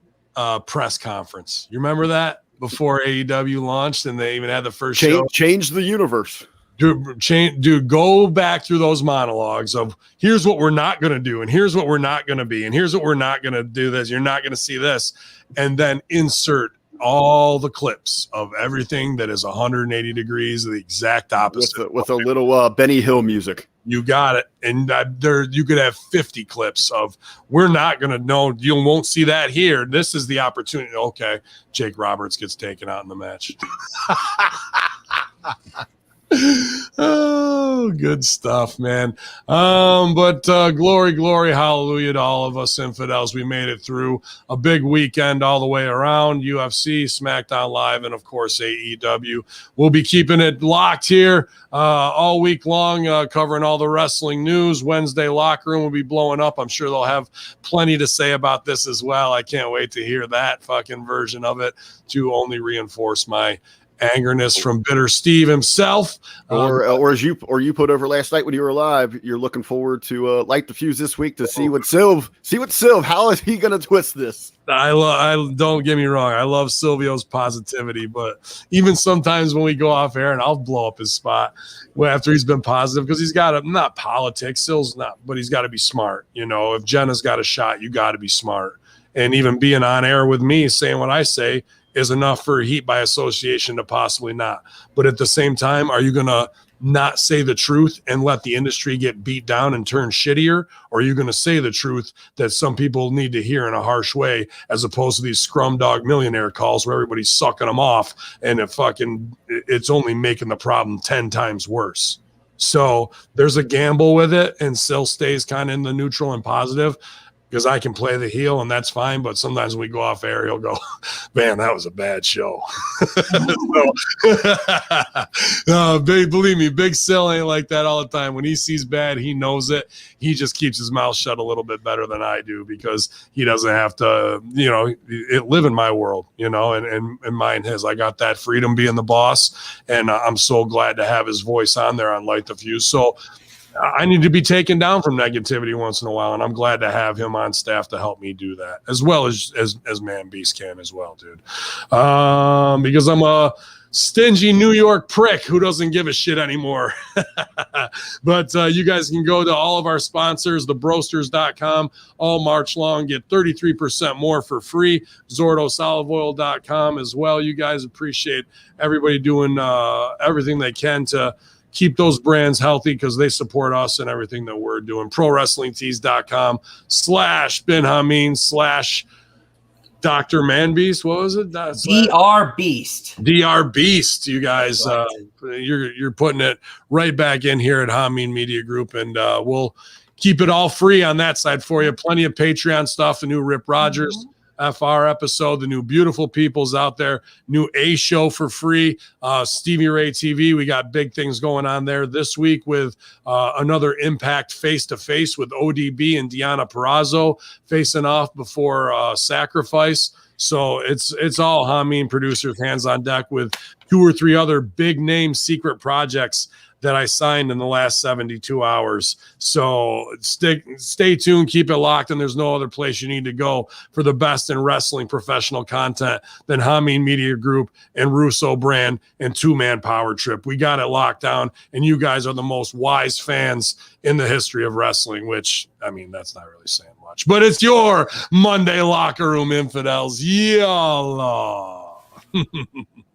press conference. You remember that before AEW launched, and they even had the first show? Change the universe. Dude, go back through those monologues of here's what we're not going to do, and here's what we're not going to be, and here's what we're not going to do this. You're not going to see this. And then insert all the clips of everything that is 180 degrees, the exact opposite. With a little Benny Hill music. You got it. And you could have 50 clips of we're not going to know. You won't see that here. This is the opportunity. Okay, Jake Roberts gets taken out in the match. Oh, good stuff, man. But glory, hallelujah to all of us infidels. We made it through a big weekend all the way around. UFC, SmackDown Live, and of course AEW. We'll be keeping it locked here all week long, covering all the wrestling news. Wednesday locker room will be blowing up. I'm sure they'll have plenty to say about this as well. I can't wait to hear that fucking version of it to only reinforce my angerness from Bitter Steve himself. Or as you put over last night when you were live, you're looking forward to light the fuse this week to see what Silv, how is he going to twist this? I don't get me wrong. I love Silvio's positivity, but even sometimes when we go off air and I'll blow up his spot after he's been positive, because he's got not politics, Sil's not, but he's got to be smart. You know, if Jenna's got a shot, you got to be smart. And even being on air with me saying what I say is enough for Heat by association to possibly not. But at the same time, are you going to not say the truth and let the industry get beat down and turn shittier? Or are you going to say the truth that some people need to hear in a harsh way, as opposed to these scrum dog millionaire calls where everybody's sucking them off and it's only making the problem 10 times worse? So there's a gamble with it, and Sil stays kind of in the neutral and positive, because I can play the heel and that's fine. But sometimes when we go off air, he'll go, man, that was a bad show. Believe me, Big Sil ain't like that all the time. When he sees bad, he knows it. He just keeps his mouth shut a little bit better than I do, because he doesn't have to, live in my world, and mine his. I got that freedom being the boss, and I'm so glad to have his voice on there on Light the Fuse. So I need to be taken down from negativity once in a while, and I'm glad to have him on staff to help me do that, as well as Man Beast can as well, dude. Because I'm a stingy New York prick who doesn't give a shit anymore. But you guys can go to all of our sponsors, thebrosters.com, all March long. Get 33% more for free. ZordosOliveOil.com as well. You guys appreciate everybody doing everything they can to keep those brands healthy, because they support us and everything that we're doing. ProWrestlingTees.com/Ben Hamin/ Dr. Manbeast. What was it? DR Beast. DR Beast. You guys, you're putting it right back in here at Hamin Media Group, and we'll keep it all free on that side for you. Plenty of Patreon stuff. The new Rip Rogers FR episode, the new Beautiful People's out there, new A show for free, Stevie Ray TV. We got big things going on there this week with another Impact face-to-face with ODB and Deonna Purrazzo facing off before Sacrifice. So it's all Hamin producers hands on deck, with 2 or 3 other big name secret projects that I signed in the last 72 hours. So stay tuned, keep it locked, and there's no other place you need to go for the best in wrestling professional content than Hamin Media Group and Russo Brand and Two Man Power Trip. We got it locked down, and you guys are the most wise fans in the history of wrestling, which, I mean, that's not really saying much, but it's your Monday Locker Room Infidels. Yalla.